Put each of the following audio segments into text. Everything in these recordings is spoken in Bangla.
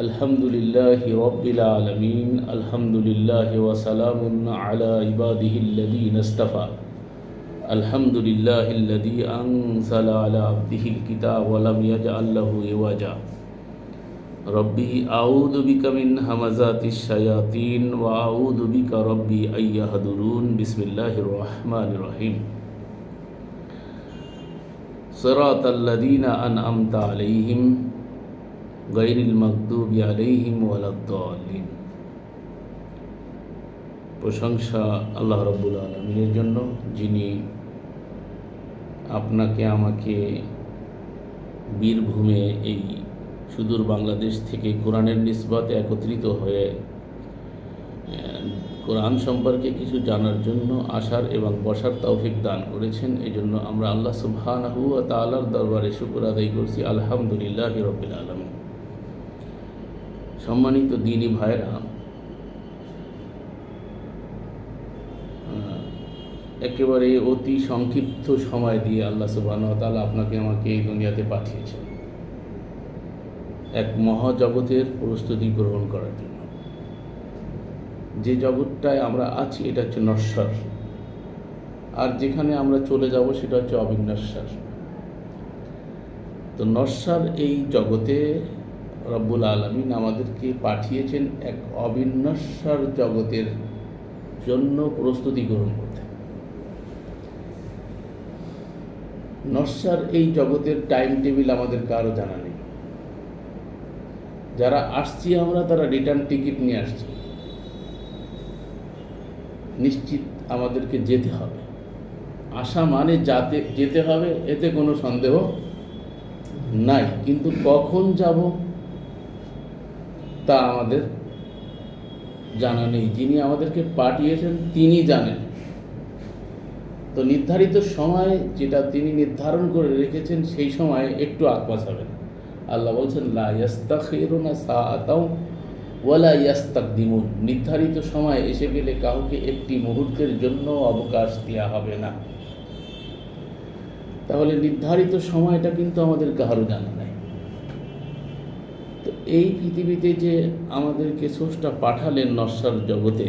আলহামদুলিল্লাহি রাব্বিল আলামিন আলহামদুলিল্লাহি ওয়া সালামুন আলা ইবাদিহিল্লাযীনা ইসতাফা আলহামদুলিল্লাহিল্লাযী আনজালা আলা আবদিহিল কিতাব ওয়া লাম ইয়াজআল লাহু ইওয়াজা রব্বি আউযু বিকা মিন হামাযাতিশ শায়াতিন ওয়া আউযু বিকা রব্বি আইয়াহদুরুন বিসমিল্লাহির রহমানির রহিম সিরাতাল্লাযীনা আনআমতা আলাইহিম গায়রিল মাগদুবি আলাইহিম ওয়ালাদ-দাল্লিন। প্রশংসা আল্লাহ রাব্বুল আলামিনের জন্য, যিনি আপনাকে আমাকে বীরভূমে এই সুদূর বাংলাদেশ থেকে কোরআনের নিসবতে একত্রিত হয়ে কোরআন সম্পর্কে কিছু জানার জন্য আসার এবং বসার তৌফিক দান করেছেন। এই জন্য আমরা আল্লাহ সুবহানাহু ওয়া তাআলার দরবারে শুকর আদায় করছি। আলহামদুলিল্লাহি রাব্বিল আলামিন। সম্মানিত দ্বীনী ভাইরা, একেবারে অতি সংক্ষিপ্ত সময় দিয়ে আল্লাহ সুবহানাহু ওয়া তাআলা আপনাকে আমাকে এই দুনিয়াতে পাঠিয়েছেন এক মহাজগতের প্রস্তুতি গ্রহণ করার জন্য। যে জগৎটায় আমরা আছি এটা হচ্ছে নশ্বর, আর যেখানে আমরা চলে যাব সেটা হচ্ছে অবিনশ্বর। তো নশ্বর এই জগতে রব্বুল আলামিন আমাদেরকে পাঠিয়েছেন এক অবিনশ্বর জগতের জন্য প্রস্তুতি গ্রহণ করতে। নশ্বর এই জগতের টাইম টেবিল আমাদের কারো জানা নেই। যারা আসছি আমরা, তারা রিটার্ন টিকিট নিয়ে আসছি, নিশ্চিত আমাদেরকে যেতে হবে। আসা মানে যেতে হবে, এতে কোনো সন্দেহ নাই। কিন্তু কখন যাব তা আমাদের জানা নেই। যিনি আমাদেরকে পাঠিয়েছেন তিনি জানেন। তো নির্ধারিত সময় যেটা তিনি নির্ধারণ করে রেখেছেন, সেই সময় একটু আগ-পাছ হবে না। আল্লাহ বলছেন, লা ইস্তাখিরুনা সাআতাও ওয়ালা ইস্তাকদিমুন। নির্ধারিত সময় এসে গেলে কাউকে একটি মুহূর্তের জন্য অবকাশ দেওয়া হবে না। তাহলে নির্ধারিত সময়টা কিন্তু আমাদের কারো জানা নাই। তো এই পৃথিবীতে যে আমাদেরকে স্রষ্টা পাঠালেন নশ্বর জগতে,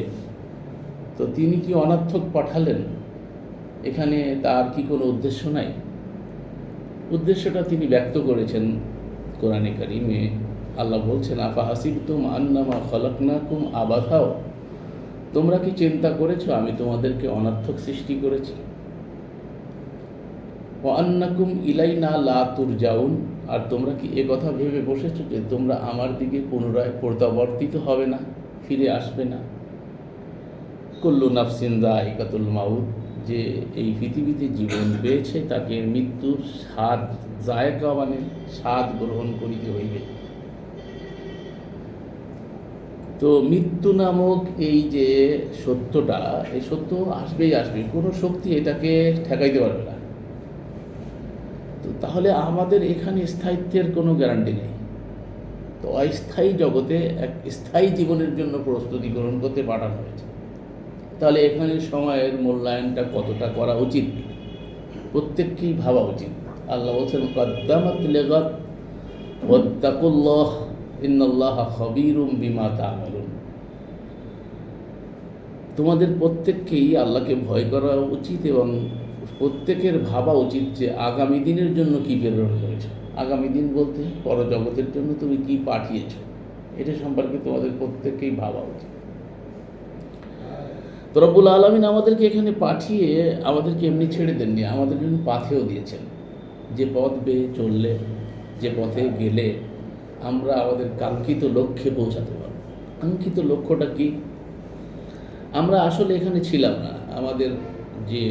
তো তিনি কি অনর্থক পাঠালেন? এখানে তার কি কোনো উদ্দেশ্য নাই? উদ্দেশ্যটা তিনি ব্যক্ত করেছেন কোরআনে কারিমে। আল্লাহ বলছেন, আফা হাসিবতুম আন্নামা খলাকনাকুম আবাথাও। তোমরা কি চিন্তা করেছো আমি তোমাদেরকে অনর্থক সৃষ্টি করেছি? ওয়া আন্নাকুম ইলাইনা লা তুরজাউন। আর তোমরা কি এ কথা ভেবে বসেছো যে তোমরা আমার দিকে পুনরায় প্রত্যাবর্তিত হবে না, ফিরে আসবে না? কুল্লু নাফসিন যায়িকাতুল মাউত। যে এই পৃথিবীতে জীবন পেয়েছে তাকে মৃত্যুর স্বাদ, যায়কা মানে স্বাদ, গ্রহণ করিতে হইবে। তো মৃত্যু নামক এই যে সত্যটা, এই সত্য আসবেই আসবে, কোনো শক্তি এটাকে ঠেকাইতে পারবে না। তো তাহলে আমাদের এখানে স্থায়িত্বের কোনো গ্যারান্টি নেই। তো অস্থায়ী জগতে এক স্থায়ী জীবনের জন্য প্রস্তুতি গ্রহণ করতে পাঠানো হয়েছে। তাহলে এখানে সময়ের মূল্যায়নটা কতটা করা উচিত, প্রত্যেককেই ভাবা উচিত। আল্লাহ বলছেন, কদ্দামাত লিগাত ওয়াত্তাকুল্লাহ ইন্নাল্লাহা খাবীরুম বিমা তা'মালুন। তোমাদের প্রত্যেককেই আল্লাহকে ভয় করা উচিত এবং প্রত্যেকের ভাবা উচিত যে আগামী দিনের জন্য কি প্রেরণ করেছে। আগামী দিন বলতে পরজগতের জন্য তুমি কি পাঠিয়েছ, এটা সম্পর্কে তোমাদের প্রত্যেককেই ভাবা উচিত। তো রব্বুল আলামিন আমাদেরকে এখানে পাঠিয়ে আমাদেরকে এমনি ছেড়ে দেননি, আমাদের জন্য পাথেও দিয়েছেন। যে পথ বেয়ে চললে, যে পথে গেলে আমরা আমাদের কাঙ্ক্ষিত লক্ষ্যে পৌঁছাতে পারব। কাঙ্ক্ষিত লক্ষ্যটা কি? আমরা আসলে এখানে ছিলাম না। আমাদের যে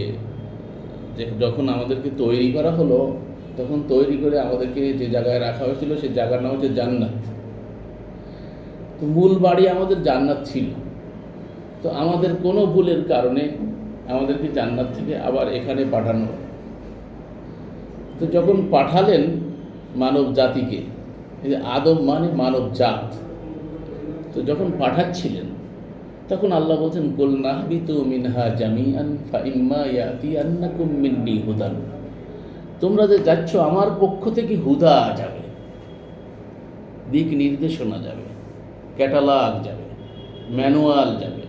যখন আমাদেরকে তৈরি করা হলো, তখন তৈরি করে আমাদেরকে যে জায়গায় রাখা হয়েছিল সে জায়গার নাম হচ্ছে জান্নাত। তো মূল বাড়ি আমাদের জান্নাত ছিল। তো আমাদের কোনো ভুলের কারণে আমাদেরকে জান্নাত থেকে আবার এখানে পাঠানো। তো যখন পাঠালেন মানব জাতিকে, এই যে আদম মানে মানব জাত, তো যখন পাঠাচ্ছিলেন তখন আল্লাহ বলছেন, কুল নাহবিতু মিনহা জামিআন ফাইম্মা ইয়াতিয়ান্নাকুম মিন্নি হুদান। তোমরা যে যাচ্ছ আমার পক্ষ থেকে হুদা যাবে। দিক নির্দেশনা যাবে, ক্যাটালগ যাবে, ম্যানুয়াল যাবে,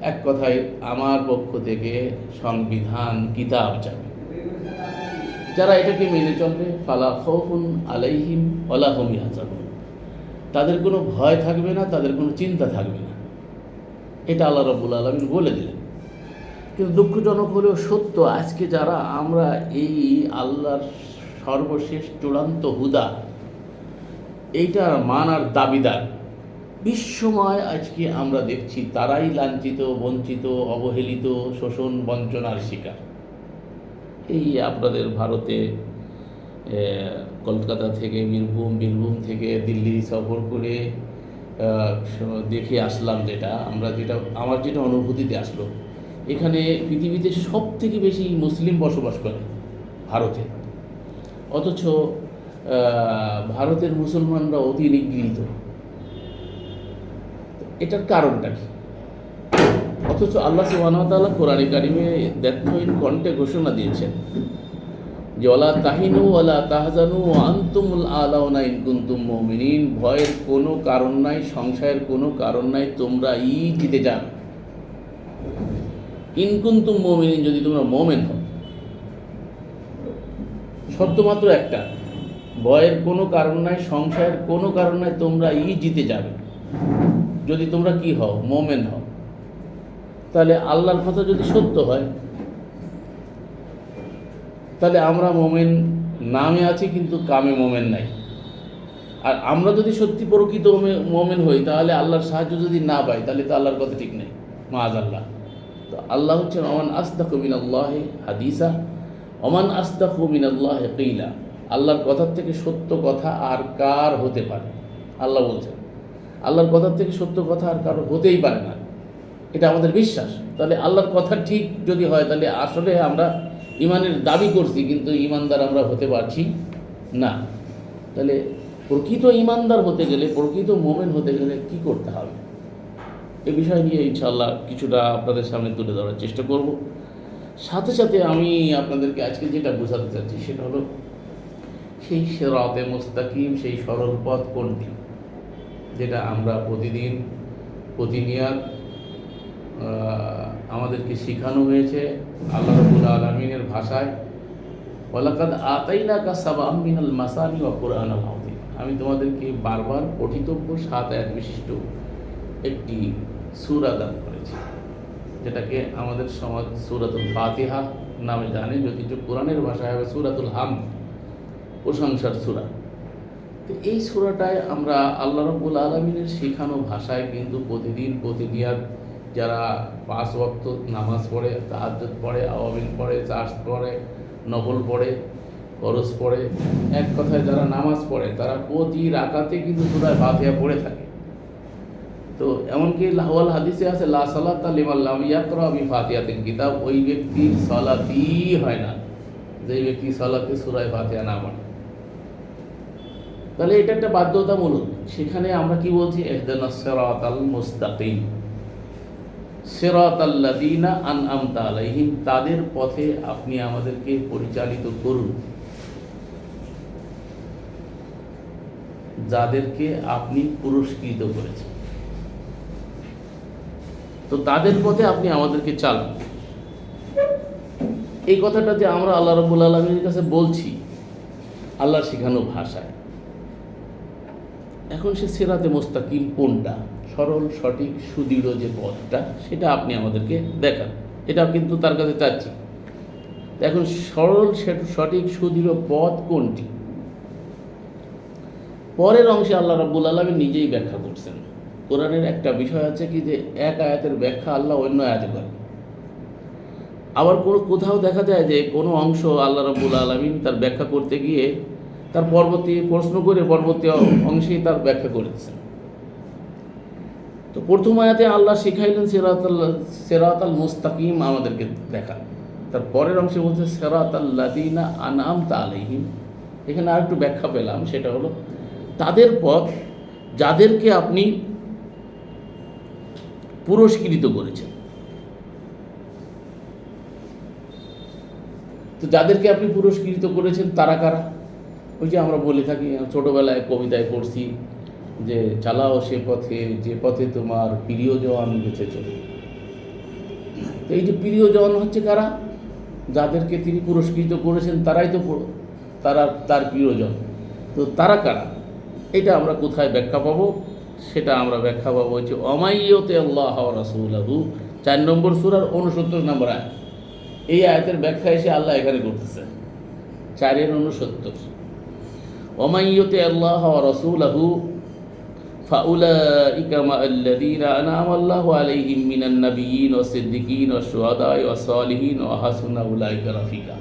এক কথায় আমার পক্ষ থেকে সংবিধান কিতাব যাবে। যারা এটাকে মেনে চলবে ফালা খাউফুন আলাইহিম ওয়ালা হুম ইয়াহজানুন, তাদের কোনো ভয় থাকবে না, তাদের কোনো চিন্তা থাকবে না। এটা আল্লাহ রাব্বুল আলামিন বলে দিলেন। কিন্তু দুঃখজনক হলেও সত্য, আজকে যারা আমরা এই আল্লাহর সর্বশেষ চূড়ান্ত হুদা এইটা মানার দাবিদার, বিশ্বময় আজকে আমরা দেখছি তারাই লাঞ্ছিত, বঞ্চিত, অবহেলিত, শোষণ, বঞ্চনার শিকার। এই আপনাদের ভারতে কলকাতা থেকে বীরভূম থেকে দিল্লি সফর করে দেখে আসলাম, আমার যেটা অনুভূতিতে আসলো, এখানে পৃথিবীতে সব থেকে বেশি মুসলিম বসবাস করে ভারতে, অথচ ভারতের মুসলমানরা অতি নিগৃহীত। এটার কারণটা কি? অথচ আল্লাহ সুবহানাহু ওয়া তাআলা কোরআনে কারিমে দ্ব্যর্থহীন কণ্ঠে ঘোষণা দিয়েছেন যে ওয়ালা তাহিনু ওয়ালা তাহজানু ওয়া আনতুমুল আলাউনা ইন কুনতুম মুমিনিন, ভয়ের কোনো কারণ নাই, সংশয়ের কোনো কারণ নাই, তোমরা জিতে যাবে ইন কুনতুম মুমিনিন, যদি তোমরা মুমিন হও। শর্ত মাত্র একটা, ভয়ের কোনো কারণ নাই, সংশয়ের কোনো কারণ নাই, তোমরা জিতে যাবে যদি তোমরা কি হও, মুমিন হও। তাহলে আল্লাহর কথা যদি সত্য হয়, তাহলে আমরা মুমিন নামে আছি কিন্তু কামে মুমিন নাই। আর আমরা যদি সত্যি প্রকৃত মুমিন হই, তাহলে আল্লাহর সাহায্য যদি না পাই, তাহলে তো আল্লাহর কথা ঠিক নেই, মাআযাল্লাহ। তো আল্লাহ হচ্ছেন ওমান আসদাকু মিনাল্লাহি হাদিসা ওমান আসদাকু মিনাল্লাহি কিলা, আল্লাহর কথার থেকে সত্য কথা আর কার হতে পারে? আল্লাহ বলছেন আল্লাহর কথার থেকে সত্য কথা আর কারো হতেই পারে না, এটা আমাদের বিশ্বাস। তাহলে আল্লাহর কথা ঠিক যদি হয়, তাহলে আসলে আমরা ইমানের দাবি করছি, কিন্তু ইমানদার আমরা হতে পারছি না। তাহলে প্রকৃত ইমানদার হতে গেলে, প্রকৃত মুমিন হতে গেলে কি করতে হবে, এ বিষয় নিয়ে ইনশাআল্লাহ কিছুটা আপনাদের সামনে তুলে ধরার চেষ্টা করব। সাথে সাথে আমি আপনাদেরকে আজকে যেটা বোঝাতে চাচ্ছি সেটা হলো সেই সিরাতে মুস্তাকিম, সেই সরল পথ কোনটি, যেটা আমরা প্রতিনিয়ত আমাদেরকে শেখানো হয়েছে আল্লাহ রাব্বুল আলামিনের ভাষায়, ওয়ালাকাদ আতাইনাকা সাবআম মিনাল মাসানি ওয়া কুরআনাল আযীম। আমি তোমাদেরকে বারবার পঠিতব্য 7 আয়াত বিশিষ্ট একটি সূরা দান করেছি, যেটাকে আমাদের সমাজ সূরাতুল ফাতিহা নামে জানে, যদি কোরআনের ভাষায় হবে সূরাতুল হামদ, প্রশংসার সূরা। তো এই সূরাটায় আমরা আল্লাহ রাব্বুল আলামিনের শেখানো ভাষায় কিন্তু প্রতিনিয়ত যারা 5 ওয়াক্ত নামাজ পড়ে, তাহাজ্জুদ পড়ে, আওয়াবিন পড়ে, চার্জ পড়ে, নফল পড়ে, ফরজ পড়ে, এক কথায় যারা নামাজ পড়ে, তারা প্রতি রাকাতে কিন্তু সূরা ফাতিহা পড়ে থাকে। তো এমনকি লাহওয়াল হাদিসে আছে লা সালাতা লিমান লাম ইয়াকরা বিফাতিহাতিল কিতাব, ওই ব্যক্তির সালাতই হয় না যে ব্যক্তি সালাতে সূরা ফাতিহা না পড়ে। তাহলে এটা একটা বাধ্যতামূলক। সেখানে আমরা কি বলছি, ইহদিনাস সিরাতাল মুস্তাকিম, সিরাতাল্লাযীনা আনআমতা আলাইহিম, তাদের পথে আপনি আমাদেরকে পরিচালিত করুন যাদেরকে আপনি পুরস্কৃত করেছেন। তো তাদের পথে আপনি আমাদেরকে চালান। এই কথাটা যে আমরা আল্লাহ রাব্বুল আলামিনের কাছে বলছি আল্লাহর শেখানো ভাষায়, এখন সে সিরাতে মুস্তাকিম কোনটা, সরল সঠিক সুদৃঢ় যে পথটা, সেটা আপনি আমাদেরকে দেখান। এটা কিন্তু তার কাছে চাচ্ছি। এখন সরল সঠিক সুদৃঢ় পথ কোনটি, পরের অংশে আল্লাহ রাব্বুল আলামিন নিজেই ব্যাখ্যা করছেন। কোরআনের একটা বিষয় আছে কি, যে এক আয়াতের ব্যাখ্যা আল্লাহ অন্য আয়াতে করে। আবার কোথাও দেখা যায় যে কোনো অংশ আল্লাহ রাব্বুল আলামিন তার ব্যাখ্যা করতে গিয়ে তার পরবর্তী প্রশ্ন করে পরবর্তী অংশেই তার ব্যাখ্যা করে দিচ্ছেন। তো প্রথম আয়াতে আল্লাহ শিখাইলেন সিরাতাল মুস্তাকিম আমাদেরকে দেখা, তার পরের অংশে বলছে সিরাতাল্লাযীনা আনআমতা আলাইহিম। এখানে আর একটু ব্যাখ্যা পেলাম, সেটা হলো তাদের পথ যাদেরকে আপনি পুরস্কৃত করেছেন। তো যাদেরকে আপনি পুরস্কৃত করেছেন তারা কারা? ওই যে আমরা বলে থাকি, ছোটোবেলায় কবিতায় পড়ছি যে চালাও সে পথে যে পথে তোমার প্রিয়জন বেঁচে চলে। তো এই যে প্রিয়জন হচ্ছে কারা? যাদেরকে তিনি পুরস্কৃত করেছেন তারাই তো তার প্রিয়জন। তো তারা কারা? এটা আমরা কোথায় ব্যাখ্যা পাবো? সেটা আমরা ব্যাখ্যা পাবো হচ্ছে অমাইয়তে আল্লাহ রাসূলাহু 4 নম্বর সূরার 69 নম্বর আয়াত। এই আয়াতের ব্যাখ্যা এসে আল্লাহ এখানে করতেছে 4-69। অমাইয়তে আল্লাহ রাসূলাহু ফাউলাইকা মাআল্লাযীনা আনআমা আল্লাহু আলাইহিম মিনান নাবিয়্যিন ওয়াস সিদ্দিকিন ওয়াশ শুহাদা'i ওয়াস সালিহিন ওয়া হাসুনা উলাইকা রাফিকা।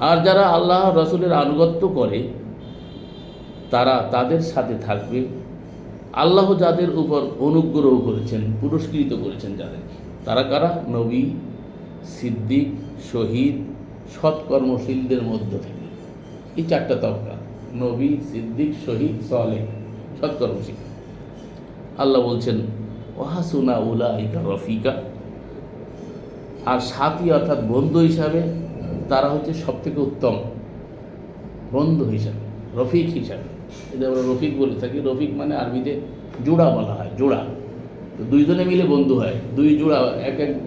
আর যারা আল্লাহ রাসূলের আনুগত্য করে তারা তাদের সাথে থাকবে। আল্লাহ যাদের উপর অনুগ্রহ করেছেন, পুরস্কৃত করেছেন যাদের, তারা কারা? নবী, সিদ্দিক, শহীদ, সৎকর্মশীলদের মধ্য থেকে। এই 4টা তবকা: নবী, সিদ্দিক, শহীদ, সালেহ, সৎকর্মশীল। আল্লাহ বলছেন ওয়াহাসুনা উলাইকা রফিকা। আর সাথী অর্থাৎ বন্ধু হিসাবে তারা হচ্ছে সবথেকে উত্তম বন্ধু হিসাবে, রফিক হিসাবে। এটা আমরা রফিক বলে থাকি। রফিক মানে আরবিতে জোড়া বলা হয়, জোড়া। তো দুইজনে মিলে বন্ধু হয়,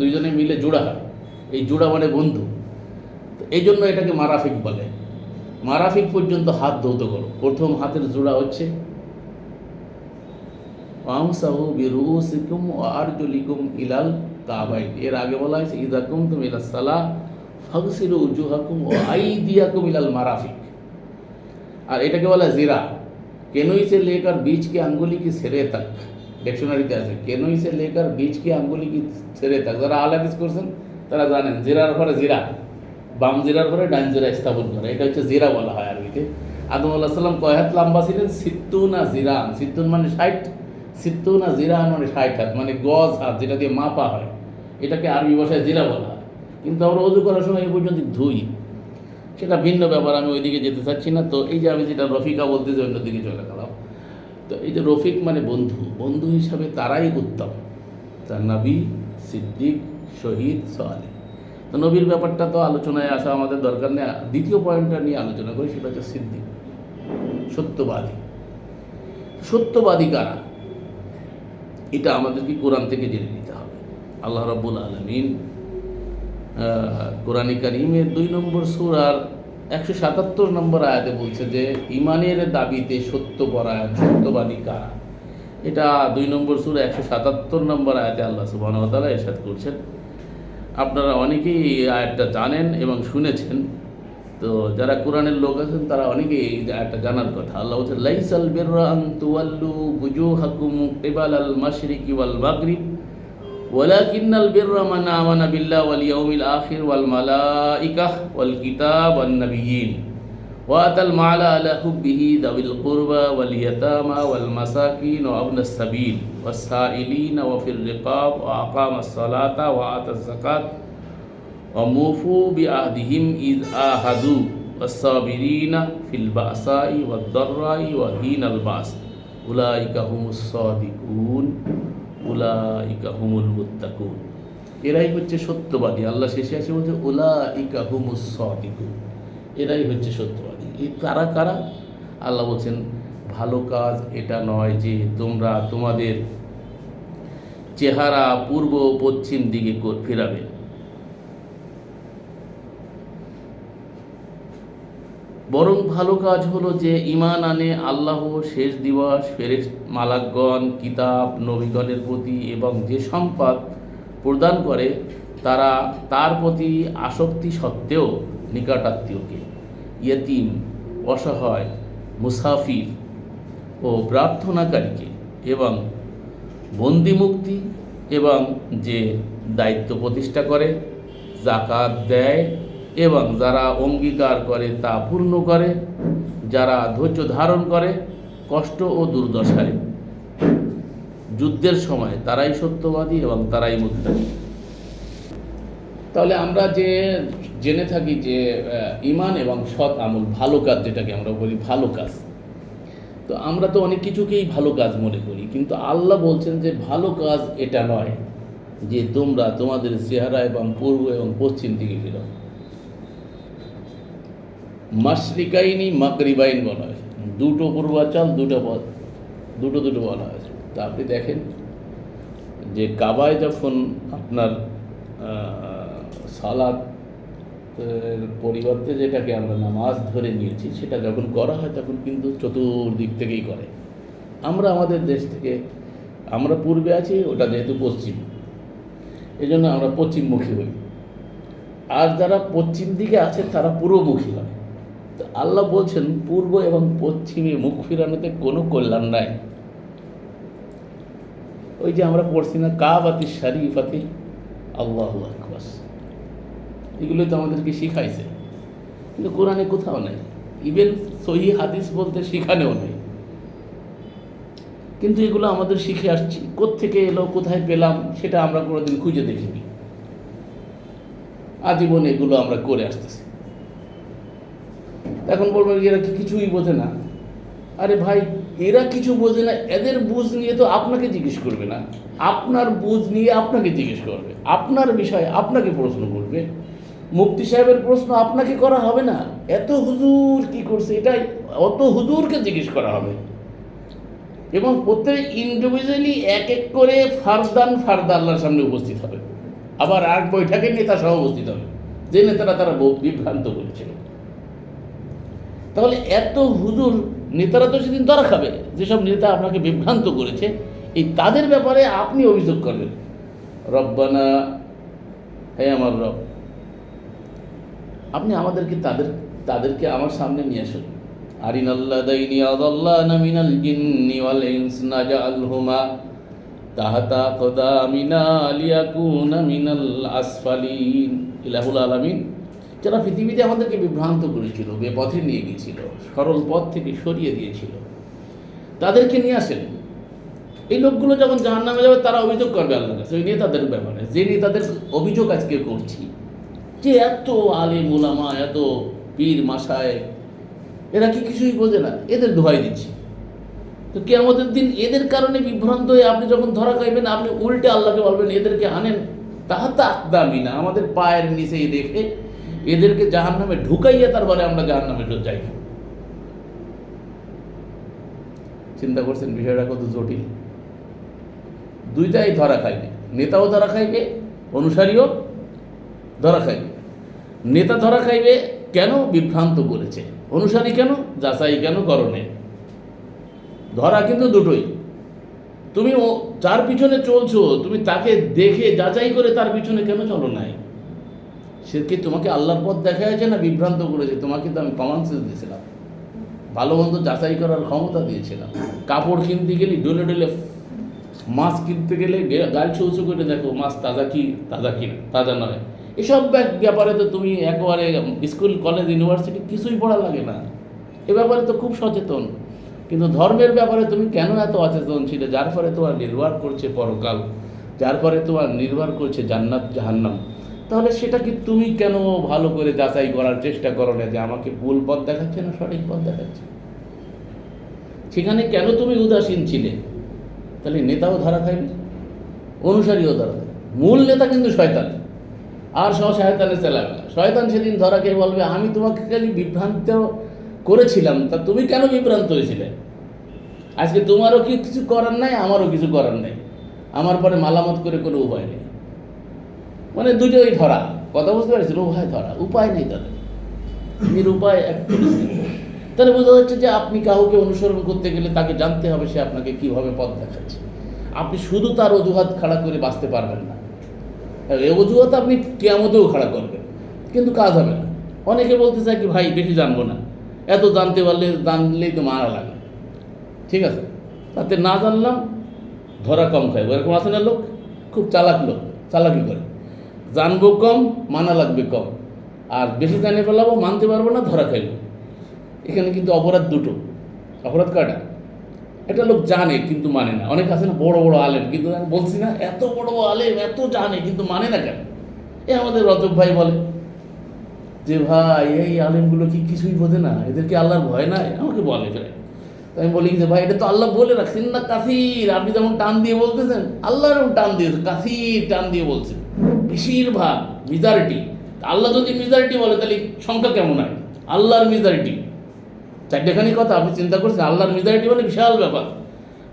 দুইজনে মিলে জোড়া হয়, এই জোড়া মানে বন্ধু। তো এই জন্য এটাকে মারাফিক বলে। মারাফিক পর্যন্ত হাত ধৌত করো। প্রথম হাতের জোড়া হচ্ছে আমসাহু বিরুসিকুম ওয়া আরজুলিকুম ইলাল কাবাইন। এর আগে বলা হয়েছে ইযা কুমতুম ইলাস সালাহ ফাগসিলু উজুহাকুম ওয়া আইদিয়াকুম ইলাল মারাফিক। আর এটাকে বলা জিরা। কেনুই সে লেকার बीच के अंगुली की सिरे तक, ডিকশনারিতে আছে কেনুই সে লেকার बीच के अंगुली की सिरे तक। যারা আলাদিস করছেন তারা জানেন জিরার পরে জিরা, বাম জিরার পরে ডান জিরা স্থাপন করে, এটা হচ্ছে জিরা বলা হয় আরবিতে। আদম আলাইহিস সালাম কয় হাত লম্বা ছিলেন? 60 জিরান। 60 মানে 60, 60 জিরান মানে 60 হাত, মানে গজ হাত, যেটা দিয়ে মাপা হয়। এটাকে আরবি ভাষায় জিরা বলা হয়। কিন্তু আমরা ওযু করার সময় এই পর্যন্ত ধুই, সেটা ভিন্ন ব্যাপার, আমি ওইদিকে যেতে চাচ্ছি না। তো এই যে আমি যেটা রফিকা বলতে যে অন্যদিকে চলে গেলাম। তো এই যে রফিক মানে বন্ধু, বন্ধু হিসাবে তারাই উত্তম, তার নবী, সিদ্দিক, শহীদ, সালেহ। তো নবীর ব্যাপারটা তো আলোচনায় আসা আমাদের দরকার নেই। দ্বিতীয় পয়েন্টটা নিয়ে আলোচনা করি, সেটা হচ্ছে সিদ্দিক, সত্যবাদী। সত্যবাদী কারা? এটা আমাদেরকে কোরআন থেকে জেনে নিতে হবে। আল্লাহ রাব্বুল আলামিন কোরআনে কারীমের 2 নম্বর সূরার 177 নম্বর আয়াতে বলছে যে ঈমানের দাবিতে সত্যপরায়ণ, সত্যবাদী কারা? এটা 2 নম্বর সূরা 177 নম্বর আয়াতে আল্লাহ সুবহানাহু ওয়া তাআলা ইরশাদ করছেন। আপনারা অনেকেই এই আয়াতটা জানেন এবং শুনেছেন। তো যারা কোরআনের লোক আছেন তারা অনেকেই এই আয়াতটা জানার কথা। আল্লাহ বলছেন লাইসাল বিররা আন তুওয়াল্লু বুজুহাকুম কিবালাল মাশরিকি ওয়াল মাগরিব ওয়ালাকিন্নাল বিররা মান আমানা বিল্লাহি ওয়াল ইয়াউমিল আখির ওয়াল মালাইকাহ ওয়াল কিতাব ওয়ান নাবিয়্যিন ওয়া আতাল মালা আলা হুব্বিহি যাবিল কুরবা ওয়াল ইয়াতামা ওয়াল মাসাকিন ওয়া ইবনাস সাবিল ওয়াস সাইলিন ওয়া ফির রিকাব ওয়া আকামাস সালাতা ওয়া আতাজ যাকাত ওয়া মুফু বিআহদিহিম ইয আহাদু ওয়াস সাবিরিনা ফিল বাসাই ওয়াদ দাররাই ওয়া হিনাল বাস উলাইকা হুমুস সাদিকুন উলাইকা হুমুল মুত্তাকুন। এরাই হচ্ছে সত্যবাদী। আল্লাহ শেষে আসে বলছে উলাইকা হুমুস সাদিকুন, এরাই হচ্ছে সত্যবাদী। এই কারা কারা? আল্লাহ বলছেন ভালো কাজ এটা নয় যে তোমরা তোমাদের চেহারা পূর্ব পশ্চিম দিকে ফেরাবে, বরং ভালো কাজ হলো যে ঈমান আনে আল্লাহ, শেষ দিবস, ফেরেশতা, মালাকগণ, কিতাব, নবীগণের প্রতি এবং যে সম্পদ প্রদান করে তারা তার প্রতি আসক্তি সত্ত্বেও নিকটাত্মীয়কে, ইয়েতিম, অসহায়, মুসাফির ও প্রার্থনাকারীকে এবং বন্দিমুক্তি এবং যে দায়িত্ব প্রতিষ্ঠা করে, যাকাত দেয় এবং যারা অঙ্গীকার করে তা পূর্ণ করে, যারা ধৈর্য ধারণ করে কষ্ট ও দুর্দশায়, যুদ্ধের সময়, তারাই সত্যবাদী এবং তারাই মুত্তাকী। তাহলে আমরা যে জেনে থাকি যে ঈমান এবং সৎ আমল, ভালো কাজ, যেটাকে আমরা বলি ভালো কাজ, তো আমরা তো অনেক কিছুকেই ভালো কাজ মনে করি, কিন্তু আল্লাহ বলছেন যে ভালো কাজ এটা নয় যে তোমরা তোমাদের চেহারা এবং পূর্ব এবং পশ্চিম দিকে ফেরো। মাশরিকাইনি মাগরিবাইন বলা হয়েছে, দুটো পূর্বাচল, দুটো বলা হয়েছে। তা আপনি দেখেন যে কাবায় যখন আপনার সালাত পরিবর্তে যেটাকে আমরা নামাজ ধরে নিয়েছি, সেটা যখন করা হয় তখন কিন্তু চতুর্দিক থেকেই করে। আমরা আমাদের দেশ থেকে, আমরা পূর্বে আছি, ওটা যেহেতু পশ্চিম, এই জন্য আমরা পশ্চিমমুখী হই, আর যারা পশ্চিম দিকে আছে তারা পূর্বমুখী হয়। তো আল্লাহ বলছেন পূর্ব এবং পশ্চিমে মুখ ফিরানোতে কোনো কল্যাণ নাই। ওই যে আমরা পড়ছি না, কাবাতি শরীফাতি আল্লাহু আকবার, এগুলো তো আমাদেরকে শিখাইছে, কিন্তু কোরআনে কোথাও নেই, ইভেন সহি হাদিস বলতে শিখানেও নেই। কিন্তু এগুলো আমাদের শিখে আসছি, কোত্থেকে এলো, কোথায় পেলাম, সেটা আমরা কোনোদিন খুঁজে দেখিনি, আজীবন এগুলো আমরা করে আসতেছি। এখন বলবেন এরা কি কিছুই বোঝে না? আরে ভাই, এরা কিছু বোঝে না, এদের বুঝ নিয়ে তো আপনাকে জিজ্ঞেস করবে না, আপনার বুঝ নিয়ে আপনাকে জিজ্ঞেস করবে, আপনার বিষয়ে আপনাকে প্রশ্ন করবে। মুফতি সাহেবের প্রশ্ন আপনাকে করা হবে না, এত হুজুর কি করছে এটাই অত হুজুরকে জিজ্ঞেস করা হবে, এবং প্রত্যেক ইন্ডিভিজুয়ালি এক এক করে ফারদা আল্লাহর সামনে উপস্থিত হবে। আবার এক বৈঠকে নেতা সহ উপস্থিত হবে, যে নেতারা তারা বিভ্রান্ত করেছিল। তাহলে এত হুজুর নেতারা তো সেদিন ধরা খাবে, যেসব নেতা আপনাকে বিভ্রান্ত করেছে, এই তাদের ব্যাপারে আপনি অভিযোগ করবেন, রব্বানা, হে আমার রব, আপনি আমাদেরকে তাদেরকে আমার সামনে নিয়ে আসুন। আরিনাল্লাযাইনি আযাল্লানা মিনাল জিন্নি ওয়াল ইনসি নাজআলহুমা তাহতা কদামিনা লিয়াকুনা মিনাল আসফালিন। ইলাহুল আলামিন, যারা পৃথিবীতে আমাদেরকে বিভ্রান্ত করেছিল, বেপথে নিয়ে গিয়েছিল, সরল পথ থেকে সরিয়ে দিয়েছিল, তাদেরকে নিয়ে আসেন। এই লোকগুলো যখন জাহান্নামে যাবে, তারা অভিযোগ করবে আল্লাহর কাছে ওই নেতাদের ব্যাপারে, যে নেতাদের অভিযোগ আজকে করছি, যে এত আলেম উলামা, এত পীর মাশায়েখ, এরা কি কিছুই বোঝে না, এদের দোহাই দিচ্ছি। তো কিয়ামতের দিন এদের কারণে বিভ্রান্ত হয়ে আপনি যখন ধরা খাইবেন, আপনি উল্টে আল্লাহকে বলবেন এদেরকে আনেন তাহাতা আকদামিনা, আমাদের পায়ের নিচেই রেখে এদেরকে জাহান্নামে ঢুকাইয়া তারপরে আমরা জাহান্নামে যাই। চিন্তা করছেন বিষয়টা কত জটিল? দুইটাই ধরা খাইবে, নেতাও ধরা খাইবে, অনুসারীও ধরা খাইবে। নেতা ধরা খাইবে কেন? বিভ্রান্ত করেছে। অনুসারী কেন? যাচাই কেন করণে। ধরা কিন্তু দুটোই। তুমি যার পিছনে চলছো, তুমি তাকে দেখে যাচাই করে তার পিছনে কেন চলো নাই? সে কি তোমাকে আল্লাহর পথ দেখাইছে না বিভ্রান্ত করেছে? তোমাকে তো আমি কমন সেন্স দিয়েছিলাম, ভালো মন্দ যাচাই করার ক্ষমতা দিয়েছিলাম। কাপড় কিনতে গেলে ডলে ডলে, মাছ কিনতে গেলে গাল ছৌ করে দেখো মাছ তাজা কি তাজা নয়। এসব ব্যাপারে তো তুমি একেবারে স্কুল কলেজ ইউনিভার্সিটি কিছুই পড়া লাগে না, এ ব্যাপারে তো খুব সচেতন। কিন্তু ধর্মের ব্যাপারে তুমি কেন এত অচেতন ছিলে? যার ফলে তোমার নির্ভর করছে পরকাল, যার ফলে তোমার নির্ভর করছে জান্নাত জাহান্নাম। তাহলে সেটা কি তুমি কেন ভালো করে যাচাই করার চেষ্টা করো না, যে আমাকে ভুল পথ দেখাচ্ছে না সঠিক পথ দেখাচ্ছে? সেখানে কেন তুমি উদাসীন ছিলে? তাহলে নেতাও ধরা খাইবে, অনুসারীও ধরা খাইবে। মূল নেতা কিন্তু শয়তান, আর সহ শয়তানের চেলাবেলা। শয়তান সেদিন ধরা খেয়ে বলবে, আমি তোমাকে খালি বিভ্রান্ত করেছিলাম, তা তুমি কেন বিভ্রান্ত হয়েছিলে? আজকে তোমারও কিছু করার নাই, আমারও কিছু করার নেই, আমার পরে মালামত করে কোনো উপায় নেই। মানে দুটোই ধরা, কথা বুঝতে পারছি, উপায় ধরা, উপায় নেই তাদের, নিরুপায় এক পরিস্থিতি। তাহলে বোঝা যাচ্ছে যে আপনি কাউকে অনুসরণ করতে গেলে তাকে জানতে হবে সে আপনাকে কীভাবে পথ দেখাচ্ছে। আপনি শুধু তার অজুহাত খাড়া করে বাঁচতে পারবেন না, এই অজুহাত আপনি কিয়ামতেও খাড়া করবেন, কিন্তু কাজ হবে না। অনেকে বলতে চায় কি, ভাই বেশি জানবো না, এত জানলেই তো মারা লাগে। ঠিক আছে, তাতে না জানলাম, ধরা কম খাইব, এরকম আছে না লোক, খুব চালাক লোক, চালাকি করে। জানবো কম, মানা লাগবে কম, আর বেশি জানে ফেলাবো, মানতে পারবো না, ধরা খাইব। এখানে কিন্তু অপরাধ দুটো। অপরাধ কয়টা? একটা লোক জানে কিন্তু মানে না। অনেক আছে না বড় বড় আলেম, কিন্তু আমি বলছি না, এত বড় আলেম, এত জানে কিন্তু মানে না কেন? আমাদের রজব ভাই বলে যে ভাই এই আলেমগুলো কি কিছুই বোঝে না, এদেরকে আল্লাহর ভয় নাই, আমাকে বলে ফেরে। তো আমি বলি যে ভাই এটা তো আল্লাহ বলে রাখছেন না কাসির, আপনি যেমন টান দিয়ে বলতেছেন, আল্লাহ এরকম টান দিয়েছে, কাসির টান দিয়ে বলছেন, বেশিরভাগ, মেজরিটি। আল্লাহ যদি মেজরিটি বলে তাহলে সংখ্যা কেমন হয়? আল্লাহর মেজরিটি, চারটেখানি কথা আপনি চিন্তা করছেন। আল্লাহর মেজরিটি মানে বিশাল ব্যাপার,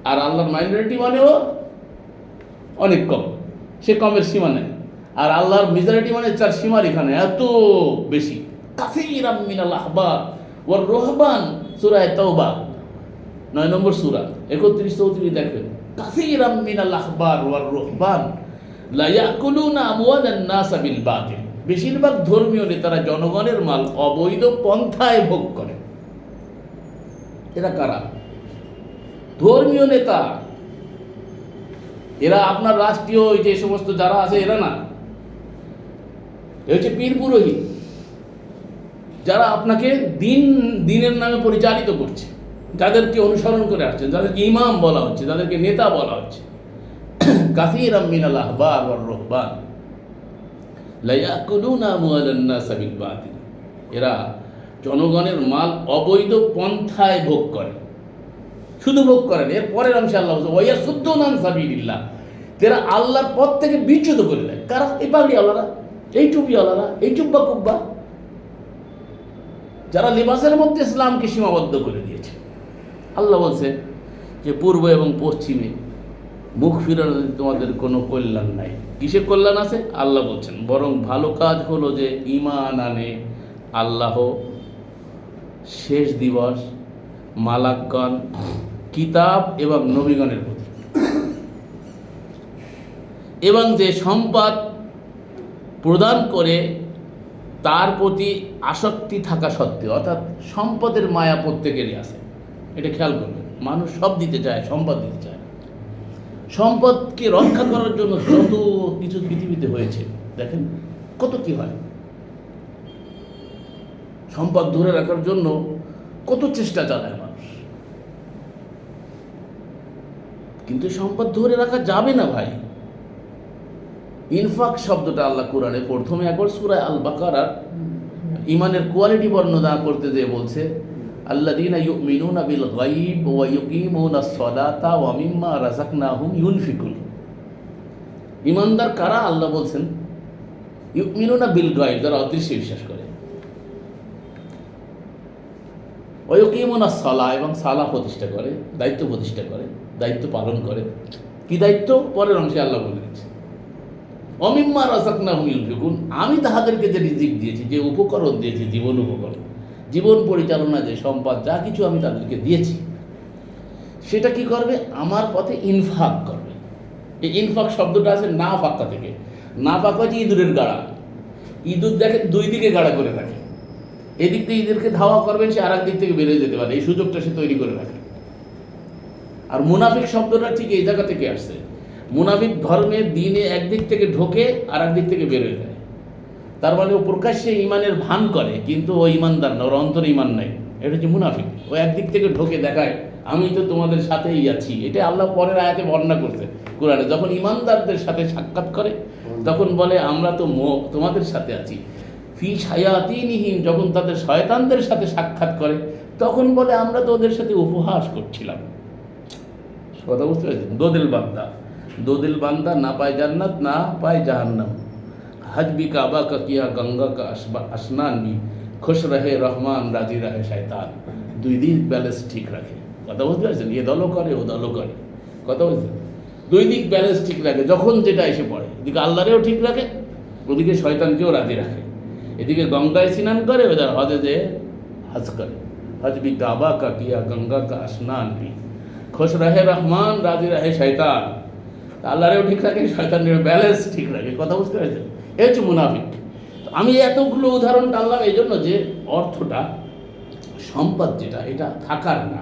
আর আল্লাহর মাইনরিটি মানেও অনেক কম, সে কমের সীমা নেই। আর আল্লাহর মেজরিটি মানে তার সীমার এখানে এত বেশি। কাসীরাম মিনাল আহবার ওয়ার রুহবান, সূরা তাওবা 9 নম্বর সূরা 31-34 দেখবেন। কাসীরাম মিনাল আহবার ওয়ার রুহবান লা ইয়াকুলুনা আমওয়ালান নাস বিল বাতিল, বেশিরভাগ ধর্মীয় নেতারা জনগণের মাল অবৈধ পন্থায় ভোগ করে। এরা কারা? ধর্মীয় নেতা। এরা আপনার রাষ্ট্রীয় ওই যে সমস্ত যারা আছে এরা না, এ হচ্ছে পীর পুরোহিত, যারা আপনাকে দিনের নামে পরিচালিত করছে, যাদেরকে অনুসরণ করে আসছে, যাদেরকে ইমাম বলা হচ্ছে, যাদেরকে নেতা বলা হচ্ছে। কাসীরাম মিনাল আহবার ওয়ার রুহবান লা ইয়াকুলুনা আমওয়ালান নাস বিল বাতিল, এরা জনগণের মাল অবৈধ পন্থায় ভোগ করে। শুধু ভোগ করেন, এর পরের অংশে আল্লাহ বলছে ওয়ায়াসুদ্দুনা আন সাবিলিল্লাহ, এরা আল্লাহর পথ থেকে বিচ্যুত করে দেয়। কারা? এই পাগড়িওয়ালারা, এই টুপিওয়ালারা, এই চুব্বা কুব্বা, যারা লিবাসের মধ্যে ইসলামকে সীমাবদ্ধ করে দিয়েছে। আল্লাহ বলছে যে পূর্ব এবং পশ্চিমে মুখ ফিরানো তোমাদের কোনো কল্যাণ নাই। কিসে কল্যাণ আছে? আল্লাহ বলছেন বরং ভালো কাজ হলো যে ঈমান আনে আল্লাহ, শেষ দিবস, মালাকগণ, কিতাব এবং নবীগণের প্রতি, এবং যে সম্পদ প্রদান করে তার প্রতি আসক্তি থাকা সত্ত্বেও, অর্থাৎ সম্পদের মায়া প্রত্যেকেরই আছে। এটা খেয়াল করবেন, মানুষ সব দিতে চায়, সম্পদ দিতে চায়। সম্পদকে রক্ষা করার জন্য যত কিছু পৃথিবীতে হয়েছে, দেখেন কত কি হয়। সম্পদ ধরে রাখার জন্য কত চেষ্টা চালায় মানুষ, কিন্তু সম্পদ ধরে রাখা যাবে না ভাই। ইনফাক শব্দটা আল্লাহ কোরআনে প্রথমে একবার সূরা আল বাকারার ইমানের কোয়ালিটি বর্ণনা করতে যেয়ে বলছে আল্লাযীনা ইউমিনুনা বিল গায়ব ওয়া ইউকিমুনাস সালাতা ওয়া মিম্মা রাযাকনাহুম ইউনফিকুন। ঈমানদার কারা? আল্লাহ বলছেন ইউমিনুনা বিল গায়ব, যারা অদৃশ্যে বিশ্বাস করে, ওয়া ইউকিমুনাস সালাহ, এবং সালাহ প্রতিষ্ঠা করে, দায়িত্ব প্রতিষ্ঠা করে, দায়িত্ব পালন করে। কি দায়িত্ব? পরের অংশে আল্লাহ বলে দিচ্ছে ওয়া মিম্মা রাযাকনাহুম ইউনফিকুন, আমি তাহাদেরকে যে রিজিক দিয়েছি, যে উপকরণ দিয়েছি, জীবন উপকরণ, জীবন পরিচালনা, যে সম্পদ, যা কিছু আমি তাদেরকে দিয়েছি, সেটা কি করবে? আমার পথে ইনফাক করবে। এই ইনফাক শব্দটা আছে না ফাক্কা থেকে। না ফাক্কা হচ্ছে ইঁদুরের গাড়া। ইঁদুর দেখেন দুই দিকে গাড়া করে রাখে, এদিক থেকে ইঁদুরকে ধাওয়া করবেন, সে আর এক দিক থেকে বেরিয়ে যেতে পারে, এই সুযোগটা সে তৈরি করে রাখে। আর মুনাফিক শব্দটা ঠিক এই জায়গা থেকে আসছে। মুনাফিক ধর্মের দিনে একদিক থেকে ঢোকে, আর একদিক থেকে বেরোয় যায়। তার মানে ও প্রকাশ্যে ইমানের ভান করে, কিন্তু ও ইমানদার না, ওর অন্তরে ইমান নাই। এটা হচ্ছে মুনাফিক। ও একদিক থেকে ঢোকে দেখায় আমি তো তোমাদের সাথেই আছি। এটা আল্লাহ পরের আয়াতে বর্ণনা করছে কোরআনে। যখন ইমানদারদের সাথে সাক্ষাৎ করে তখন বলে আমরা তো তোমাদের সাথে আছি। ফি শায়াতিনিহিম, যখন তাদের শয়তানদের সাথে সাক্ষাৎ করে তখন বলে আমরা তো ওদের সাথে উপহাস করছিলাম। কথা বুঝতে পেরেছেন? দোদিল বান্দা না পায় জান্নাত, না পায় জাহান্নাম। हज भी काबा का किया गंगा का स्नान भी, खुश रहे রহমান রাজি রহে শয়তান। দুই দিক ব্যালেন্স ঠিক রাখে। কথা বুঝতে পারছেন? এ দলও করে, ও দলও করে। কথা বুঝছেন? দুই দিক ব্যালেন্স ঠিক রাখে, যখন যেটা এসে পড়ে। এদিকে আল্লাহরেও ঠিক রাখে, ওদিকে শয়তানকেও রাজি রাখে। এদিকে গঙ্গায় স্নান করে, ওদের হজে যে হজ করে। হজ भी काबा का किया गंगा का स्नान भी, खुश रहे রহমান রাজি রহে শয়তান। আল্লাহরেও ঠিক রাখে, শয়তানের ব্যালেন্স ঠিক রাখে। কথা বুঝতে পেরেছেন? এই হচ্ছে মুনাফিক। আমি এতগুলো উদাহরণ টানলাম এই জন্য যে অর্থটা, সম্পদ যেটা, এটা থাকার না,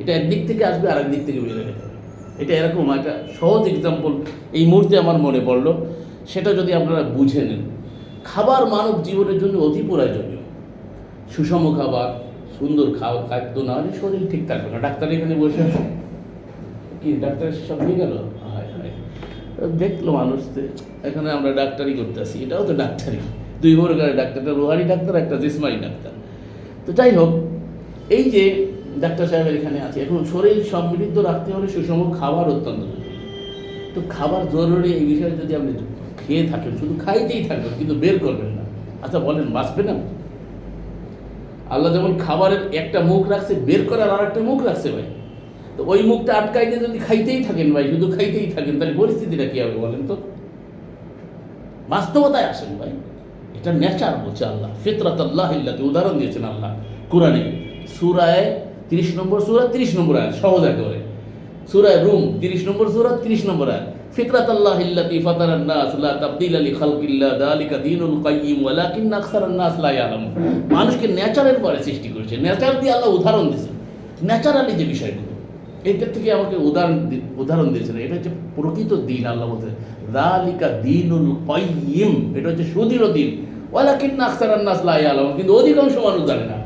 এটা একদিক থেকে আসবে আর একদিক থেকে বের হয়ে যাবে। এটা এরকম একটা সহজ এক্সাম্পল এই মুহূর্তে আমার মনে পড়লো, সেটা যদি আপনারা বুঝে নেন। খাবার মানব জীবনের জন্য অতি প্রয়োজনীয়। সুষম খাবার, সুন্দর খাদ্য না হলে শরীর ঠিক থাকবে না। ডাক্তার এখানে বসে আছে, কি ডাক্তারের সব হয়ে গেল? দেখলো মানুষ, এখানে আমরা ডাক্তারি করতেছি, এটাও তো ডাক্তারি, দুই প্রকারের ডাক্তার, একটা রুহানি ডাক্তার, একটা জিসমানি ডাক্তার। তো যাই হোক, এই যে ডাক্তার সাহেবের এখানে আছে, এখন শরীর সমৃদ্ধ রাখতে হলে সুষম খাবার অত্যন্ত জরুরি। তো খাবার জরুরি এই বিষয়ে যদি আপনি খেয়ে থাকেন, শুধু খাইতেই থাকবেন কিন্তু বের করবেন না, আচ্ছা বলেন বাঁচবে না? আল্লাহ যেমন খাবারের একটা মুখ রাখছে, বের করার আর একটা মুখ রাখছে ভাই। তো ওই মুখটা আটকাই দিয়ে যদি খাইতেই থাকেন ভাই, শুধু খাইতেই থাকেন, তাহলে পরিস্থিতিটা কি হবে বলেন তো? বাস্তবতায় আসেন ভাই, এটা নেচার বলছে আল্লাহ, ফিতরাত আল্লাহ ইল্লাতি, উদাহরণ দিয়েছেন আল্লাহ কোরআনে। সূরায় 30 নম্বর সূরা 30 নম্বর আয়াত, সহজ একেবারে। সূরায় রুম 30 নম্বর সূরা 30 নম্বর আয়াত, ফিতরাত আল্লাহ ইল্লাতি ফাতারান নাস লা তাবদীলা লিখালকিল্লাহ যালিকা দীনুল কাইয়্যিম ওয়ালাকিন্না আকসারান নাস লা ইয়ালামুন। মানুষকে নেচারের পরে সৃষ্টি করেছে, নেচার দিয়ে আল্লাহ উদাহরণ দিয়েছেন। ন্যাচারালি যে বিষয়গুলো, এইটার থেকে আমাকে উদাহরণ দিয়েছেন। এটা হচ্ছে প্রকৃত দিন। আল্লাহ বলছে যালিকা দীনুল কাইয়্যিম, এটা হচ্ছে সুদৃঢ় দিন। ওয়ালাকিন্না আকসারান নাস লা ইয়ালামুন, কিন্তু অধিকাংশ মানুষ জানে না।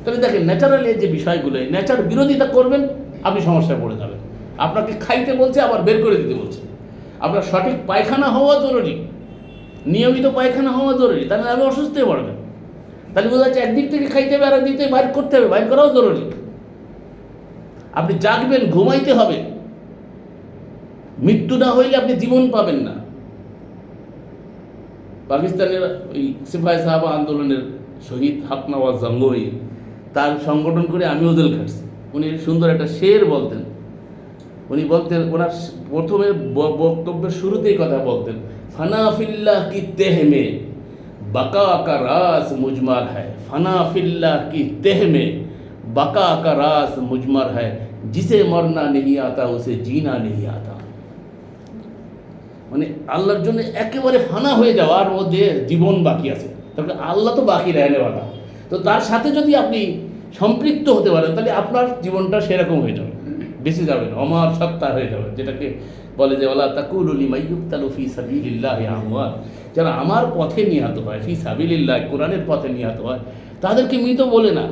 তাহলে দেখেন, ন্যাচারালি যে বিষয়গুলো, নেচার বিরোধিতা করবেন, আপনি সমস্যায় পড়ে যাবেন। আপনাকে খাইতে বলছে, আবার বের করে দিতে বলছে। আপনার সঠিক পায়খানা হওয়া জরুরি, নিয়মিত পায়খানা হওয়া জরুরি, তাহলে আপনি অসুস্থ হয়ে পড়বেন। তাহলে বোঝা যাচ্ছে একদিক থেকে খাইতে হবে, আর একদিক থেকে বাইর করতে হবে, বাইর করাও জরুরি। আপনি জাগবেন, ঘুমাইতে হবে। মৃত্যু না হইলে আপনি জীবন পাবেন না। পাকিস্তানের ওই সিপাহি সাহাবা আন্দোলনের শহীদ হক নওয়াজ জঙ্গই, তার সংগঠন করে আমিও জেল খাটছি। উনি সুন্দর একটা শের বলতেন। উনি বলতেন, ওনার প্রথমে বক্তব্যের শুরুতেই কথা বলতেন, ফানা ফিল্লাহ কি তেহ মে বাকা কা রাজ মুজমার হ্যায়, ফানা ফিল্লাহ কি তেহ মে বাকা কা রাজ মুজমার হ্যায়, জিসে মরনা নেহি আতা উসে জিনা নেহি আতা। মানে আল্লাহর জন্য একেবারে ফানা হয়ে যাওয়ার মধ্যে জীবন বাকি আছে। তাহলে আল্লাহ তো বাকি রেহনেওয়ালা, তো তার সাথে যদি আপনি সম্পৃক্ত হতে পারেন, তাহলে আপনার জীবনটা সেরকম হয়ে যাবে, বেঁচে যাবেন, অমর সত্তা হয়ে যাবে। যেটাকে বলে যে ওয়ালা তাকুলু লিমান ইউকতালু ফি সাবিলিল্লাহি আমওয়াত, যারা আমার পথে নিহত হয়, ফি সাবিলিল্লাহ, কোরআনের পথে নিহত হয়, তাদেরকে মৃত বলে না,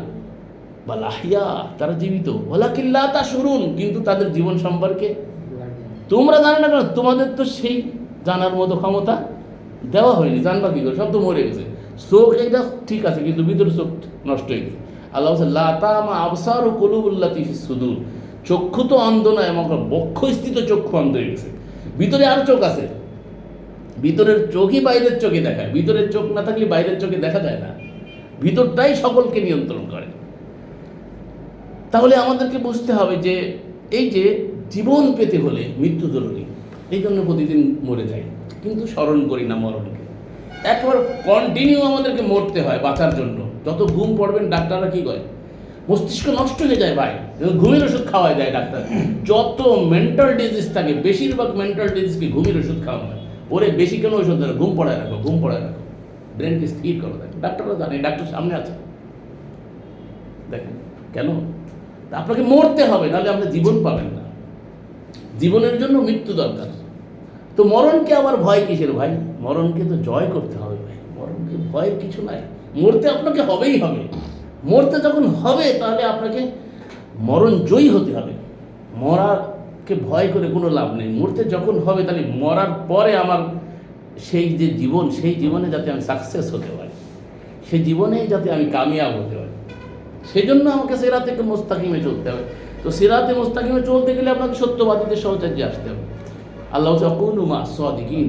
বাল আহইয়া, তারা জীবিত। ওয়ালাকিন লা তাশউরুন, কিন্তু তাদের জীবন সম্পর্কে তোমরা জানো না। কেন? তোমাদের তো সেই জানার মতো ক্ষমতা দেওয়া হয়নি, জানবা কি করে? সব তো মরে গেছে। চোখ এটা ঠিক আছে, কিন্তু ভিতরে চোখ নষ্ট হয়ে গেছে। আল্লাহ বলছে লা তামা আবসারু কুলুবুল্লাতি ফিস সুদূর, চক্ষু তো অন্ধ নয়, এবং বক্ষস্থিত চক্ষু অন্ধ হয়ে গেছে। ভিতরে আরো চোখ আছে, ভিতরের চোখই বাইরের চোখে দেখায়। ভিতরের চোখ না থাকলে বাইরের চোখে দেখা যায় না, ভিতরটাই সকলকে নিয়ন্ত্রণ করে। তাহলে আমাদেরকে বুঝতে হবে যে এই যে জীবন পেতে হলে মৃত্যু জরুরি, এই জন্য প্রতিদিন মরে যাই, কিন্তু স্মরণ করি না মরণকে। একবার কন্টিনিউ আমাদেরকে মরতে হয় বাঁচার জন্য। যত ঘুম পড়বেন, ডাক্তাররা কি করে, মস্তিষ্ক নষ্ট হয়ে যায় ভাই, ঘুমের ওষুধ খাওয়াই দেয় ডাক্তার। যত মেন্টাল ডিজিজ থাকে, বেশিরভাগ মেন্টাল ডিজিজকে ঘুমের ওষুধ খাওয়া হয়। ওরে বেশি কেন ওষুধ দেয়? ঘুম পড়ায় রাখো, ঘুম পড়ায় রাখো, ব্রেনকে স্থির করো। দেখেন, ডাক্তাররা জানে, ডাক্তার সামনে আছে। দেখেন কেন? আপনাকে মরতে হবে, নাহলে আপনি জীবন পাবেন না। জীবনের জন্য মৃত্যু দরকার। তো মরণকে আবার ভয় কিসের ভাই? মরণকে তো জয় করতে হবে ভাই, মরণকে ভয়ের কিছু নাই। মরতে আপনাকে হবেই হবে। মরতে যখন হবে, তাহলে আপনাকে মরণ জয়ী হতে হবে। মরাকে ভয় করে কোনো লাভ নেই। মরতে যখন হবে, তাহলে মরার পরে আমার সেই যে জীবন, সেই জীবনে যাতে আমি সাকসেস হতে পারি, সেই জীবনেই যাতে আমি কামিয়াব হতে পারি, সেই জন্য আমাকে সিরাতে মুস্তাকিমে চলতে হবে। তো সিরাতে মুস্তাকিমে চলতে গেলে আপনাকে সত্যবাদীদের সহচর্যে আসতে হবে। আল্লাহ কুনু মা সাদিকিন,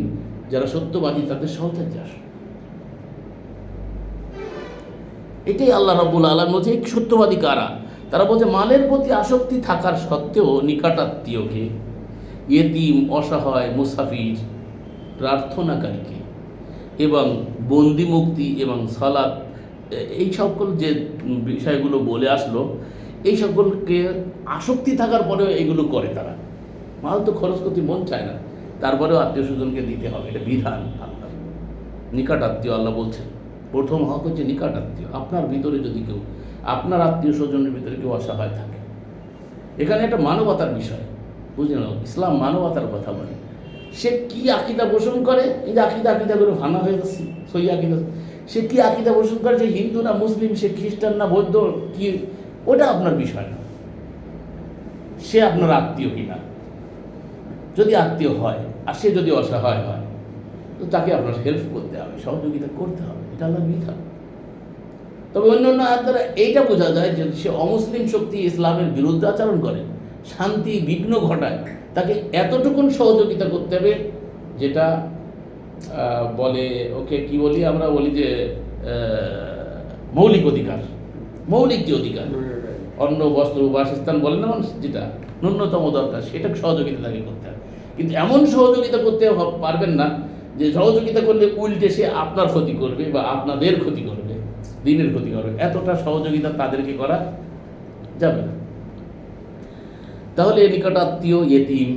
যারা সত্যবাদী তাদের সহচর্যে আসে। এটাই আল্লাহ রাব্বুল আলামিন বলছে, এই সত্যবাদী কারা? তারা বলছে মালের প্রতি আসক্তি থাকার সত্ত্বেও নিকটাত্মীয়কে, ইয়েতিম, অসহায়, মুসাফির, প্রার্থনাকারীকে এবং বন্দি মুক্তি এবং সালাত, এই সকল যে বিষয়গুলো বলে আসলো, এই সকলকে আসক্তি থাকার পরেও এগুলো করে তারা। মাল তো খরচ করতে মন চায় না, তারপরেও আত্মীয় স্বজনকে দিতে হবে, এটা বিধান আল্লাহ। নিকট আত্মীয়, আল্লাহ বলছেন প্রথম হক হচ্ছে নিকট আত্মীয়। আপনার ভিতরে যদি কেউ, আপনার আত্মীয় স্বজনের ভিতরে কেউ অসহায় থাকে, এখানে একটা মানবতার বিষয়, বুঝলেন? ইসলাম মানবতার কথা বলে। সে কি আকিদা পোষণ করে, এই যে আকিদা করে ভাঙা হয়ে যাচ্ছে, সই আকিদা, সে কি আকিদা পোষণ করে, যে হিন্দু না মুসলিম, সে খ্রিস্টান না বৌদ্ধ, কি, ওটা আপনার বিষয় না। সে আপনার আত্মীয় কিনা, যদি আত্মীয় হয় আর সে যদি অসহায় হয়, তো তাকে আপনার হেল্প করতে হবে, সহযোগিতা করতে হবে, এটা আল্লাহর বিধান। তবে অন্য অন্য আয়াত দ্বারা এইটা বোঝা যায় যে সে অমুসলিম শক্তি ইসলামের বিরুদ্ধে আচরণ করে, শান্তি বিঘ্ন ঘটায়, তাকে এতটুকুন সহযোগিতা করতে হবে, যেটা বলে, ওকে কি বলি আমরা, বলি যে মৌলিক অধিকার, মৌলিক যে অধিকার, অন্ন বস্ত্র বাসস্থান বলেন না মানুষ, যেটা ন্যূনতম দরকার সেটা সহযোগিতা তাকে করতে হবে। কিন্তু এমন সহযোগিতা করতে পারবেন না যে সহযোগিতা করলে উল্টে সে আপনার ক্ষতি করবে বা আপনাদের ক্ষতি করবে, দিনের ক্ষতি করবে, এতটা সহযোগিতা তাদেরকে করা যাবে না। তাহলে নিকটাত্মীয়, ইয়েতিম,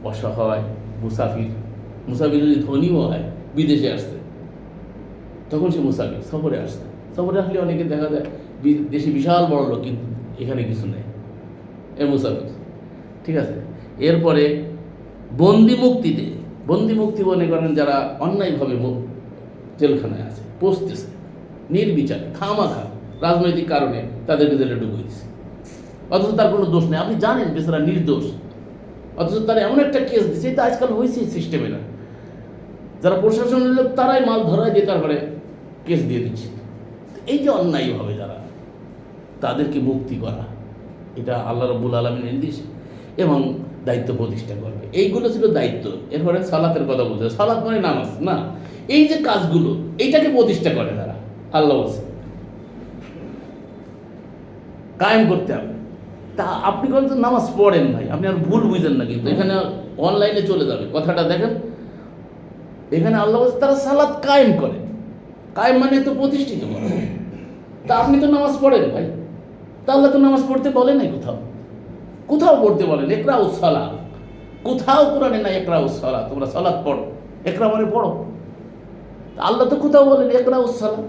অসহায়, মুসাফির যদি ধনীও হয়, বিদেশে আসছে, তখন সে মুসাফির, সফরে আসছে। সফরে আসলে অনেকে দেখা যায় দেশে বিশাল বড় লোক, কিন্তু এখানে কিছু নেই, এ মুসাফির। ঠিক আছে। এরপরে বন্দি মুক্তি মনে করেন যারা অন্যায়ভাবে জেলখানায় আছে, পচতেছে নির্বিচারে, খামাখা রাজনৈতিক কারণে তাদেরকে জেলে ঢুকিয়ে দিচ্ছে, অথচ তার কোনো দোষ নেই, আপনি জানেন বেচারা নির্দোষ, অথচ তারা এমন একটা কেস দিচ্ছে। এটা আজকাল হয়েছে সিস্টেমে না, যারা প্রশাসনের লোক তারাই মাল ধরায় দিয়ে তারপরে কেস দিয়ে দিচ্ছে। এই যে অন্যায়ভাবে যারা, তাদেরকে মুক্তি করা, এটা আল্লাহ রাব্বুল আলামিনের নির্দেশ এবং দায়িত্ব প্রতিষ্ঠা করবে। এইগুলো ছিল দায়িত্ব। এরপরে সালাতের কথা বলছে, সালাত মানে নামাজ না, এই যে কাজগুলো এইটাকে প্রতিষ্ঠা করে তারা, আল্লাহ বলছে কায়েম করতে হবে। তা আপনি কিন্তু নামাজ পড়েন ভাই, আপনি আর ভুল বুঝেন না, কিন্তু এখানে অনলাইনে চলে যাবে কথাটা দেখেন। এখানে আল্লাহ বলছে তারা সালাত কায়েম করে, কায়েম মানে তো প্রতিষ্ঠিত করে। তা আপনি তো নামাজ পড়েন ভাই, তা আল্লাহ তো নামাজ পড়তে বলে নাই, কোথাও পড়তে বলেন একরা উসালা, কোথাও কোরআনে নাই একরা উসালা, তোমরা সালাত পড়ো, একরা মানে পড়ো। আল্লাহ তো কোথাও বলেন একরা উসালা,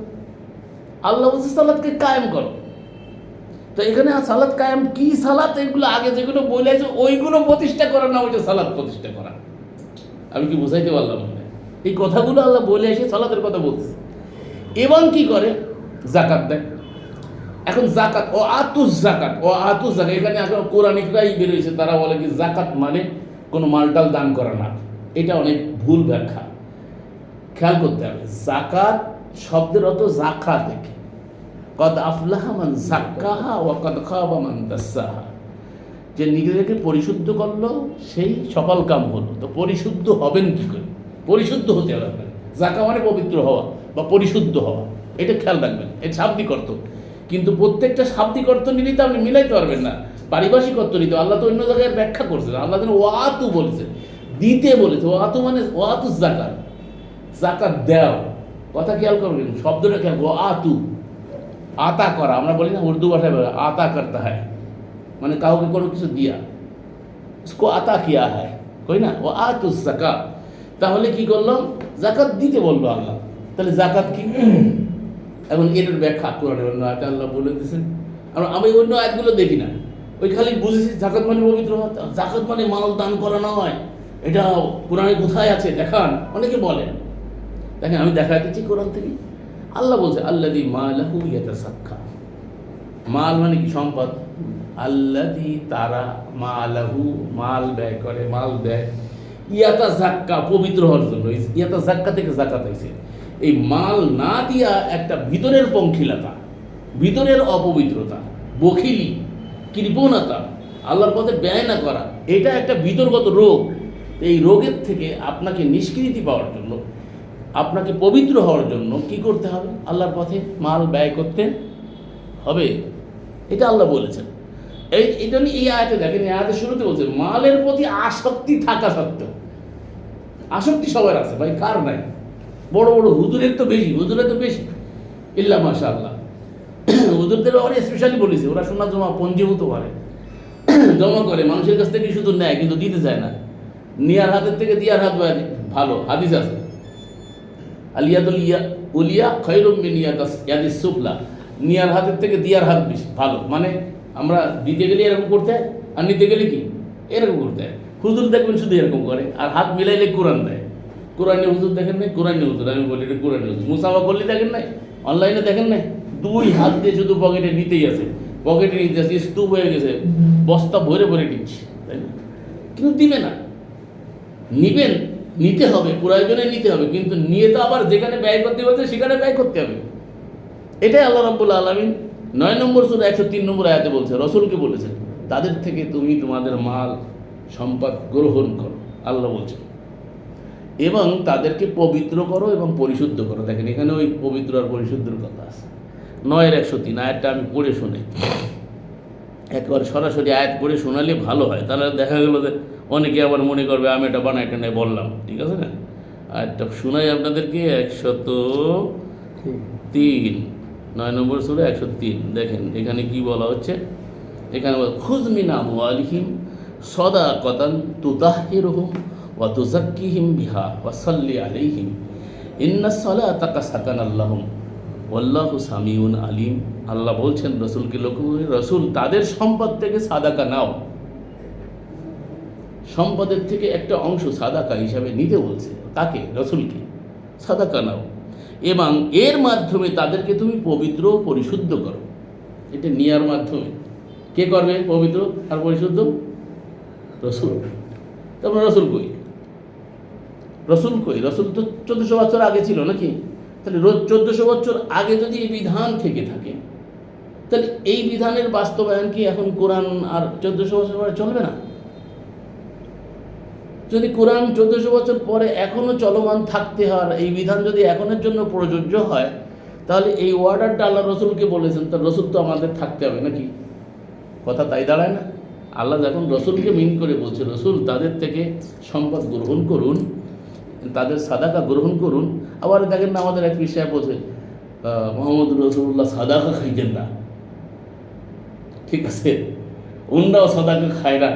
আল্লাহ বলছে সালাতকে কায়েম করো। তো এখানে সালাত কায়েম কি, সালাত এগুলো আগে যেগুলো বলেছে ওইগুলো প্রতিষ্ঠা করা না, ওইটা সালাত প্রতিষ্ঠা করা। আমি কি বুঝাইতে পারলাম? এই কথাগুলো আল্লাহ বলে এসে সালাতের কথা বলতেছে। এবং কি করে, জাকাত দেয়। এখন জাকাত ও আতুস জাকাত, এখানে এখন কোরআনিকরাই বেরোয়েছে, তারা বলে কি জাকাত মানে কোনো মালটাল দান করা না। এটা অনেক ভুল ব্যাখ্যা, খেয়াল করতে হবে। জাকাত শব্দের অর্থ জাকা থেকে, কদ আফলাহা মান যাক্কাহা ওয়া কদ খাবা মান দাসসাহা, যে নিজেকে পরিশুদ্ধ করলো সেই সফল কাম হলো। তো পরিশুদ্ধ হবেন কি করে? পরিশুদ্ধ হতে হবে আপনাকে। জাকা মানে পবিত্র হওয়া বা পরিশুদ্ধ হওয়া, এটা খেয়াল রাখবেন। এটা শাব্দিক অর্থ, কিন্তু প্রত্যেকটা শাব্দিক অর্থ নিলে তো আপনি মিলাইতে পারবেন না। পারিভাষিক অর্থ নিতে আল্লাহ তো অন্য জায়গায় ব্যাখ্যা করছেন। আল্লাহ যেন ওয়াতু বলেছে, দিতে বলেছে। ওয়াতু মানে ওয়াতু জাকাত, জাকাত দেও। কথা খেয়াল করবেন, শব্দটা খেয়াল। ওয়াতু আতা করা, আমরা বলি না উর্দু ভাষায় বলে আতা করতে হয়, মানে কাউকে কোনো কিছু দিয়া, उसको আতা কিয়া হয়, কই না? ও আতু জাকাত। তাহলে কি করলাম? জাকাত দিতে বললো আল্লাহ। তাহলে জাকাত কি? এখন এটার ব্যাখ্যা কোরআনে অন্য আয়াতে আল্লাহ বলে দিয়েছেন। আমি অন্য আয়াতগুলো দেখি না, ওই খালি বুঝেছি জাকাত মানে পবিত্র হওয়া। জাকাত মানে মাল দান করা নয়, এটা কোরআনে কোথায় আছে দেখান। অনেকে বলেন, দেখেন আমি দেখা দিচ্ছি কোরআন থেকে। আল্লাহ বলছে আল্লাযী মালাহু ইয়াতাযাক্কা, মাল মানে কি? সম্পদ। আল্লাযী তারা মালাহু, মাল ব্যয় করে, মাল দেয়, ইয়াতাযাক্কা পবিত্র হওয়ার জন্য। ইয়াতাযাক্কা থেকে যাকাত হয়েছে। এই মাল না দিয়া একটা ভিতরের পঙ্কিলতা, ভিতরের অপবিত্রতা, বখিলি, কৃপণতা, আল্লাহর পথে ব্যয় না করা, এটা একটা ভিতরগত রোগ। এই রোগের থেকে আপনাকে নিষ্কৃতি পাওয়ার জন্য, আপনাকে পবিত্র হওয়ার জন্য কি করতে হবে? আল্লাহর পথে মাল ব্যয় করতে হবে। এটা আল্লাহ বলেছেন। এই জন্য এই আয়াতে দেখেন, এই আয়াতের শুরুতে বলছে মালের প্রতি আসক্তি থাকা সত্ত্বেও। আসক্তি সবার আছে ভাই, কার নাই? বড় বড় হুজুরের তো বেশি, ইল্লা মাশাআল্লাহ। হুজুরদের অনেক স্পেশালি বলেছে, ওরা সোনা জমা পঞ্জীভূত করে, জমা করে মানুষের কাছ থেকে শুধু নেয়, কিন্তু দিতে চায় না। নিয়ার হাতের থেকে দিয়ার হাত ভালো, হাদিস আছে। আলিয়াদুল উলিয়া খায়রুম মিন ইয়াদিস সুফলা, নিয়ার হাতের থেকে দিয়ার হাত বেশি ভালো। মানে আমরা দিতে গেলে এরকম করতে হয়, আর নিতে গেলে কি এরকম করতে হয়। হুজুর দেখবেন শুধু এরকম করে, আর হাত মিলাইলে কোরআন দেয়। কোরআনে হুজুর দেখেন নাই? কোরআনে হুজুর, আমি বলি এটা কোরআনে হুজুর। মুসাফা করলে দেখেন নাই? অনলাইনে দেখেন নাই? দুই হাত দিয়ে শুধু পকেটে নিতেই আছে, পকেটে নিতে আছে, স্তূপ হয়ে গেছে, বস্তা ভরে ভরে নিচ্ছে, তাই না? কিন্তু দিবে না। নিবেন, নিতে হবে, প্রয়োজনে নিতে হবে, কিন্তু নিয়ে তো আবার যেখানে ব্যয় করতে বলছে সেখানে ব্যয় করতে হবে। এটাই আল্লাহ রাব্বুল আলামিন 9 নম্বর সূরা 103 নম্বর আয়াতে বলছে, রসুলকে বলেছেন তাদের থেকে তুমি তোমাদের মাল সম্পদ গ্রহণ করো, আল্লাহ বলছেন, এবং তাদেরকে পবিত্র করো এবং পরিশুদ্ধ করো। দেখেন এখানে ওই পবিত্র আর পরিশুদ্ধের কথা আছে। 9-103 আয়াতটা আমি পড়ে শুনে, একবার সরাসরি আয়াত পড়ে শোনালে ভালো হয়, তাহলে দেখা গেল যে অনেকে আবার মনে করবে আমি এটা বানায় টেনে বললাম, ঠিক আছে না? আয়াতটা শোনাই আপনাদেরকে 103, 9 নম্বর সূরা 103। দেখেন এখানে কি বলা হচ্ছে, এখানে খুয মিন আমওয়ালিহিম সাদাকাতান তুতাহহিরুহুম ওয়া তুযাক্কিহিম বিহা ওয়া সাল্লি আলাইহিম ইন্নাস সালাতাকা সাকানাল লাহুম ওয়াল্লাহু সামিউন আলিম। আল্লাহ বলছেন রসুলকে লক্ষ্য করে, রসুল তাদের সম্পদ থেকে সাদাকা নাও, সম্পদের থেকে একটা অংশ সাদাকা হিসাবে নিতে বলছে, তাকে রসুলকে সাদাকা নাও এবং এর মাধ্যমে তাদেরকে তুমি পবিত্র ও পরিশুদ্ধ করো। এটা নেওয়ার মাধ্যমে কে করবে পবিত্র আর পরিশুদ্ধ? রসুল। তারপর রসুল কই? রসুল কই? রসুল তো 1400 বছর আগে ছিল নাকি? তাহলে 1400 বছর আগে যদি এই বিধান থেকে থাকে, তাহলে এই বিধানের বাস্তবায়ন কি এখন কোরআন আর 1400 বছর পরে চলবে না? যদি কোরআন 1400 বছর পরে এখনও চলমান থাকতে হয়, এই বিধান যদি এখনের জন্য প্রযোজ্য হয়, তাহলে এই ওয়ার্ডারটা আল্লাহ রসুলকে বলেছেন, তার রসুল তো আমাদের থাকতে হবে নাকি? কথা তাই দাঁড়ায় না? আল্লাহ যখন রসুলকে মিন করে বলছে, রসুল তাদের থেকে সম্পদ গ্রহণ করুন, তাদের সাদাকা গ্রহণ করুন। আবার দেখেন না, আমাদের এক বিষয় বলছে মোহাম্মদ রসুল্লাহ সাদাকা খাইতেন না, ঠিক আছে, উন্নাও সাদাকা খায় না।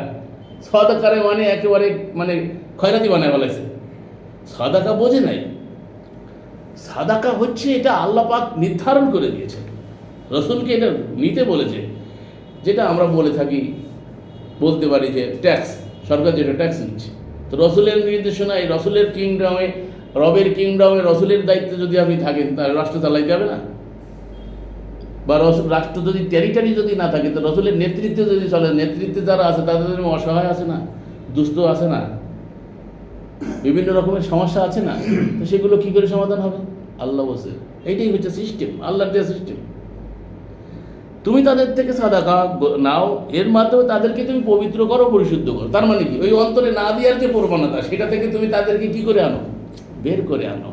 সাদাকারে মানে একেবারে মানে খয়রাতি বানায় বলেছে, সাদাকা বোঝে নাই। সাদাকা হচ্ছে এটা আল্লাহ পাক নির্ধারণ করে দিয়েছে, রসুলকে এটা নিতে বলেছে, যেটা আমরা বলে থাকি, বলতে পারি যে ট্যাক্স, সরকার যেটা ট্যাক্স নিচ্ছে। তো রসুলের নির্দেশনা, এই রসুলের কিংডমে, রবের কিংডমে রসুলের দায়িত্বে যদি আপনি থাকেন, তাহলে রাষ্ট্র চালাইতে হবে না? বা রাষ্ট্র যদি টেরিটরি যদি না থাকে, তো রসুলের নেতৃত্বে যদি চলে, নেতৃত্বে যারা আছে তাদের জন্য অসহায় আছে না, দুস্থ আছে না, বিভিন্ন রকমের সমস্যা আছে না, তো সেগুলো কী করে সমাধান হবে? আল্লাহ বলছে এইটাই হচ্ছে সিস্টেম, আল্লাহর দেওয়া সিস্টেম। তুমি তাদের থেকে সাদাকা নাও, এর মাধ্যমে তাদেরকে তুমি পবিত্র করো, পরিশুদ্ধ করো। তার মানে কি? ওই অন্তরে না দেওয়ার যে প্রবণতা, সেটা থেকে তুমি তাদেরকে কি করে আনো? বের করে আনো।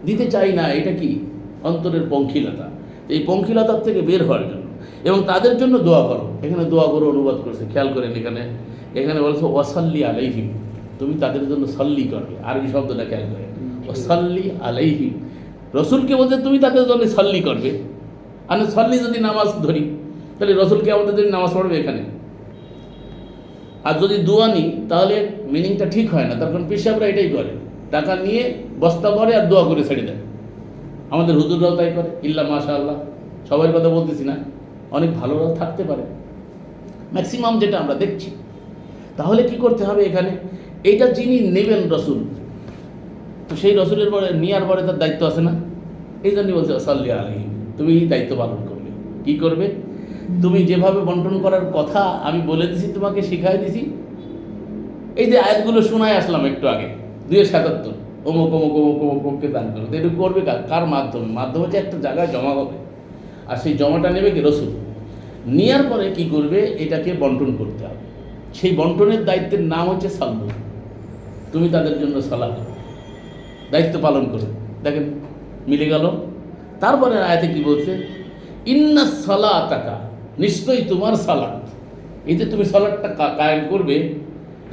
দিতে চাই না, এটা কি? অন্তরের পঙ্কিলতা। এই পঙ্কিলতার থেকে বের হওয়ার জন্য এবং তাদের জন্য দোয়া করো। এখানে দোয়া করো অনুবাদ করেছে, খেয়াল করেন, এখানে বলছে ওয়াসাল্লি আলাইহিম, তুমি তাদের জন্য সাল্লি করবে। আরবি শব্দটা খেয়াল করেন, ওয়াসাল্লি আলাইহিম। রসুলকে বলছে তুমি তাদের জন্য সাল্লি করবে। আর সাল্লি যদি নামাজ ধরি, তাহলে রসুলকে আমাদের জন্য নামাজ পড়বে এখানে। আর যদি দোয়া নিই, তাহলে মিনিংটা ঠিক হয় না। তার কারণ পেশাবরা এটাই করে, টাকা নিয়ে বস্তা ভরে আর দোয়া করে ছেড়ে দেয়। আমাদের হুজুররাও তাই করে, ইল্লা মাশা আল্লাহ, সবার কথা বলতেছি না, অনেক ভালোরাও থাকতে পারে, ম্যাক্সিমাম যেটা আমরা দেখছি। তাহলে কি করতে হবে এখানে? এইটা যিনি নেবেন রসুল, তো সেই রসুলের পরে নেওয়ার পরে তার দায়িত্ব আছে না? এই জন্যই বলছে সাল্লি আলাইহি, তুমি এই দায়িত্ব পালন করবে। কি করবে? তুমি যেভাবে বন্টন করার কথা আমি বলে দিছি, তোমাকে শিখাই দিছি। এই যে আয়াতগুলো শোনায় আসলাম একটু আগে, 277, অমুক অমুক অমুক অমুককে দান করবে। তো এটা করবে কার মাধ্যমে? মাধ্যমে যে একটা জায়গায় জমা হবে, আর সেই জমাটা নেবে কি? রসুল। নেওয়ার পরে কি করবে? এটাকে বন্টন করতে হবে। সেই বন্টনের দায়িত্বের নাম হচ্ছে সাল্লু। তুমি তাদের জন্য সালাত দায়িত্ব পালন করো। দেখেন মিলে গেল। তারপরে আয়াতে কি বলছে? ইন্না সালাতাকা, নিশ্চয়ই তোমার সালাত, এই যে তুমি সালাতটা কায়েম করবে,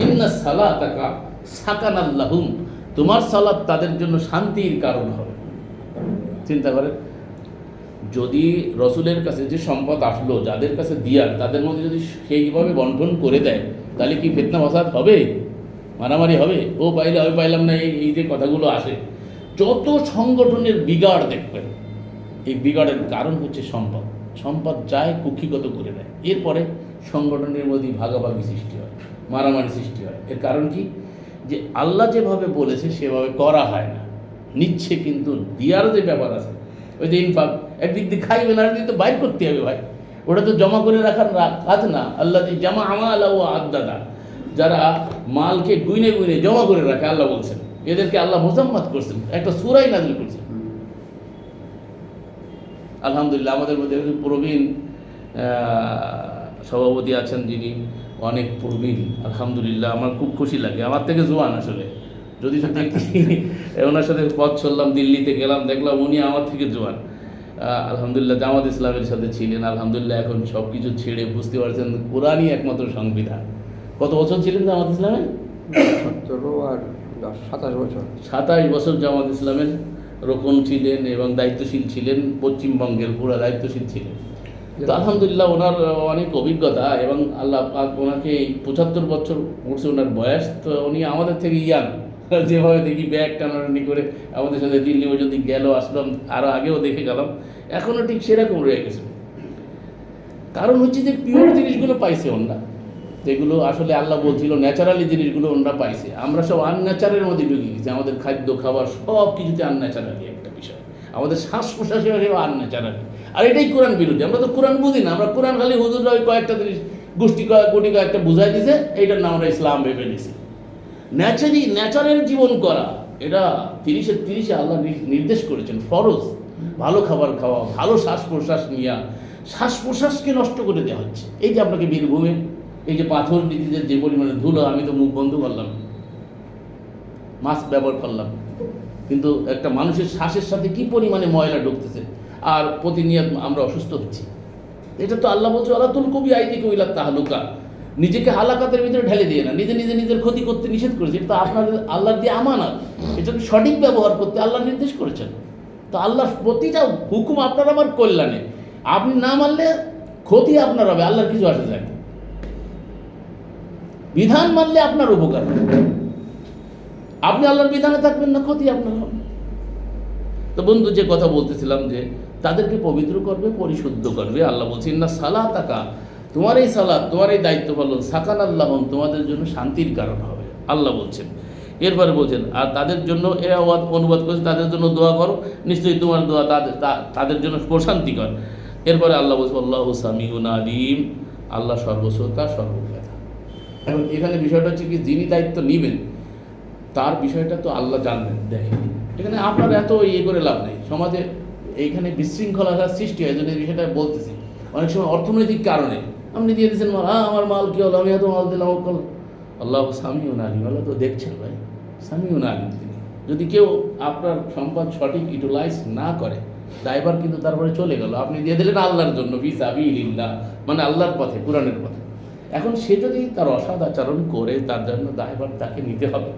ইন্না সালাতাকা সাকানাল লাহুম, তোমার সালাত তাদের জন্য শান্তির কারণ হবে। চিন্তা করেন, যদি রসুলের কাছে যে সম্পদ আসলো, যাদের কাছে দিয়ার, তাদের মধ্যে যদি সেইভাবে বন্টন করে দেয়, তাহলে কি ফিতনা ফাসাদ হবে? মারামারি হবে? ও পাইলে আমি পাইলাম না, এই যে কথাগুলো আসে, যত সংগঠনের বিগাড় দেখবেন, এই বিগাড়ের কারণ হচ্ছে সম্পদ। সম্পদ যায় কুক্ষিগত করে দেয়, এরপরে সংগঠনের মধ্যে ভাগাভাগি সৃষ্টি হয়, মারামারি সৃষ্টি হয়। এর কারণ কি? যে আল্লাহ যেভাবে বলেছে সেভাবে করা হয় না, নিচ্ছে কিন্তু দিয়ার যে ব্যাপার আছে, ওই যে ইনফাক, একদিক দিয়ে খাইবে না, একদিক তো বাইর করতে হবে ভাই, ওটা তো জমা করে রাখার কাজ না। আল্লাহ যে জামা আমাল ও আদাদা, যারা মালকে গুইনে গুইনে জমা করে রাখে, আল্লাহ বলছেন এদেরকে আল্লাহ মোজাম্মত করছেন, একটা সূরাই নাযিল করছেন। আলহামদুলিল্লাহ আমাদের মধ্যে প্রবীণ সভাপতি আছেন, যিনি অনেক প্রবীণ, আলহামদুলিল্লাহ আমার খুব খুশি লাগে। আমার থেকে জোয়ান আসলে, যদি দেখি ওনার সাথে পথ চললাম, দিল্লিতে গেলাম, দেখলাম উনি আমার থেকে জোয়ান, আলহামদুলিল্লাহ জামাত ইসলামের সাথে ছিলেন, আলহামদুলিল্লাহ এখন সব কিছু ছেড়ে বুঝতে পারছেন কোরআনই একমাত্র সংবিধান। কত বছর ছিলেন জামাত ইসলামের? 17 আর 27 বছর। 27 বছর জামাত ইসলামের রোকন ছিলেন এবং দায়িত্বশীল ছিলেন, পশ্চিমবঙ্গের পুরো দায়িত্বশীল ছিলেন। তো আলহামদুলিল্লাহ ওনার অনেক অভিজ্ঞতা এবং আল্লাহ পাক ওনাকে 75 বছর পড়ছে ওনার বয়স। তো উনি আমাদের থেকে ইয়াং, যেভাবে দেখি ব্যাগ টানাটানি করে আমাদের সাথে দিল্লি পর্যন্ত গেল আসলাম, আরও আগেও দেখে গেলাম, এখনও ঠিক সেরকম রয়ে গেছে। কারণ হচ্ছে যে পিওর জিনিসগুলো পাইছে ওনারা, যেগুলো আসলে আল্লাহ বলছিল ন্যাচারালি জিনিসগুলো ওনারা পাইছে। আমরা সব আনন্যাচারের মধ্যে ঢুকে গেছি, আমাদের খাদ্য খাবার সব কিছুতে আনন্যাচারালি একটা বিষয়, আমাদের শ্বাস প্রশ্বাসেও আনন্যাচারালি। আর এটাই কোরআন বিরোধী। আমরা তো কোরআন বুঝি না, আমরা কোরআন খালি হুজুররা ওই কয়েকটা জিনিস কোটি কয়েকটা বুঝাই দিছে, এইটার নাম আমরা ইসলাম ভেবে নিছি। ন্যাচারের জীবন করা, এটা 30-30 আল্লাহ নির্দেশ করেছেন, ফরজ। ভালো খাবার খাওয়া, ভালো শ্বাস প্রশ্বাস নেওয়া, শ্বাস প্রশ্বাসকে নষ্ট করে দেওয়া হচ্ছে। এই যে আপনাকে বীরভূমে এই যে পাথর নীতিতে যে পরিমাণে ধুলো, আমি তো মুখ বন্ধ করলাম, মাস্ক ব্যবহার করলাম, কিন্তু একটা মানুষের শ্বাসের সাথে কি পরিমাণে ময়লা ঢুকতেছে, আর প্রতিনিয়ত আমরা অসুস্থ হচ্ছি। এটা তো আল্লাহ বলছে আলাতুল কবি আইদি কইলা তাহলুকা, নিজেকে হালাকাতের ভিতরে ঢেলে দিয়ে না, নিজের ক্ষতি করতে নিষেধ করেছে। এটা তো আপনাদের আল্লাহর দিয়ে আমানত, এটাকে সঠিক ব্যবহার করতে আল্লাহ নির্দেশ করেছেন। তো আল্লাহর প্রতিটা হুকুম আপনার আমার কল্যাণে, আপনি না মানলে ক্ষতি আপনার হবে, আল্লাহর কিছু আসে যায়। বিধান মানলে আপনার উপকার হবে, আপনি আল্লাহর বিধানে থাকবেন না, ক্ষতি আপনার হবে। তো বন্ধু, যে কথা বলতেছিলাম যে তাদেরকে পবিত্র করবে, পরিশুদ্ধ করবে। আল্লাহ বলছেন না সালাতাকা, তোমার এই সালাত, তোমার এই দায়িত্ব পালন, সাকান আল্লাহ, তোমাদের জন্য শান্তির কারণ হবে, আল্লাহ বলছেন। এরপরে বলছেন আর তাদের জন্য এ অনুবাদ করেছে, তাদের জন্য দোয়া করো, নিশ্চয়ই তোমার দোয়া তাদের জন্য প্রশান্তিকর। এরপরে আল্লাহ বলছে আল্লাহু সামিউন আলিম, আল্লাহ সর্বশ্রোতা সর্বজ্ঞাতা। এখন এখানে বিষয়টা হচ্ছে কি, যিনি দায়িত্ব নেবেন তার বিষয়টা তো আল্লাহ জানবেন। দেখেন এখানে আপনার এত ইয়ে করে লাভ নেই, সমাজে এইখানে বিশৃঙ্খলার সৃষ্টি হয়, যদি এই বিষয়টা বলতেছি। অনেক সময় অর্থনৈতিক কারণে আপনি দিয়ে দিয়েছেন মাল, আমার মাল কী হলো, আমি এত মাল দিলাম, আল্লাহ সামিউন আলিম, আল্লাহ তো দেখছেন ভাই, সামিউন আলিম তিনি। যদি কেউ আপনার সম্পদ সঠিক ইউটিলাইজ না করে, ড্রাইভার কিন্তু তারপরে চলে গেল, আপনি দিয়ে দিলেন আল্লাহর জন্য, ফিসাবিলিল্লাহ, মানে আল্লাহর পথে, কোরআনের পথে। এখন সে যদি তার অসৎ আচরণ করে, তার জন্য ড্রাইভার তাকে নিতে হবে।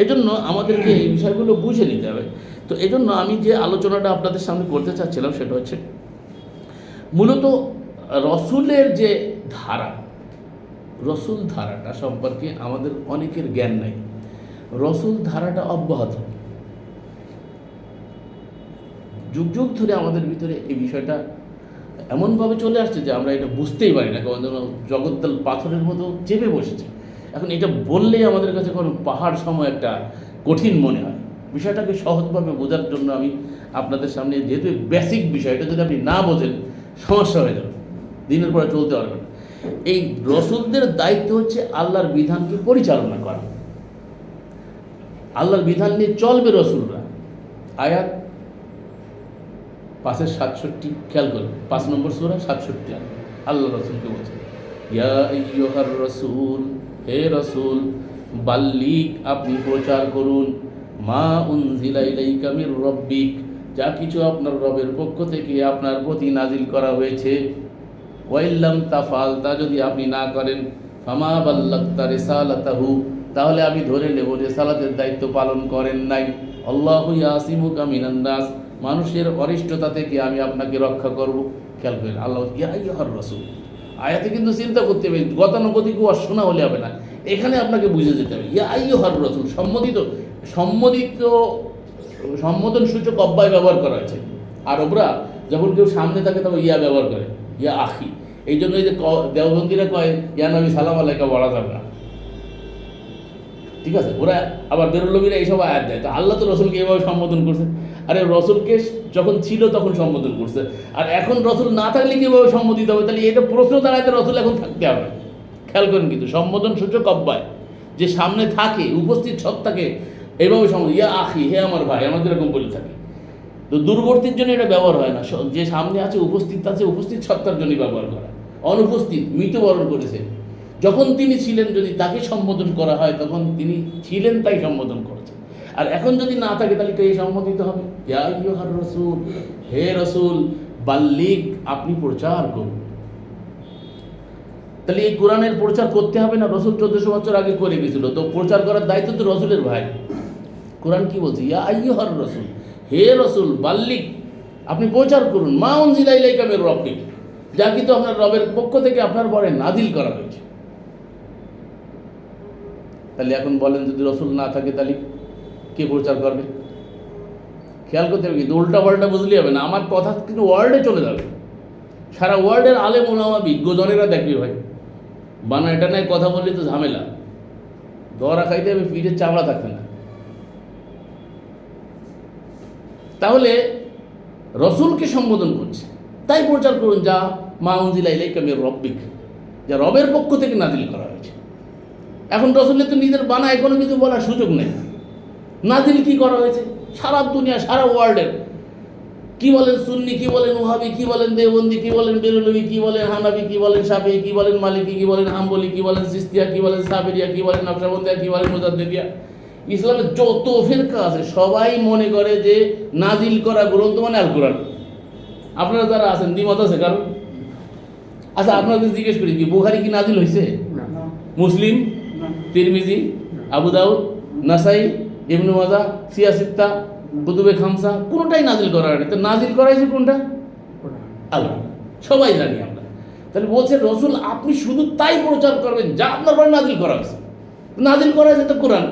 এজন্য আমাদেরকে এই বিষয়গুলো বুঝে নিতে হবে। তো এজন্য আমি যে আলোচনাটা আপনাদের সামনে করতে চাচ্ছিলাম সেটা হচ্ছে মূলত রসুলের যে ধারা, রসুল ধারাটা সম্পর্কে আমাদের অনেকের জ্ঞান নাই। রসুল ধারাটা অব্যাহত, যুগ যুগ ধরে আমাদের ভিতরে এই বিষয়টা এমনভাবে চলে আসছে যে আমরা এটা বুঝতেই পারি না, কেমন যেন জগদ্দল পাথরের মতো চেপে বসেছে। এখন এটা বললেই আমাদের কাছে কোনো পাহাড় সময় একটা কঠিন মনে হয়। বিষয়টাকে সহজভাবে বোঝার জন্য আমি আপনাদের সামনে, যেহেতু বেসিক বিষয়, এটা যদি আপনি না বোঝেন সমস্যা হয়ে যাবে, দিনের পরে চলতে পারবেন না। এই রসুলদের দায়িত্ব হচ্ছে আল্লাহর বিধানকে পরিচালনা করা, আল্লাহর বিধান নিয়ে চলবে রসুলরা। আয়াত 5-67 খেয়াল করবেন, 5 নম্বর সূরা 67 আল্লাহ রসুলকে বলছে ইয়া আইয়ুহার রাসূল, হে রসুল, বাল্লিগ, আপনি প্রচার করুন, মা উনজিলা ইলাইকা মির রাব্বিক, যা কিছু আপনার রবের পক্ষ থেকে আপনার প্রতি নাজিল করা হয়েছে। ওয়াইল্লাম তাফাল, তা যদি আপনি না করেন, ফামা বাল্লাগতা রিসালাতাহু, তাহলে আমি ধরে নেব রিসালাতের দায়িত্ব পালন করেন নাই। আল্লাহু ইয়াসিমুকা মিনান নাস, মানুষের অনিষ্টতা থেকে আমি আপনাকে রক্ষা করব। খেয়াল করেন আল্লাহ ইয়া আইয়ুহার রাসূল, আয়াতে কিন্তু চিন্তা করতে হবে, গতানুগতিক ওয়াজ শোনা হলে হবে না, এখানে আপনাকে বুঝে যেতে হবে। ইয়া আইয়ুহার রাসূল, সম্বোধন সূচক অব্যয় ব্যবহার করা হয়েছে। আরবরা যখন কেউ সামনে থাকে তখন ইয়া ব্যবহার করে, ইয়া আখি। এই জন্য এই যে দেওবন্দিরা কয় ইয়া নবী সালাম আলাইকা বলা যাবে না, ঠিক আছে? ওরা আবার বেরুলবীরা এইসব আয়াত দেয়। তো আল্লাহ তো রসুলকে এভাবে সম্বোধন করছে, আরে রসুলকে যখন ছিল তখন সম্বোধন করছে, আর এখন রসুল না থাকলে কীভাবে সম্বোধিত হবে? তাহলে এটা প্রশ্ন দাঁড়ায়, রসুল এখন থাকতে হবে। খেয়াল করেন কিন্তু সম্বোধন সূচক অব্যয়, যে সামনে থাকে, উপস্থিত সত্তাকে এইভাবে সম্বোধন, ইয়া আখি, হে আমার ভাই, আমাদের এরকম বলে থাকে। তো দূরবর্তীর জন্য এটা ব্যবহার হয় না, যে সামনে আছে, উপস্থিত সত্তার জন্যই ব্যবহার করা। অনুপস্থিত, মৃত্যুবরণ করেছে, যখন তিনি ছিলেন যদি তাকে সম্বোধন করা হয়, তখন তিনি ছিলেন তাই সম্বোধন করেছে। আর এখন যদি না থাকে তাহলে কে সম্মত দিতে হবে? ইয়া আইয়ুহার রাসূল, হে রাসূল বাল্লিগ, আপনি প্রচার করুন। তাহলে এই কোরআনের প্রচার করতে হবে না? রসুল 1400 বছর আগে করে গেছিল, তো প্রচার করার দায়িত্ব তো রসুলের ভাই। কোরআন কি বলছে? ইয়া আইয়ুহার রাসূল, হে রসুল বাল্লিগ, আপনি প্রচার করুন মা উনজিলা ইলাইকা মির রাব্বিক, যা কিন্তু আপনার রবের পক্ষ থেকে আপনার পরে নাজিল করা হয়েছে। তাহলে এখন বলেন, যদি রসুল না থাকে তাহলে কে প্রচার করবে? খেয়াল করতে হবে, কিন্তু উল্টা পাল্টা বুঝলে হবে না, আমার কথা কিন্তু ওয়ার্ল্ডে চলে যাবে, সারা ওয়ার্ল্ডের আলেম ওলামা বিজ্ঞজনেরা দেখবে ভাই, বানা এটা নাই কথা বললে তো ঝামেলা, দরা খাইতে হবে, পিঠের চামড়া থাকবে না। তাহলে রসুলকে সম্বোধন করছে, তাই প্রচার করুন যা মা উনজিলা ইলাইকা মির রাব্বিক, যা রবের পক্ষ থেকে নাজিল করা হয়েছে। এখন রসুলের তো নিজের বানায় কোনো কিছু বলার সুযোগ নেই। নাজিল কি করা হয়েছে? সারা দুনিয়া, সারা ওয়ার্ল্ডের, কি বলেন সুন্নি, কি বলেন ওহাবি, কি বলেন দেওবন্দি, কি বলেন বেরলভি, কি বলেন হানাফি, কি বলেন শাফিঈ, কি বলেন মালিকি, কি বলেন হাম্বলি, কি বলেন সিস্তিয়া, কি বলেন সাবেরিয়া, কি বলেন নকশবন্দিয়া, কি বলেন মুজাদ্দিদিয়া, ইসলামের যত ফিরকা আছে সবাই মনে করে যে নাজিল করা গ্রন্থ মানে আল কোরআন। আপনারা যারা আছেন দ্বিমত আছে কারণ? আচ্ছা আপনাদের জিজ্ঞেস করি, কি বুখারী কি নাজিল হয়েছে? না। মুসলিম, তিরমিজি, আবু দাউদ, নাসাই, ইবনে মাজাহ, সিয়াসিত্তা, কুতুবে খামসা, কোনটাই নাজিল করা হয়নি। তো নাজিল করাইছে কোনটা? আল্লাহ, সবাই জানি আমরা। তাহলে বলছে রসুল আপনি শুধু তাই প্রচার করবেন যা আপনার পরে নাজিল করা হয়েছে। নাজিল করা হয়েছে তো কোরআন,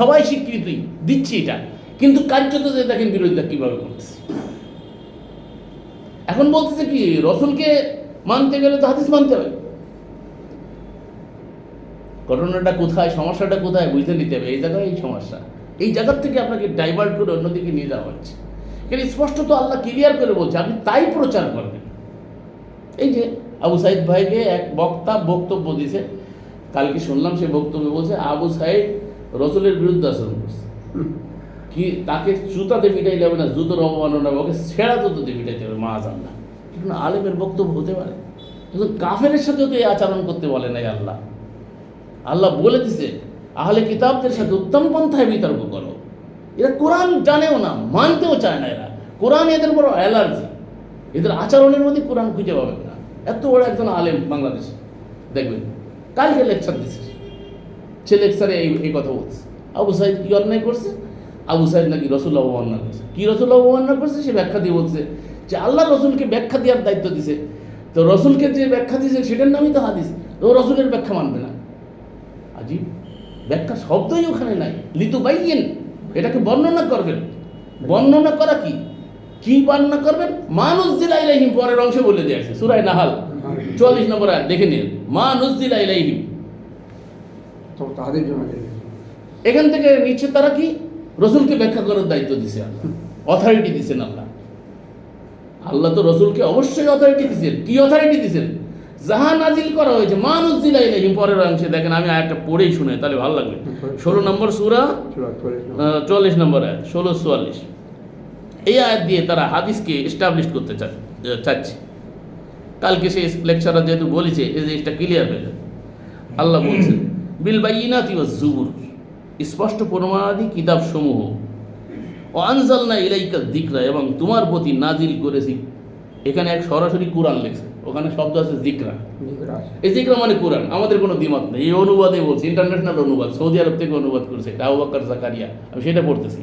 সবাই স্বীকৃতি দিচ্ছি এটা, কিন্তু কার্যত যে দেখেন বিরোধিতা কিভাবে করতেছে। এখন বলতেছে কি, রসুলকে মানতে গেলে তো হাদিস মানতে হবে। ঘটনাটা কোথায়, সমস্যাটা কোথায় বুঝতে নিতে হবে। এই জায়গায় এই সমস্যা, এই জায়গার থেকে আপনাকে ডাইভার্ট করে অন্যদিকে নিয়ে যাওয়া হচ্ছে। এখানে স্পষ্ট তো আল্লাহ ক্লিয়ার করে বলছে আপনি তাই প্রচার করবেন। এই যে আবু সাইদ ভাইকে এক বক্তা বক্তব্য দিছে, কালকে শুনলাম সে বক্তব্য বলছে আবু সাইদ রসুলের বিরুদ্ধে আচরণ করছে, কি তাকে জুতাতে পিটাই যাবে না, জুতোর অবমাননা, ওকে ছেঁড়া জুতোতে পিটাইতে হবে, মাআযাল্লাহ। কিন্তু আলেমের বক্তব্য হতে পারে, কিন্তু কাফেরের সাথেও তো এই আচরণ করতে বলে নাই আল্লাহ। আল্লাহ বলে দিছে আহলে কিতাবদের সাথে উত্তম পন্থায় বিতর্ক করো। এরা কোরআন জানেও না, মানতেও চায় না, এরা কোরআন এদের বড় অ্যালার্জি, এদের আচরণের মধ্যে কোরআন খুঁজে পাবেন না। এত বড় একজন আলেম বাংলাদেশে দেখবেন, কালকে লেকচার দিচ্ছে, সে লেকচারে এই কথা বলছে আবু সাইদ কি অন্যায় করছে, আবু সাইদ নাকি রসুল অবমাননা করছে। কি রসুল অবমাননা করছে সে ব্যাখ্যা দিয়ে বলছে যে আল্লাহ রসুলকে ব্যাখ্যা দেওয়ার দায়িত্ব দিছে, তো রসুলকে যে ব্যাখ্যা দিয়েছে সেটার নামই তো হাদিস, তো রসুলের ব্যাখ্যা মানবে না। আজীব ব্যাখ্যা শব্দই ওখানে নাই, লিতুবাইয়িন, এটাকে বর্ণনা করবেন। বর্ণনা করা কি, কি বর্ণনা করবেন? মা নুযজিলা ইলাইহিম, পরের অংশে বলে দেয়া আছে সূরা নাহাল 44 নম্বর আয়াত দেখে নিন, মা নুযজিলা ইলাইহিম, তো তাদের জন্য এখান থেকে নিচ্ছে তারা কি রসুলকে ব্যাখ্যা করার দায়িত্ব দিছে আল্লাহ, অথরিটি দিছেন আল্লাহ। আল্লাহ তো রসুলকে অবশ্যই অথরিটি দিছেন। কি অথরিটি দিছেন? যাহা নাজিল করা হয়েছে মা নুযজিলা ইলাইহিম, পরের অংশে দেখেন, আমি আয়াতটা পড়েই শুনে তাহলে ভালো লাগবে। 16 নম্বর সূরা 44 নম্বর আয়াত, 16-44, এই আয়াত দিয়ে তারা হাদিসকে এস্টাবলিশ করতে চাচ্ছে। কালকে সেই লেকচারার যেহেতু বলেছে এই জিনিসটা ক্লিয়ার হয়ে যাবে। আল্লাহ বলছেন বিল বায়িনাতি ওয়াজ জুবুর, স্পষ্ট প্রমাণাদি কিতাব সমূহ, ও আনজালনা ইলাইকা যিকরা, এবং তোমার প্রতি নাজিল করেছি। এখানে এক সরাসরি কোরআন লেখছে, ওখানে শব্দ আছে যিকরা। এই যিকরা মানে কোরআন, আমাদের কোনো দ্বিমত নেই। এই অনুবাদে বলছি, ইন্টারন্যাশনাল অনুবাদ, সৌদি আরব থেকে অনুবাদ করেছে, এটা আবু বকর জাকারিয়া, আমি সেটা পড়তেছি।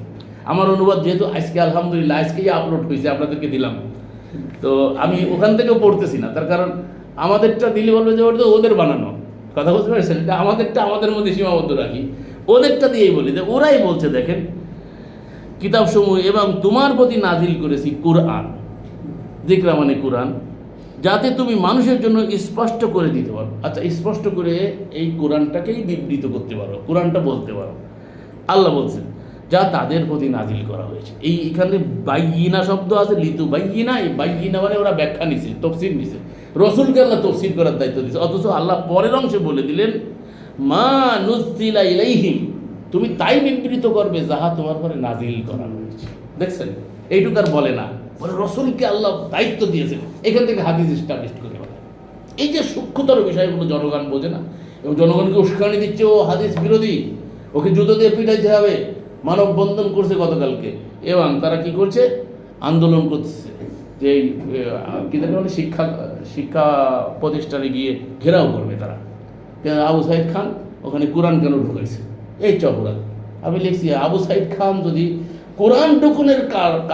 আমার অনুবাদ যেহেতু আজকে আলহামদুলিল্লাহ আজকেই আপলোড হয়েছে, আপনাদেরকে দিলাম, তো আমি ওখান থেকেও পড়তেছি না, তার কারণ আমাদেরটা দিলে বলবে যে ওটা ওদের বানানো কথা, বুঝতে পারছেন? এটা আমাদেরটা আমাদের মধ্যে সীমাবদ্ধ রাখি, ওদেরটা দিয়েই বলি যে ওরাই বলছে দেখেন কিতাবসমূহ, এবং তোমার প্রতি নাজিল করেছি কোরআন, যিকরা মানে কোরআন, যাতে তুমি মানুষের জন্য স্পষ্ট করে দিতে পারো। আচ্ছা, স্পষ্ট করে এই কোরআনটাকেই বিবৃত করতে পারো, কোরআনটা বলতে পারো। আল্লাহ বলছেন যা তাদের প্রতি নাজিল করা হয়েছে। এখানে বাইয়িনা শব্দ আছে, লিতু বাইয়িনা, এই বাইয়িনা মানে ওরা ব্যাখ্যা নিছে, তফসির নিছে, রসুলকে আল্লাহ তফসির করার দায়িত্ব দিচ্ছে। অথচ আল্লাহ পরের অংশে বলে দিলেন মা নুযজিলা ইলাইহিম, তুমি তাই বিবৃত করবে যাহা তোমার পরে নাজিল করা হয়েছে। দেখছেন, এইটুকু আর বলে না, বলে রসুলকে আল্লাহ দায়িত্ব দিয়েছেন। এখান থেকে হাদিস এস্টাবলিশ করে বলে। এই যে সূক্ষ্মতর বিষয়গুলো জনগণ বোঝে না, এবং জনগণকে উস্কানি দিচ্ছে ও হাদিস বিরোধী, ওকে জুতো দিয়ে পিটাইতে হবে, মানববন্ধন করছে গতকালকে। এবং তারা কি করছে, আন্দোলন করতেছে যে এই কী দেখে বলে শিক্ষা প্রতিষ্ঠানে গিয়ে ঘেরাও করবে তারা। আবু সাইদ খান ওখানে কোরআন কেন ঢুকাইছে, এই অপরাধ। আমি লিখছি আবু সাইদ খান যদি কোরআন ঢুকুনের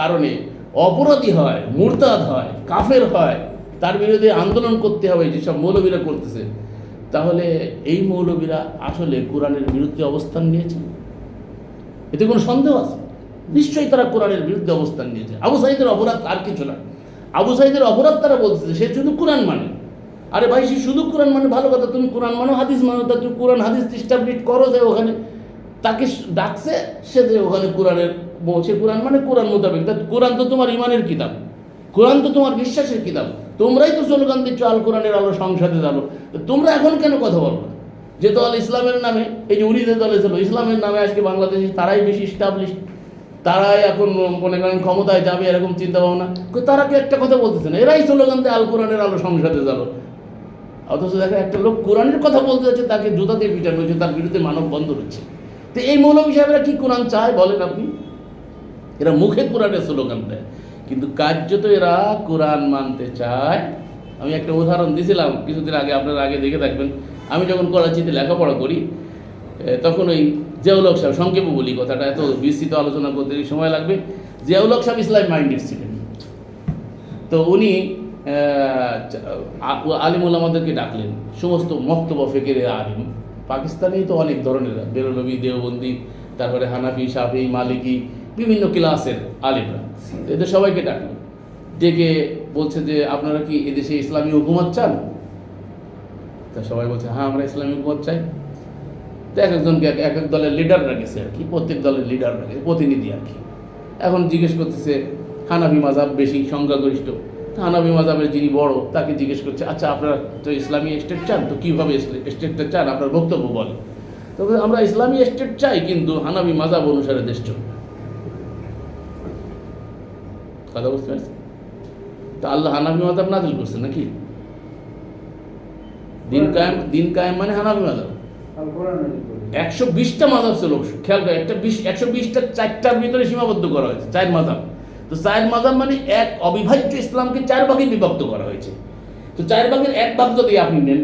কারণে অপরাধী হয়, মুরতাদ হয়, কাফের হয়, তার বিরুদ্ধে আন্দোলন করতে হবে যেসব মৌলবীরা করতেছে, তাহলে এই মৌলবীরা আসলে কোরআনের বিরুদ্ধে অবস্থান নিয়েছে, এতে কোনো সন্দেহ আছে? নিশ্চয়ই তারা কোরআনের বিরুদ্ধে অবস্থান নিয়েছে। আবু সাইদের অপরাধ আর কিছু না, আবু সাইদের অপরাধ তারা বলতেছে সে শুধু কোরআন মানে। আরে ভাই, সে শুধু কোরআন মানে ভালো কথা, তুমি কোরআন মানো, হাদিস মানো, তা তুমি কোরআন হাদিস এস্টাবলিশ করো যে ওখানে তাকে ডাকছে, সে যে ওখানে কোরআনের বলছে কোরআন মানে কোরআন মোতাবেক। তা কোরআন তো তোমার ইমানের কিতাব, কোরআন তো তোমার বিশ্বাসের কিতাব, তোমরাই তো স্লোগান দিচ্ছ আল কোরআনের আলো সংসদে জানো, তোমরা এখন কেন কথা বলো না? যেহেতু আল ইসলামের নামে, এই যে উড়িতে দলে ছিল ইসলামের নামে আজকে বাংলাদেশে তারাই বেশি এস্টাবলিশ, তারাই এখন মনে করেন ক্ষমতায় যাবে এরকম চিন্তা ভাবনা, তারা কি একটা কথা বলতেছে না? এরাই স্লোগান দেয় আল কোরআনের আলো সংসদে জানো। অথচ দেখা একটা লোক কোরআনের কথা বলতে যাচ্ছে, তাকে জুতা দিয়ে পিটানো হচ্ছে, তার বিরুদ্ধে মানববন্ধন হচ্ছে। তো এই মৌলবী সাহেবরা কি কোরআন চায় বলেন আপনি? এরা মুখে কোরআনের স্লোগান দেয়, কিন্তু কার্যত এরা কোরআন মানতে চায়। আমি একটা উদাহরণ দিয়েছিলাম কিছুদিন আগে, আপনারা আগে দেখে থাকবেন। আমি যখন করাচিতে লেখাপড়া করি তখন ওই জিয়াউল হক সাহেব, সংক্ষেপে বলি কথাটা, এত বিস্তৃত আলোচনা করতে সময় লাগবে। জিয়াউল হক সাহেব ইসলাম মাইন্ডেড ছিলেন। তো উনি আলিম ওলামাদেরকে ডাকলেন, সমস্ত মক্তব ফিকিরের আলিম, পাকিস্তানেই তো অনেক ধরনের, বেরলভী, দেওবন্দি, তারপরে হানাফি, শাফি, মালিকি, বিভিন্ন ক্লাসের আলিমরা, এদের সবাইকে ডাকলেন। ডেকে বলছে যে আপনারা কি এদেশে ইসলামী হুকুমত চান? তা সবাই বলছে হ্যাঁ আমরা ইসলামী হুকুমত চাই। তো এক একজনকে এক এক দলের লিডাররা গেছে আর কি, প্রত্যেক দলের লিডাররা গেছে, প্রতিনিধি আর কি। এখন জিজ্ঞেস করতেছে, হানাফি মাযহাব বেশি সংখ্যাগরিষ্ঠ, হানাফি মাযহাবের যিনি বড় তাকে জিজ্ঞেস করছে, আচ্ছা আপনারা তো ইসলামী স্টেট চান, তো কীভাবে স্টেটটা চান, আপনার বক্তব্য বলেন। তবে আমরা ইসলামী স্টেট চাই, কিন্তু হানাফি মাযহাব অনুসারে দেশ চলবে। কথা বুঝতে পারছি? তা আল্লাহ হানাফি মাযহাব নাযিল করছে নাকি? দিন কায়েম মানে হানাফি মাযহাব। 120টা মাযহাব ছিল, খেয়াল করে, 120টা 4টার ভিতরে সীমাবদ্ধ করা হয়েছে, 4 মাযহাব। তো 4 মাযহাব মানে এক অবিভাজ্য ইসলামকে 4 ভাগে বিভক্ত করা হয়েছে। তো 4 ভাগের 1 ভাগ যদি আপনি নেন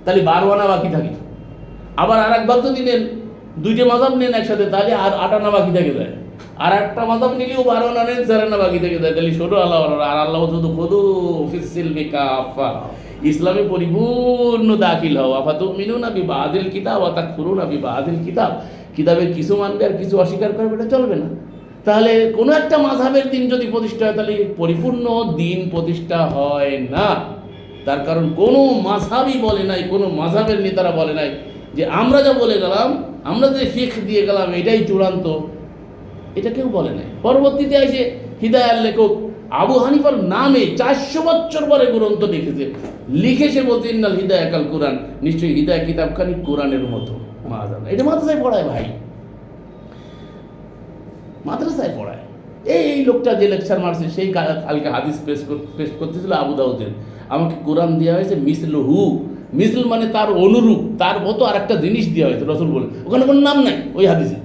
তাহলে 12 আনা বাকি থাকে। আবার আর 1 ভাগ যদি নেন, 2টে মাযহাব নেন একসাথে, তাহলে আর 8 আনা বাকি থেকে যায়। আর একটা মাযহাব নিলেও 12 আনা নেন, 4 আনা বাকি থেকে যায়, তাহলে 16 আল্লাহ। আর আল্লাহ শুধু খুদু ফিস সিলমি কাফা, ইসলামে পরিপূর্ণ দাখিল হও। আফাতুমিনুনা বিবাদিল কিতাব ওয়া তাকফুরুনা বিবাদিল কিতাব, কিতাবের কিছু মানবে আর কিছু অস্বীকার করবে, এটা চলবে না। তাহলে কোনো একটা মাযহাবের দিন যদি প্রতিষ্ঠা হয়, তাহলে পরিপূর্ণ দিন প্রতিষ্ঠা হয় না। তার কারণ কোনো মাযহাবই বলে নাই, কোনো মাযহাবের নেতারা বলে নাই যে আমরা যা বলে গেলাম, আমরা যে ফিকহ দিয়ে গেলাম এটাই চূড়ান্ত, এটা কেউ বলে নাই। পরবর্তীতে এসে হিদায়ার লেখক আবু হানিফার নামে 400 বছর পরে গ্রন্থ লিখে সে বলতে ইন্নাল হিদায়া কাল কোরআন, নিশ্চয়ই হিদায়া কিতাবখানি কোরআনের মতো। মাযহাব এটা মাদ্রাসায় পড়ায় ভাই, মাদ্রাসায় পড়ায়। এই লোকটা যে লেকচার মারছে সেই কালকে হাদিস পেশ করতেছিল আবু দাউদের, আমাকে কোরআন দেওয়া হয়েছে মিসলহু, মিসল মানে তার অনুরূপ, তার মতো আর একটা জিনিস দেওয়া হয়েছে, রসুল বলে, ওখানে কোনো নাম নাই ওই হাদিসে,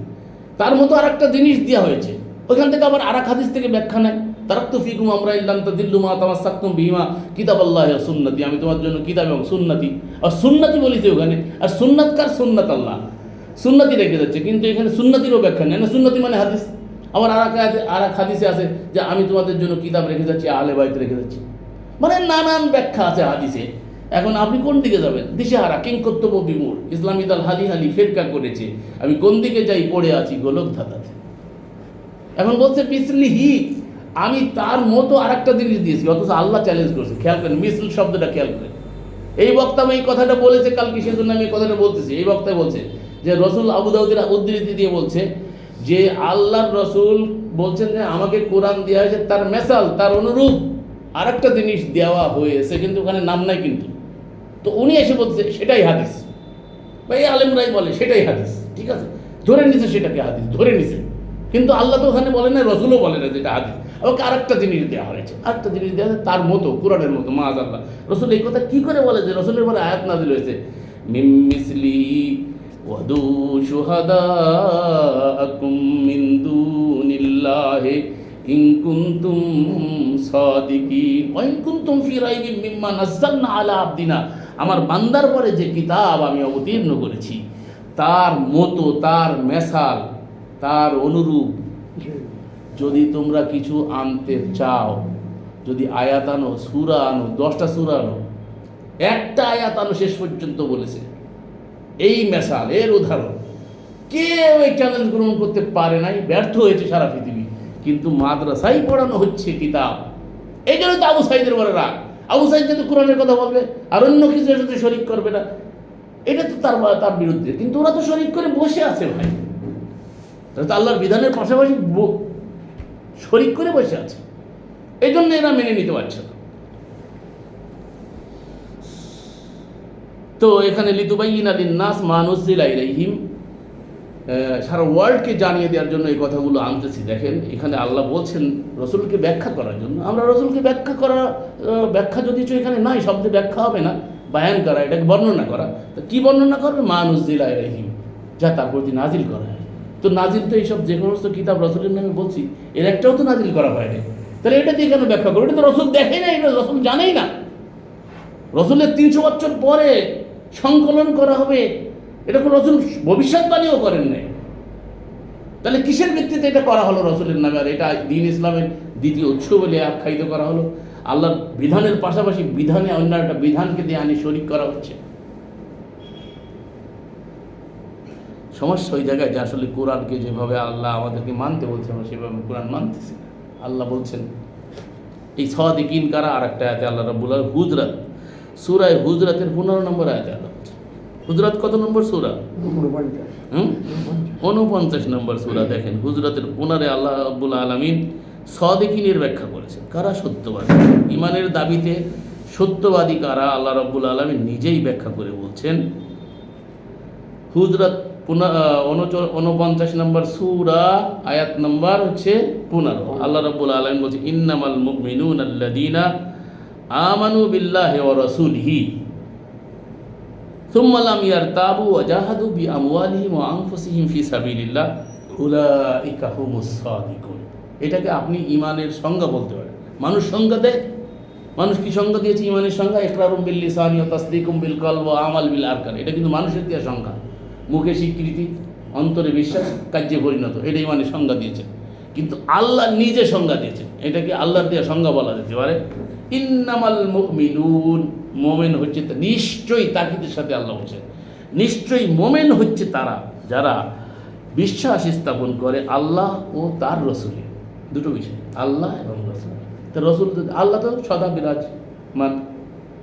তার মতো আর একটা জিনিস দেওয়া হয়েছে। ওইখান থেকে আবার আর এক হাদিস থেকে ব্যাখ্যা নেয়, তারাক্তু ফিকুম আমরা ইল্লান তাদিল্লু মা তামাসসাকতুম বিহিমা কিতাবাল্লাহি ওয়া সুন্নতি, আমি তোমার জন্য কিতাব এবং সুন্নতি, আর সুন্নতি বলেছে ওখানে, আর সুন্নাত কার? সুন্নাত আল্লাহ, সুন্নতি রেখে যাচ্ছে, কিন্তু এখানে সুন্নতিরও ব্যাখ্যা নেয় না, সুন্নতি মানে হাদিস। আবার আর এক হাদিসে আছে যে আমি তোমাদের জন্য কিতাব রেখে যাচ্ছি, আহলে বাইত রেখে যাচ্ছি, মানে নানান ব্যাখ্যা আছে হাদিসে। এখন আপনি কোন দিকে যাবেন? দিশেহারা, কিংকর্তব্য বিমূঢ়, ইসলামী দল হালি হালি ফেরকা করেছে, আমি কোন দিকে যাই পড়ে আছি গোলক ধাঁধাতে। এখন বলছে মিসলিহি, আমি তার মতো আর একটা জিনিস দিয়েছি, অথচ আল্লাহ চ্যালেঞ্জ করছে। খেয়াল করেন মিসল শব্দটা, খেয়াল করেন। এই বক্তা এই কথাটা বলেছে কালকে, সেজন্য আমি এই কথাটা বলতেছি। এই বক্তা বলছে যে রসুল, আবু দাউদের উদ্ধৃতি দিয়ে বলছে যে আল্লাহর রসুল বলছেন যে আমাকে কোরআন দেওয়া হয়েছে তার মেসাল, তার অনুরূপ আর একটা জিনিস দেওয়া হয়েছে, কিন্তু ওখানে নাম নাই কিন্তু। তো উনি এসে বলছে সেটাই হাদিস, বা এই আলেমরাই বলে সেটাই হাদিস, ঠিক আছে, ধরে নিছে সেটাকে হাদিস, ধরে নিছে। কিন্তু আল্লাহ তো ওখানে বলে না, রসুলও বলে না যেটা হাদিস, ওকে আরেকটা জিনিস দেওয়া হয়েছে, আরেকটা জিনিস দেওয়া হয়েছে তার মতো, কোরআনের মতো। মাআযাল্লাহ, রসুল এই কথা কী করে বলে যে রসুলের পরে আয়াত নাযিল হয়েছে? মিন মিসলিহি ওয়াদু শুহাদাআকুম মিন দুনিল্লাহি ইন কুনতুম সাদিকিন ওয়া ইন কুনতুম ফি রাইবিন মিম্মা নাযালনা আলা আবদিনা, আমার বান্দার পরে যে কিতাব আমি অবতীর্ণ করেছি তার মতো, তার মেসাল, তার অনুরূপ যদি তোমরা কিছু আনতে চাও, যদি আয়াত আনো, সূরা আনো, 10টা সূরা আনো, একটা আয়াত আনো, শেষ পর্যন্ত বলেছে এই মেসাল, এর উদাহরণ। কেউ এই চ্যালেঞ্জ গ্রহণ করতে পারে নাই, ব্যর্থ হয়েছে সারা পৃথিবী। কিন্তু মাদ্রাসায় পড়ানো হচ্ছে কিতাব, এই জন্য তো আবু সাইদের বলে রাগ। আবু সাইদ যদি কোরআনের কথা বলবে আর অন্য কিছুর সাথে শরিক করবে না, এটা তো তার বিরুদ্ধে। কিন্তু ওরা তো শরিক করে বসে আছে ভাই, তারা তো আল্লাহর বিধানের পাশাপাশি শরিক করে বসে আছে, এই জন্য এরা মেনে নিতে পারছে না। তো এখানে লিতুবাইয়িনা লিন-নাস মা নুযিলা ইলাইহিম, সারা ওয়ার্ল্ডকে জানিয়ে দেওয়ার জন্য এই কথাগুলো আনতেছি। দেখেন এখানে আল্লাহ বলছেন রসুলকে ব্যাখ্যা করার জন্য। আমরা রসুলকে ব্যাখ্যা যদি এখানে নাই, শব্দে ব্যাখ্যা হবে না, বায়ান করা, এটাকে বর্ণনা করা। তো কী বর্ণনা করবে? মা নুযিলা ইলাইহিম, যা তার প্রতি নাজিল করা হয়। তো নাজিল তো এইসব যে সমস্ত কিতাব রসুলের নামে বলছি, এর একটাও তো নাজিল করা হয়নি, তাহলে এটা দিয়ে কেন ব্যাখ্যা করবো? এটা তো রসুল দেখেই না, এটা রসুল জানেই না। রসুলের 300 বছর পরে সংকলন করা হবে, এটা কোনো রসুল ভবিষ্যৎবাণীও করেন নাই। তাহলে কিসের ভিত্তিতে এটা করা হলো রসুলের নামে? আর এটা দ্বীন ইসলামের দ্বিতীয় উৎস বলে আখ্যায়িত করা হলো। আল্লাহর বিধানের পাশাপাশি বিধানে অন্য একটা বিধানকে দিয়ে আনি শরিক করা হচ্ছে। সমস্যা ওই জায়গায় যে আসলে কোরআনকে যেভাবে আল্লাহ আমাদেরকে মানতে বলছে, আমরা সেভাবে কোরআন মানতেছি না। আল্লাহ বলছেন এই সাদিকিন কারা? আর একটা আয়াতে আল্লাহ রাব্বুল আলামিন হুজরাত, সূরা হুজরাতের 15 নম্বর আয়াতে আল্লাহ বলছেন। হুজরাত কত নম্বর সূরা? 49 নম্বর সূরা। দেখেন হুজরাতের 15 আল্লাহ রাব্বুল আলামিন সাদিকিনের ব্যাখ্যা করেছেন। কারা সত্যবাদী? ঈমানের দাবিতে সত্যবাদী কারা? আল্লাহ রাব্বুল আলামিন নিজেই ব্যাখ্যা করে বলছেন। হুজরাত 49 নম্বর সূরা, আয়াত নম্বর হচ্ছে 15। আল্লাহ রাব্বুল আলামিন বলছে ইন্নামাল মুমিনুনা আল্লাযীনা আমানু বিল্লাহি ওয়া রাসূলিহি সুম্মা লাম ইয়ারতাবু ওয়া জাহাদু বিআমওয়ালিহিম ওয়া আনফুসিহিম ফি সাবিলিল্লাহ উলাইকা হুমুস সাদিকুন। এটাকে আপনি ঈমানের সংজ্ঞা বলতে পারেন। মানুষ সংজ্ঞা দেয়, মানুষ কি সংজ্ঞা দিয়েছে ঈমানের সংজ্ঞা? ইকরারুম বিল লিসানি ওয়া তাসদীকুম বিল কলব ওয়া আমাল বিল আরকান। এটা কিন্তু মানুষের দেওয়া সংজ্ঞা, মুখে স্বীকৃতি, অন্তরে বিশ্বাস, কার্যে পরিণত, এটা ঈমানের সংজ্ঞা দিয়েছেন। কিন্তু আল্লাহ নিজে সংজ্ঞা দিয়েছেন। এটাকে আল্লাহর দেওয়া সংজ্ঞা বলা যেতে পারে। ইন্নামাল মুমিনুন, মোমেন হচ্ছে, নিশ্চয়ই তাকিদের সাথে আল্লাহ বলছেন, নিশ্চয়ই মোমেন হচ্ছে তারা যারা বিশ্বাস স্থাপন করে আল্লাহ ও তার রসুলে। দুটো বিষয়, আল্লাহ এবং রসুল। তো রসুল, আল্লাহ তো সদা বিরাজমান,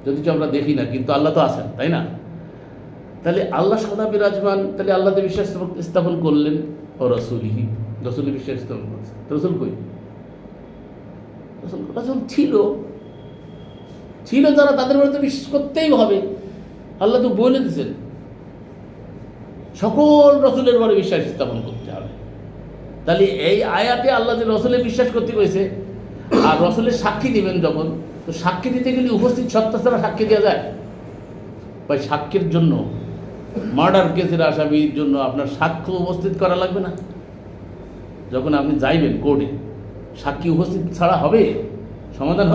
যদি আমরা দেখি না, কিন্তু আল্লাহ তো আছেন, তাই না? তাহলে আল্লাহ সদা বিরাজমান, তাহলে আল্লাহতে বিশ্বাস স্থাপন করলেন। ও রসুলিহি, রসুলের বিশ্বাস স্থাপন করছে। রসুল কই? রসুল ছিল যারা, তাদের উপরে তো বিশ্বাস করতেই হবে। আল্লাহ তো বলে দিয়েছেন সকল রসুলের উপরে বিশ্বাস স্থাপন করতে হবে। তাহলে এই আয়াতে আল্লাহ যে রসুলের বিশ্বাস করতে করেছে, আর রসুলের সাক্ষী দিবেন যখন, তো সাক্ষী দিতে গেলে উপস্থিত সত্তা ছাড়া সাক্ষী দেওয়া যায়? ভাই, সাক্ষীর জন্য, মার্ডার কেসের আসামির জন্য আপনার সাক্ষ্য উপস্থিত করা লাগবে না? যখন আপনি যাইবেন কোর্টে, সাক্ষী উপস্থিত ছাড়া হবে সমাধান?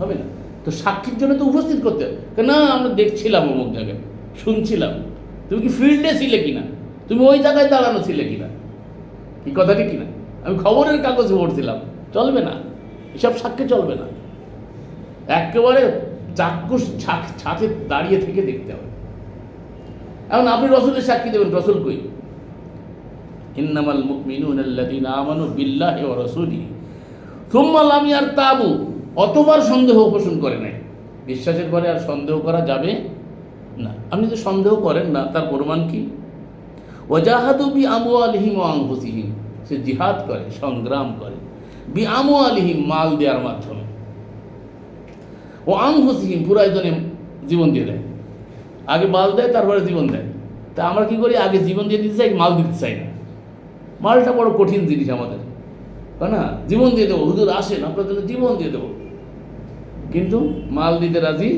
হবে না। তো সাক্ষীর জন্য তো উপস্থিত করতে হবে। না, আমরা দেখছিলাম অমুক জায়গায়, শুনছিলাম। তুমি কি ফিল্ডে ছিলে কিনা? তুমি ওই জায়গায় দাঁড়ানো ছিলে কিনা? এই কথাটি কিনা? আমি খবরের কাগজে পড়ছিলাম। চলবে না, এসব সাক্ষী চলবে না। একেবারে চাক্ষুষ ছাঁচে দাঁড়িয়ে থেকে দেখতে হবে। এখন আপনি রসুলের সাক্ষী দেবেন, রসুল কই? ইন্নামাল মুমিনুনা আল্লাযীনা আমানু বিল্লাহি ওয়া রাসূলিহি সুম্মা লাম ইয়ারতাবু, অতবার সন্দেহ পোষণ করে নাই। বিশ্বাসের পরে আর সন্দেহ করা যাবে না। আপনি যদি সন্দেহ করেন না, তার প্রমাণ কি? ওয়াজাহাদু বিআমওয়ালিহিম ওয়া আনফুসিহিম, সে জিহাদ করে, সংগ্রাম করে, বিআমওয়ালিহিম, মাল দেওয়ার মাধ্যমে, ও আনফুসিহিম, প্রয়োজনে জীবন দিয়ে দেয়। আগে মাল দেয়, তারপরে জীবন দেয়। তা আমরা কি করি? আগে জীবন দিয়ে দিতে চাই, মাল দিতে চাই না। মালটা বড় কঠিন জিনিস আমাদের, তাই না? জীবন দিয়ে দেবো, হুজুর আসেন আপনার জন্য জীবন দিয়ে দেবো, কিন্তু মাল দিতে রাজি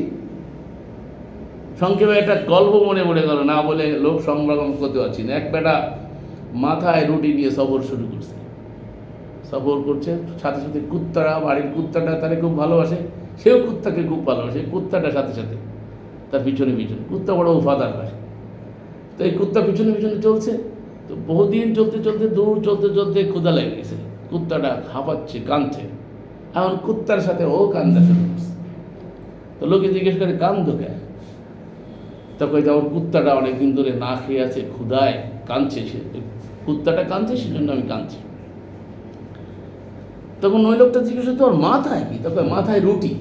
সংক্ষেপে একটা গল্প মনে পড়ে গেল, না বলে লোক সংগ্রাম করতে পারছি না। এক বেটা মাথায় রুটি নিয়ে সফর শুরু করছে, সফর করছে, সাথে সাথে কুত্তারা, বাড়ির কুত্তাটা তারে খুব ভালোবাসে, সেও কুত্তাকে খুব ভালোবাসে, কুত্তাটার সাথে সাথে তার পিছনে পিছনে, কুত্তা বড় উফাদার হয়। তো এই কুত্তা পিছনে পিছনে চলছে, তো বহুদিন চলতে চলতে, দূর চলতে চলতে ক্ষুধা লেগে গেছে, কুত্তাটা হাঁপাচ্ছে, কাঁদছে। এখন কুত্তার সাথে ও কান্দা শুরু করছে। তো লোকে জিজ্ঞেস করে কান্দো কে? তখন যে আমার কুত্তাটা অনেকদিন ধরে না খেয়ে আছে, ক্ষুধায় কাঁদছে, সে কুত্তাটা কাঁদছে, সেজন্য আমি কাঁদছি। তখন ওই লোকটা জিজ্ঞেস করতো ওর মাথায় কি? তখন মাথায় রুটি।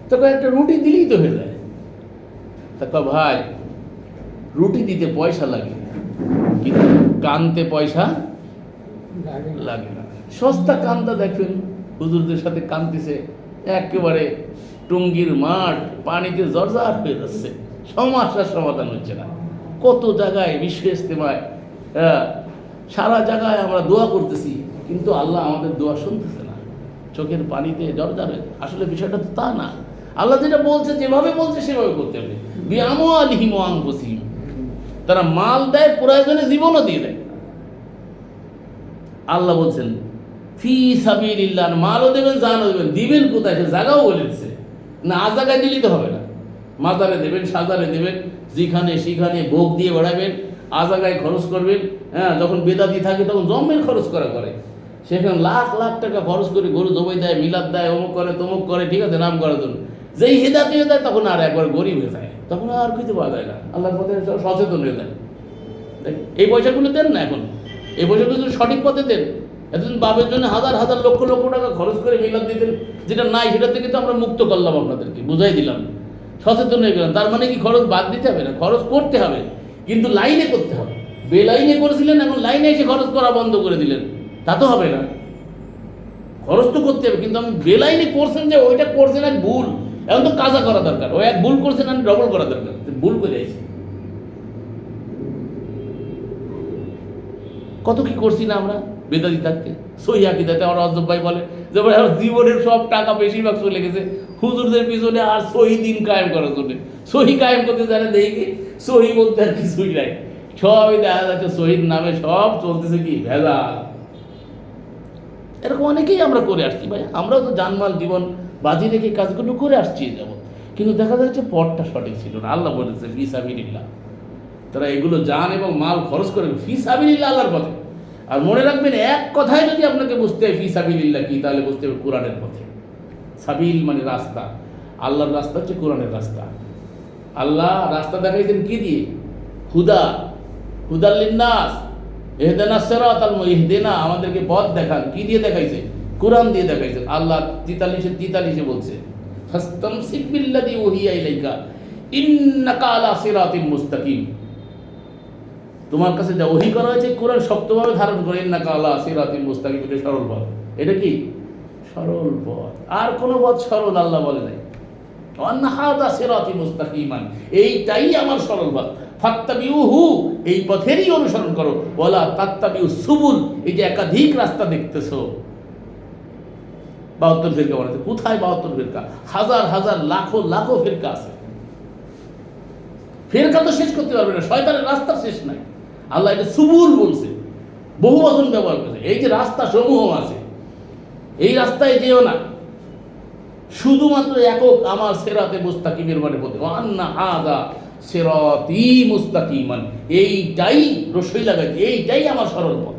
তখন একটা রুটি দিলেই তো হয়ে যায়। তখন ভাই, রুটি দিতে পয়সা লাগে, কিন্তু কানতে পয়সা লাগে না। সস্তা কান্দা দেখবেন, হুজুরদের সাথে কানতেছে, একেবারে টুঙ্গির মাঠ পানিতে জর্জার হয়ে যাচ্ছে, সমস্যার সমাধান হচ্ছে না। কত জায়গায় বিশ্ব ইজতেমায়, সারা জায়গায় আমরা দোয়া করতেছি, কিন্তু আল্লাহ আমাদের দোয়া শুনতেছে না, চোখের পানিতে জর্জার হয়ে। আসলে বিষয়টা তো তা না। আল্লাহ যেটা বলছে, যেভাবে বলছে সেভাবে করতে হবে। বিআমওয়ালিহিম ওয়া আনফুসিহিম, তারা মাল দেয়, প্রয়োজনে জীবনও দিয়ে দেয়। আল্লাহ বলছেন ফি সাবিলিল্লাহ, মালও দেবেন, জানও দেবেন। দিবেন কোথায়? সে জায়গাও বলে দিচ্ছে না, আজ জায়গায় দিলেই তো হবে না। মাজারে দেবেন, সাজারে দেবেন, যেখানে সেখানে ভোগ দিয়ে বেড়াবেন, আজাগায় খরচ করবেন। হ্যাঁ, যখন বেদাতি থাকে তখন জন্মের খরচ করে, সেখানে লাখ লাখ টাকা খরচ করে গরু জবাই দেয়, মিলাদ দেয়, অমুক করে তমুক করে, ঠিক আছে, নাম করার জন্য। যেই হেদাত হয়ে যায় তখন আর একবার গরিব হয়ে যায়, তখন আর খুঁজে পাওয়া যায় না, আল্লাহর পথে সচেতন হয়ে যায়। এই পয়সাগুলো দেন না, এখন এই পয়সাগুলো যদি সঠিক পথে দেন। এতদিন বাপের জন্য হাজার হাজার লক্ষ লক্ষ টাকা খরচ করে মিলাদ দিতেন, যেটা নাই সেটা থেকে তো আমরা মুক্ত করলাম, আপনাদেরকে বুঝাই দিলাম, সচেতন হয়ে গেলাম। তার মানে কি খরচ বাদ দিতে হবে না? খরচ করতে হবে, কিন্তু লাইনে করতে হবে। বেলাইনে করেছিলেন, এখন লাইনে এসে খরচ করা বন্ধ করে দিলেন, তা তো হবে না। খরচ তো করতে হবে, কিন্তু আমি বেলাইনে করছেন যে ওইটা করছেন এক ভুল, এখন তো কাজা করা দরকার। ওই এক ভুল করছেন, আমি ডবল করা দরকার, ভুল করে আইছি। কত কি করছি না আমরা বেদাতি থাকতে। সহি আকিদাতে আমার অজব ভাই বলে যে ভাই আমার জীবনের সব টাকা বেশিরভাগ চলে গেছে হুজুরদের পিছনে আর সহি দিন কায়েম করার জন্য। সহি কায়েম করতে জানে দেখি, সহি বলতে আর কিছুই নাই, সবই দেখা যাচ্ছে শহীদ নামে সব চলতেছে কি ভেজাল। এরকম অনেকেই আমরা করে আসছি ভাই, আমরাও তো জানমাল জীবন বাজি রেখে কাজগুলো করে আসছি যেমন, কিন্তু দেখা যাচ্ছে পথটা সঠিক ছিল না। আল্লাহ বলেছে ফি সাবিলিল্লাহ, তারা এগুলো জান এবং মাল খরচ করে ফি সাবিলিল্লাহ, আল্লাহর পথে। আর মনে রাখবেন, এক কথায় যদি আপনাকে বুঝতে হয় ফি সাবিলিল্লাহ কি, তাহলে বুঝতে হবে কোরআনের পথে। সাবিল মানে রাস্তা, আল্লাহর রাস্তা হচ্ছে কোরআনের রাস্তা। আল্লাহ রাস্তা দেখাইছেন কি দিয়ে? হুদা, হুদাল লিন্নাস, ইহদিনাস সিরাতাল মুস্তাকিম, আমাদেরকে পথ দেখান। কি দিয়ে দেখাইছে? কোরআন দিয়ে দেখাইছে। আল্লাহ 43-43 বলছে ফাস্তামসিক বিল্লাযী উহিয়া ইলাইকা ইন্নাকা আলা সিরাতিন মুস্তাকিম, তোমার কাছে যা ওহী করা হয়েছে কোরআন শক্তভাবে ধারণ করে। ইন্নাকা আলা সিরাতিন মুস্তাকিম, এটা সরল পথ। এটা কি সরল পথ? আর কোনো পথ সরল আল্লাহ বলে নাই। ওয়ান্না হাযা সিরাতি মুস্তাকিমান, এইটাই আমার সরল পথ। ফাত্তাবিউহু, এই পথেরই অনুসরণ করো। ওয়ালা তাত্তাবিউ সুবুল, এই যে একাধিক রাস্তা দেখতেছো। 72 ফিরকা বলতে কোথায় 72 ফিরকা? হাজার হাজার লাখো লাখো ফিরকা আছে। ফিরকা তো শেষ করতে পারবে না, শয়তানের রাস্তা শেষ নাই। আল্লাহ এটা সুবুল বলছে, বহু বচন ব্যবহার করেছে। এই যে রাস্তা সমূহ আছে, এই রাস্তায় যেও না, শুধুমাত্র একক আমার সিরাতে মুস্তাকিমের মানে বলতে। ওয়ান্না হাযা সিরাতি মুস্তাকিমান, এইটাই রসই লাগাইতে, এইটাই আমার সরল পথ।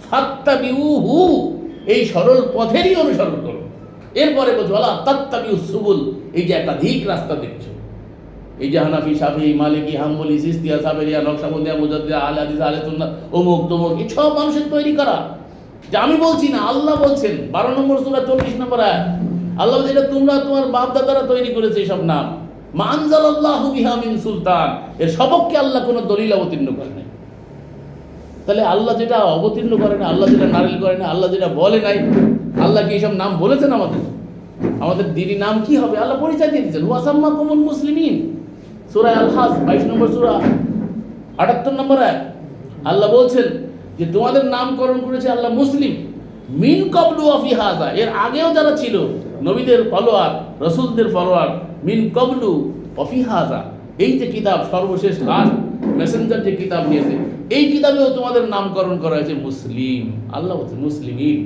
ফাত্তাবিউহু, এই সরল পথেরই অনুসরণ করো। এরপরে বলছো ওয়ালা তাত্তাবিউ সুবুল, এই যে একাধিক রাস্তা দেখছো, এই যে হানাফি, শাফি, মালিকি, হাম্বলি, সিস্তিয়া, সাবেরিয়া, নকশবন্দিয়া, মুজাদ্দিদা, আহলে হাদিস, আহলে সুন্নাহ, অমুক তমুক, এই সব মানুষের তৈরি করা। যে আমি বলছি না, আল্লাহ বলছেন 12 নম্বর সূরা 40 নম্বর আয়াত। আল্লাহ বলছে এটা তোমরা তোমার বাপ দাদারা তৈরি করেছে এই সব নাম। মা আনজালাল্লাহু বিহা মিন সুলতান, এর সবককে আল্লাহ কোনো দলিল অবতীর্ণ করে নাই। তাহলে আল্লাহ যেটা অবতীর্ণ করে না, আল্লাহ যেটা নারিল করে না, আল্লাহ যেটা বলে নাই, আল্লাহ কি এইসব নাম বলেছেন আমাদের? আমাদের দিনই নাম কি হবে? আল্লাহ পরিচয় দিয়ে দিয়েছেন, ওয়াসাম্মাকুমুল মুসলিমিন। সূরা আল-হাজ 22 নম্বর সূরা 78 নম্বর আয়াত। আল্লাহ বলছেন যে তোমাদের নামকরণ করেছে আল্লাহ মুসলিম। মিন ক্বাবলু ওয়া ফি হাযা, এর আগেও যারা ছিল নবীদের ফলোয়ার, রাসূলদের ফলোয়ার, মিন ক্বাবলু অফিহাজা, এই যে কিতাব সর্বশেষ লাস্ট মেসেঞ্জার যে কিতাব নিয়েছে, এই কিতাবেও তোমাদের নামকরণ করা হয়েছে মুসলিম। আল্লাহ বলছে মুসলিমিন,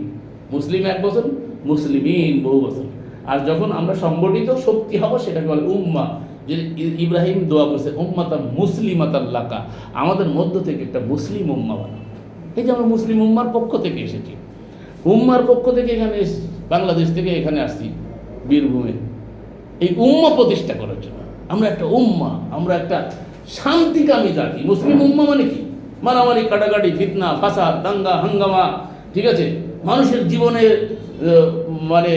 মুসলিম এক বছর, মুসলিমিন বহু বছর। আর যখন আমরা সংগঠিত শক্তি হব সেটাকে বলে উম্মা। যে ইব্রাহিম দোয়া করছে উম্মাতা মুসলিমাতাল লাকা, আমাদের মধ্য থেকে একটা মুসলিম উম্মা বানাও। এই যে আমরা মুসলিম উম্মার পক্ষ থেকে এসেছি, উম্মার পক্ষ থেকে এখানে বাংলাদেশ থেকে এখানে আসছি বীরভূমে এই উম্মা প্রতিষ্ঠা করার জন্য। আমরা একটা উম্মা, আমরা একটা শান্তিকামী জাতি। মুসলিম উম্মা মানে কি? মারামারি, কাটাকাটি, ফিতনা, ফাসাদ, দাঙ্গা, হাঙ্গামা, ঠিক আছে, মানুষের জীবনে মানে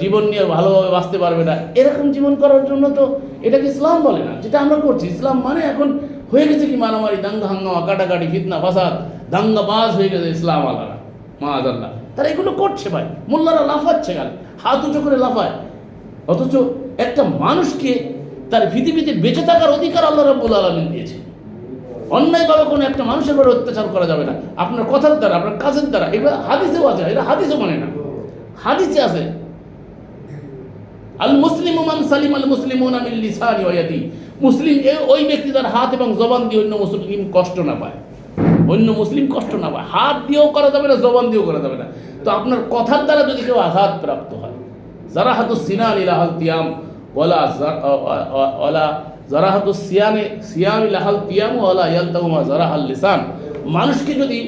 জীবন নিয়ে ভালোভাবে বাঁচতে পারবে না, এরকম জীবন করার জন্য তো এটাকে ইসলাম বলে না, যেটা আমরা করছি। ইসলাম মানে এখন হয়ে গেছে কি মারামারি, দাঙ্গা, হাঙ্গামা, কাটাকাটি, ফিতনা, ফাসাদ, দাঙ্গাবাজ হয়ে গেছে ইসলাম আলাদা মাআযাল্লাহ। তারা এগুলো করছে ভাই, মোল্লারা লাফাচ্ছে, গাল হাত উঁচু করে লাফায়। অথচ একটা মানুষকে তার পৃথিবীতে বেঁচে থাকার অধিকার আল্লাহ রাব্বুল আলামিন দিয়েছে। অন্যায়ভাবে কোনো একটা মানুষের উপর অত্যাচার করা যাবে না, আপনার কথার দ্বারা, আপনার কাজের দ্বারা। এবার হাদিসেও আছে, এরা হাদিসও মানে না, হাদিসে আছে আল মুসলিমু মান সালিম আল মুসলিমুনা মিন লিসানি ওয়া ইয়াদি। মুসলিম ওই ব্যক্তি যার হাত এবং জবান দিয়ে অন্য মুসলিম কষ্ট না পায়, অন্য মুসলিম কষ্ট না পায়। হাত দিয়েও করা যাবে না, জবান দিয়েও করা যাবে না। তো আপনার কথার দ্বারা যদি কেউ আঘাত প্রাপ্ত হয়, জারাহাতু সিনান ইলাহাল তিয়াম ওয়ালা জারাহাতু সিয়াম ইলাহাল তিয়াম ওয়ালা ইয়ালতাহুমা জারাহাল লিসান। মানুষকে যদি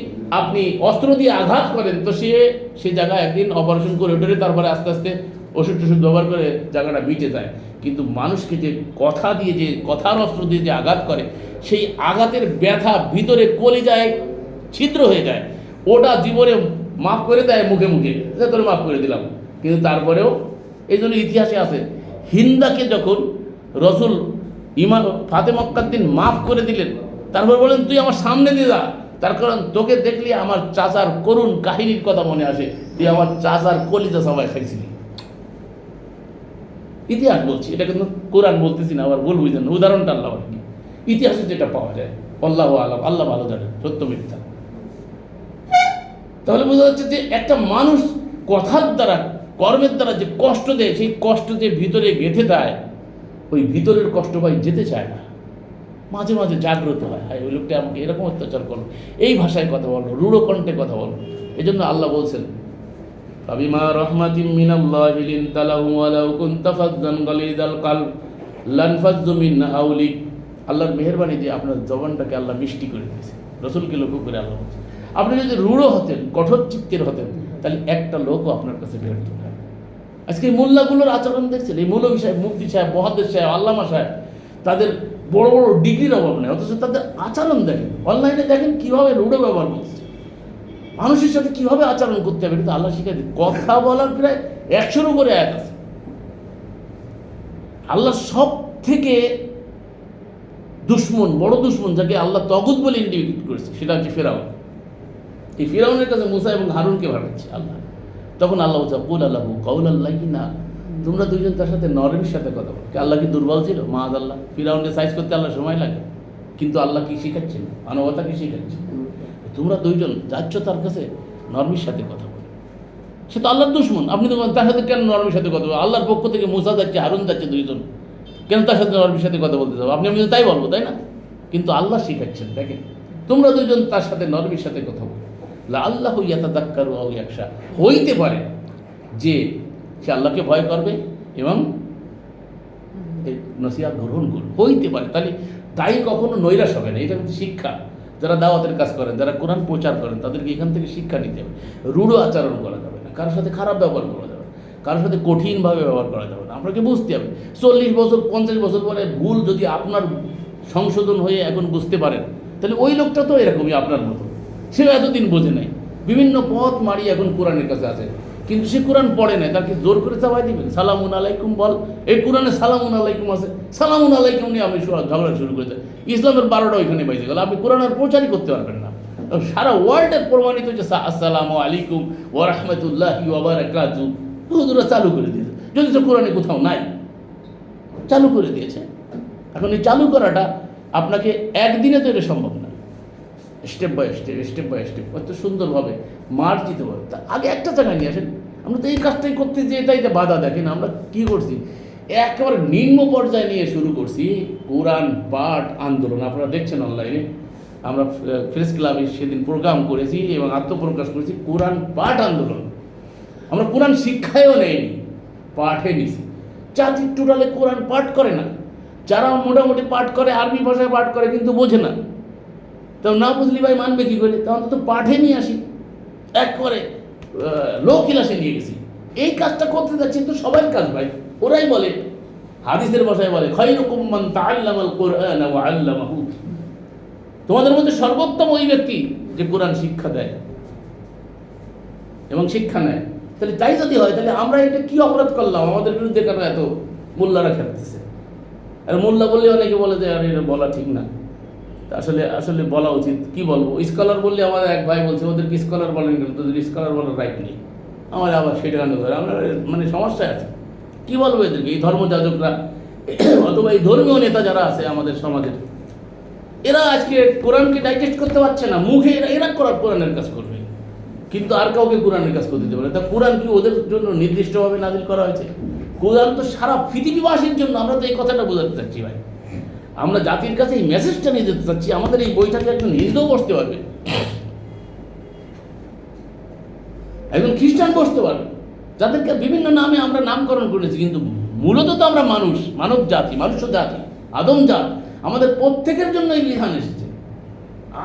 আপনি অস্ত্র দিয়ে আঘাত করেন তো সে জায়গায় একদিন অপারেশন করে ওঠে, তারপরে আস্তে আস্তে ওষুধ টষুধ ব্যবহার করে জায়গাটা মিটে যায়। কিন্তু মানুষকে যে কথা দিয়ে, যে কথার অস্ত্র দিয়ে যে আঘাত করে, সেই আঘাতের ব্যথা ভিতরে কলিজায় ছিদ্র হয়ে যায়। ওটা জীবনে মাফ করে দেয় মুখে মুখে, যে তোরে মাফ করে দিলাম, কিন্তু তারপরেও এই জন্য ইতিহাসে আছে হিন্দাকে যখন রসুল ইমাম ফাতে মক্কার দিন মাফ করে দিলেন, তারপর বলেন তুই আমার সামনে দিয়ে যা, তার কারণ তোকে দেখলে আমার চাচার করুণ কাহিনীর কথা মনে আসে, তুই আমার চাচার কলিজা সবাই খাইছিলি। ইতিহাস বলছি, এটা কিন্তু কোরআন বলতেছি না, আবার ভুল বুঝেন, উদাহরণটা আল্লাহ আর কি, ইতিহাসে যেটা পাওয়া যায়। আল্লাহু আলাম, আল্লাহ ভালো জানেন সত্য মিথ্যা। তাহলে বোঝা যাচ্ছে যে একটা মানুষ কথার দ্বারা, কর্মের দ্বারা যে কষ্ট দেয়, সেই কষ্ট যে ভিতরে গেঁথে দেয়, ওই ভিতরের কষ্ট ভাই যেতে চায় না, মাঝে মাঝে জাগ্রত হয়, হায় ওই লোকটা আমাকে এরকম অত্যাচার করলো, এই ভাষায় কথা বললো, রূঢ় কণ্ঠে কথা বললো। এই জন্য আল্লাহ বলছেন ফাবিমা রাহমাতিম মিনাল্লাহি লিনতা লাহুম ওয়া লাউ কুনতা ফাযযান গালিযাল কলব লানফাযযু মিন হাওলিক। আল্লাহর মেহেরবানি দিয়ে আপনার জবানটাকে আল্লাহ মিষ্টি করে দিয়েছে। রাসূলকে লক্ষ্য করে আল্লাহ বলছে, আপনি যদি রূঢ় হতেন, কঠোর চিত্তের হতেন, তাহলে একটা লোকও আপনার কাছে বের হতো না। আজকে এই মোল্লাগুলোর আচরণ দেখছেন, এই মৌলভী সাহেব, মুফতি সাহেব, মহাদ্দেশ সাহেব, আল্লামা সাহেব, তাদের বড় বড় ডিগ্রির অভাব নেই, অথচ তাদের আচরণ দেখেন, অনলাইনে দেখেন কীভাবে রূঢ় ব্যবহার করছে, মানুষের সাথে কীভাবে আচরণ করতে হবে, কিন্তু আল্লাহ শিখাই দিন। কথা বলার প্রায় 100-র উপরে আয়াত আছে। আল্লাহ সব থেকে দুশ্মন, বড় দুশ্মন, যাকে আল্লাহ তগুত বলে ইন্ডিকেট করেছে, সেটা হচ্ছে ফেরাউন। এই ফেরাউনের কাছে মুসা এবং হারুনকে পাঠাচ্ছে আল্লাহ। তখন আল্লাহ বলছে কুল আল্লাহু কাউলাল্লাহিনা, তোমরা দুইজন তার সাথে নরমের সাথে কথা বলো। আল্লাহ কি দুর্বল ছিল? মাআযাল্লাহ, ফিরাউনকে সাইজ করতে আল্লাহ সময় লাগে, কিন্তু আল্লাহ কি শিখাচ্ছেন? মানবতা কি শিখাচ্ছেন? তোমরা দুইজন যাচ্ছ তার কাছে, নরমের সাথে কথা বলো। সে তো আল্লাহর দুশমন, আপনি তো তার সাথে কেন নরমের সাথে কথা বলবো? আল্লাহর পক্ষ থেকে মুসা যাচ্ছে, হারুন যাচ্ছে, দুইজন, কেন তার সাথে নরমের সাথে কথা বলতে যাবো? আপনি আমি তো তাই বলবো, তাই না? কিন্তু আল্লাহ শিখাচ্ছেন, দেখেন তোমরা দুইজন তার সাথে নরমের সাথে কথা বলো। লাআল্লাহু ইয়াতাযাক্কারু আও ইয়াখশা, হইতে পারে যে সে আল্লাহকে ভয় করবে এবং এই নসিহত গ্রহণ করবে, হইতে পারে। তাহলে তাই কখনো নৈরাশ হবে না, এটা কিন্তু শিক্ষা। যারা দাওয়াতের কাজ করেন, যারা কোরআন প্রচার করেন, তাদেরকে এখান থেকে শিক্ষা নিতে হবে। রূঢ় আচরণ করা যাবে না, কারোর সাথে খারাপ ব্যবহার করা যাবে না, কারোর সাথে কঠিনভাবে ব্যবহার করা যাবে না। আপনাকে বুঝতে হবে 40 বছর 50 বছর পরে ভুল যদি আপনার সংশোধন হয়ে এখন বুঝতে পারেন, তাহলে ওই লোকটা তো এরকমই আপনার মতো, সে এতদিন বোঝে নাই, বিভিন্ন পথ মারি এখন কোরআনের কাছে আছে, কিন্তু সে কোরআন পড়ে নাই, তাকে জোর করে চাপাই দিবেন সালামুন আলাইকুম বল, এই কোরআনে সালামুন আলাইকুম আছে, সালামুন আলাইকুম নিয়ে আমি ঝগড়া শুরু করে দেয়। ইসলামের 12টা ওইখানে বাইজে গেল, আপনি কোরআনের প্রচারই করতে পারবেন না। সারা ওয়ার্ল্ডের প্রমাণিত যে আসসালামু আলাইকুম ওয়া রাহমাতুল্লাহি ওয়া বারাকাতুহু হুজুরা চালু করে দিয়েছে, যদি সে কোরআনে কোথাও নাই, চালু করে দিয়েছে। এখন এই চালু করাটা আপনাকে একদিনে তো এটা সম্ভব না, স্টেপ বাই স্টেপ অত সুন্দরভাবে মার্জিত হবে। তা আগে একটা জায়গায় নিয়ে আসেন। আমরা তো এই কাজটাই করতে যে এটাই বাধা, দেখেন আমরা কী করছি, একেবারে নিম্ন পর্যায়ে নিয়ে শুরু করছি কোরআন পাঠ আন্দোলন। আপনারা দেখছেন অনলাইনে, আমরা প্রেস ক্লাবে সেদিন প্রোগ্রাম করেছি এবং আত্মপ্রকাশ করেছি কোরআন পাঠ আন্দোলন। আমরা কোরআন শিক্ষায়ও নেইনি, পাঠে নিছি। জাতি টোটালে কোরআন পাঠ করে না, যারা মোটামুটি পাঠ করে আরবি ভাষায় পাঠ করে কিন্তু বোঝে না, তাও না বুঝলি ভাই মানবে কী করে? তাহলে তো পাঠে নিয়ে আসি, একবারে লো ক্লাসে নিয়ে গেছি। এই কাজটা করতে যাচ্ছি তো সবাই কাজ ভাই। ওরাই বলে, হাদিসের ভাষায় বলে, খায়রুকুম মান তাআল্লামাল কুরআন ওয়া আল্লামাহু। তোমাদের মধ্যে সর্বোত্তম ওই ব্যক্তি যে কোরআন শিক্ষা দেয় এবং শিক্ষা নেয়। তাহলে তাই যদি হয়, তাহলে আমরা এটা কি অপরাধ করলাম? আমাদের বিরুদ্ধে কেন এত মোল্লারা খেলতেছে? আর মোল্লা বললে অনেকে বলে যে আর এটা বলা ঠিক না। আসলে আসলে বলা উচিত। কি বলবো? স্কলার বললে আমার এক ভাই বলছে, ওদেরকে স্কলার বলেন কেন? তোদের স্কলার বলার রাইট নেই। আমার আবার সেটা কেন ধরে? আমরা মানে সমস্যায় আছে। কি বলবো এদেরকে? এই ধর্মযাজকরা অথবা এই ধর্মীয় নেতা যারা আছে আমাদের সমাজের, এরা আজকে কোরআনকে ডাইজেস্ট করতে পারছে না। মুখে এরা কোরআনের কাজ করবে, কিন্তু আর কাউকে কোরআনের কাজ করতে দেবে না। তা কোরআন কি ওদের জন্য নির্দিষ্টভাবে নাজিল করা হয়েছে? কোরআন তো সারা পৃথিবীবাসীর জন্য। আমরা তো এই কথাটা বোঝাতে চাচ্ছি ভাই, আমরা জাতির কাছে এই মেসেজটা নিয়ে যেতে চাচ্ছি। আমাদের এই বইটাকে একজন হিন্দুও বসতে পারবে, একজন খ্রিস্টান বসতে পারবে, যাদেরকে বিভিন্ন নামে আমরা নামকরণ করেছি, কিন্তু মূলত তো আমরা মানুষ, মানব জাতি, মানুষ্য জাতি, আদম জাত। আমাদের প্রত্যেকের জন্য এই বিধান এসেছে।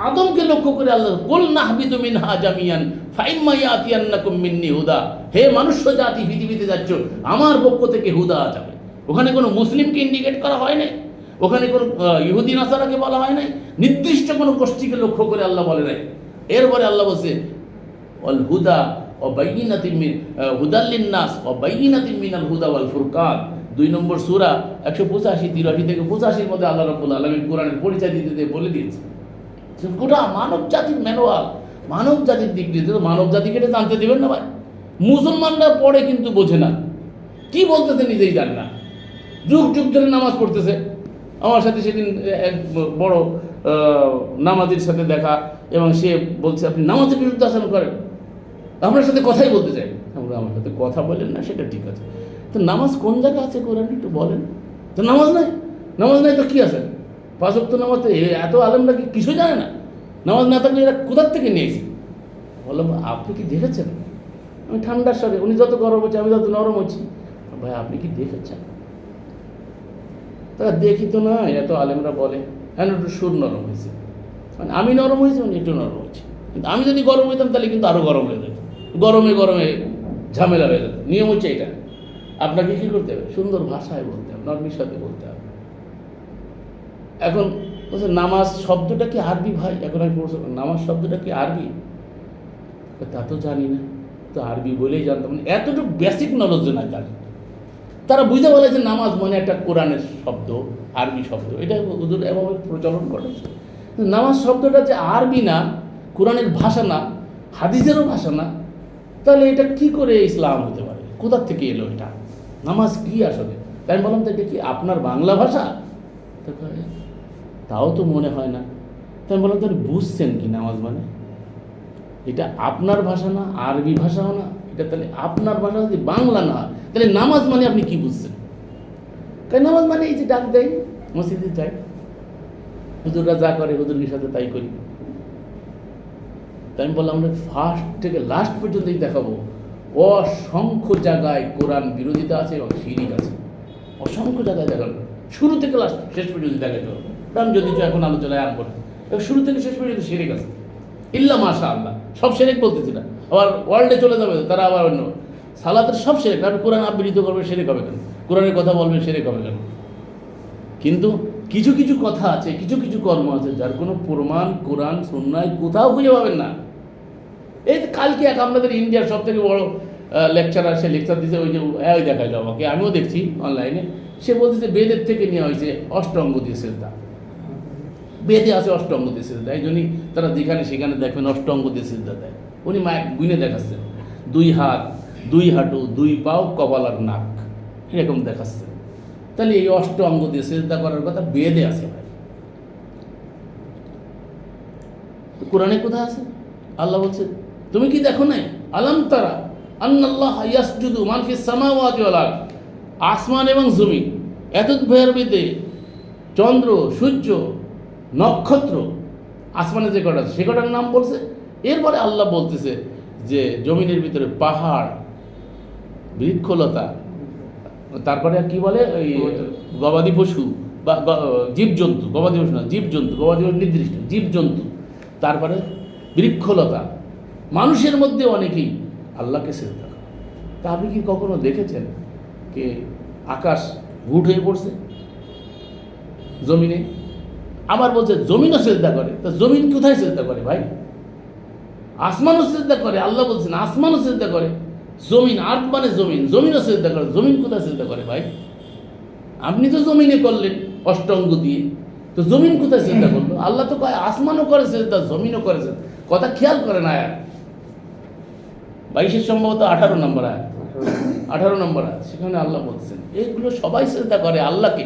আদমকে লক্ষ্য করে আল্লাহ, কুল নাহবিতু মিনহা জামিয়ান ফাইম্মা ইয়াতিয়ান্নাকুম মিন্নি হুদা। হে মানুষ্য জাতি, পৃথিবীতে যাচ্ছ, আমার পক্ষ থেকে হুদা যাবে। ওখানে কোনো মুসলিমকে ইন্ডিকেট করা হয় নাই, ওখানে কোনো ইহুদি নাসারাকে বলা হয় নাই, নির্দিষ্ট কোনো গোষ্ঠীকে লক্ষ্য করে আল্লাহ বলে নাই। এরপরে আল্লাহ বলছে অল হুদা ও বাইয়িনাতিন মিন হুদাল্লিন নাস ও বাইয়িনাতিন মিনাল হুদা ওয়াল ফুরকান। 2 নম্বর সূরা 185, 83 থেকে 85-র মধ্যে আল্লাহ রাব্বুল আলামিন কোরআনের পরিচয় দিতে বলে দিয়েছে। গোটা মানব জাতির ম্যানুয়াল, মানব জাতির দিক দিয়ে। মানব জাতিকে এটা জানতে দেবেন না ভাই। মুসলমানরা পড়ে কিন্তু বোঝে না, কি বলতেছে নিজেই জানে না। যুগ যুগ ধরে নামাজ পড়তেছে। আমার সাথে সেদিন এক বড় নামাজের সাথে দেখা, এবং সে বলছে আপনি নামাজের বিরুদ্ধে আচরণ করেন, আপনার সাথে কথাই বলতে চাই। আমরা, আমার সাথে কথা বলেন না সেটা ঠিক আছে, তো নামাজ কোন জায়গা আছে কোরআন একটু বলেন তো। নামাজ নাই, নামাজ নাই তো কি আছে? 5 ওয়াক্ত নামাজ তো এত আলেমরা কি কিছু জানে না? নামাজ না থাকলে এরা কোথার থেকে নিয়েছি? বললাম আপনি কি দেখেছেন? আমি ঠান্ডার স্বরে, উনি যত গরম হচ্ছে আমি যত নরম হচ্ছি, ভাই আপনি কি দেখেছেন? তা দেখি তো না, এত আলেমরা বলে হ্যাঁ একটু সুর নরম হয়েছে, মানে আমি নরম হয়েছি, মানে একটু নরম হয়েছে। কিন্তু আমি যদি গরম হইতাম তাহলে কিন্তু আরও গরম হয়ে যেত, গরমে গরমে ঝামেলা হয়ে যেত। নিয়ম হচ্ছে এটা। আপনাকে কী করতে হবে? সুন্দর ভাষায় বলতে হবে, নরমির সাথে বলতে হবে। এখন বলছে নামাজ শব্দটা কি আরবি ভাই? এখন আমি প্রশ্ন, নামাজ শব্দটা কি আরবি? তা তো জানি না, তো আরবি বলেই জানতাম না। এতটুকু বেসিক নলেজ নাই তার। তারা বুঝতে বলে যে নামাজ মানে একটা কোরআনের শব্দ, আরবি শব্দ, এটা হুজুর এভাবে প্রচলন করেছে। নামাজ শব্দটা যে আরবি না, কোরআনের ভাষা না, হাদিসেরও ভাষা না, তাহলে এটা কি করে ইসলাম হতে পারে? কোথার থেকে এলো এটা? নামাজ কি আসলে? তাই আমি বললাম তো এটা কি আপনার বাংলা ভাষা? তাও তো মনে হয় না। তাই আমি বললাম তাহলে বুঝছেন কি নামাজ মানে? এটা আপনার ভাষা না, আরবি ভাষাও না, এটা তাহলে আপনার ভাষা যদি বাংলা না, তাহলে নামাজ মানে আপনি কি বুঝছেন? কারণ নামাজ মানে এই যে ডাক দেয়, মসজিদে যাই, হুজুররা যা করে হুজুরের সাথে তাই করি। তাই আমি বললাম আমরা ফার্স্ট থেকে লাস্ট পর্যন্তই দেখাবো অসংখ্য জায়গায় কোরআন বিরোধিতা আছে এবং শিরিক আছে, অসংখ্য জায়গায় দেখাবো। শুরু থেকে লাস্ট শেষ পর্যন্ত দেখাতে হবে। আমি যদি এখন আলোচনায় আনবো না, শুরু থেকে শেষ পর্যন্ত শিরিক আছে। ইল্লা মাশা আল্লাহ, সব শিরিক বলতেছি না, আবার ওয়ার্ল্ডে চলে যাবে তারা আবার অন্য সালাতের সব শিরিক। আপনি কোরআন আবৃত্তি করবে শিরিক হবে কেন? কোরআনের কথা বলবেন শিরিক হবে কেন? কিন্তু কিছু কিছু কথা আছে, কিছু কিছু কর্ম আছে যার কোনো প্রমাণ কোরআন সুন্নাহয় কোথাও খুঁজে পাবেন না। এই কালকে এক আপনাদের ইন্ডিয়ার সব থেকে বড় লেকচারার, সে লেকচার দিচ্ছে, ওই যে ওই দেখাইলো আমাকে, আমিও দেখছি অনলাইনে। সে বলতেছে বেদের থেকে নেওয়া হয়েছে অষ্টঅঙ্গ দিয়ে সেজদা। বেদে আছে অষ্টঅঙ্গ দিয়ে সেজদা, এই জন্যই তারা যেখানে সেখানে দেখবেন অষ্টঅঙ্গ দিয়ে সেজদা দেয়। উনি মায়ের গুনে দেখাচ্ছেন 2 হাত, 2 হাঁটু, 2 পাও, কপাল আর নাক, এরকম দেখাচ্ছে। তাহলে এই অষ্টঅঙ্গ দিয়ে সেজদা করার কথা বেদে আছে ভাই, কোরআনে কোথায় আছে? আল্লাহ বলছে তুমি কি দেখো নাই? আলাম তারা আন্নাল্লাহ ইয়াসজুদু মান ফিস সামাওয়াতি ওয়াল আরদ, আসমান এবং জমিন এত ভয়ের ভিতরে চন্দ্র, সূর্য, নক্ষত্র, আসমানে যে কটা আছে সে কটার নাম বলছে। এরপরে আল্লাহ বলতেছে যে জমিনের ভিতরে পাহাড়, বৃক্ষলতা, তারপরে আর কি বলে ওই গবাদি পশু বা জীবজন্তু, গবাদি পশু না জীবজন্তু, গবাদি পশু নির্দিষ্ট জীবজন্তু, তারপরে বৃক্ষলতা, মানুষের মধ্যে অনেকেই আল্লাহকে সিজদা করে। তা আপনি কি কখনো দেখেছেন যে আকাশ ভুট হয়ে পড়ছে জমিনে? আবার বলছে জমিনও সিজদা করে। তা জমিন কোথায় সিজদা করে ভাই? আসমানও সিজদা করে, আল্লাহ বলছেন আসমানও সিজদা করে। জমিন, আর্থ মানে জমিন, জমিনও সিজদা করে। জমিন কোথায় সিজদা করে ভাই? আপনি তো জমিনে করলেন অষ্টঙ্গ দিয়ে, তো জমিন কোথায় সিজদা করলো? আল্লাহ তো কয় আসমানও করে সিজদা, জমিনও করে সিজদা। কথা খেয়াল করেন আয়াত 22 সম্ভবত 18 নম্বর আয়াত, 18 নম্বর আয়াত, সেখানে আল্লাহ বলছেন এইগুলো সবাই সিজদা করে আল্লাহকে।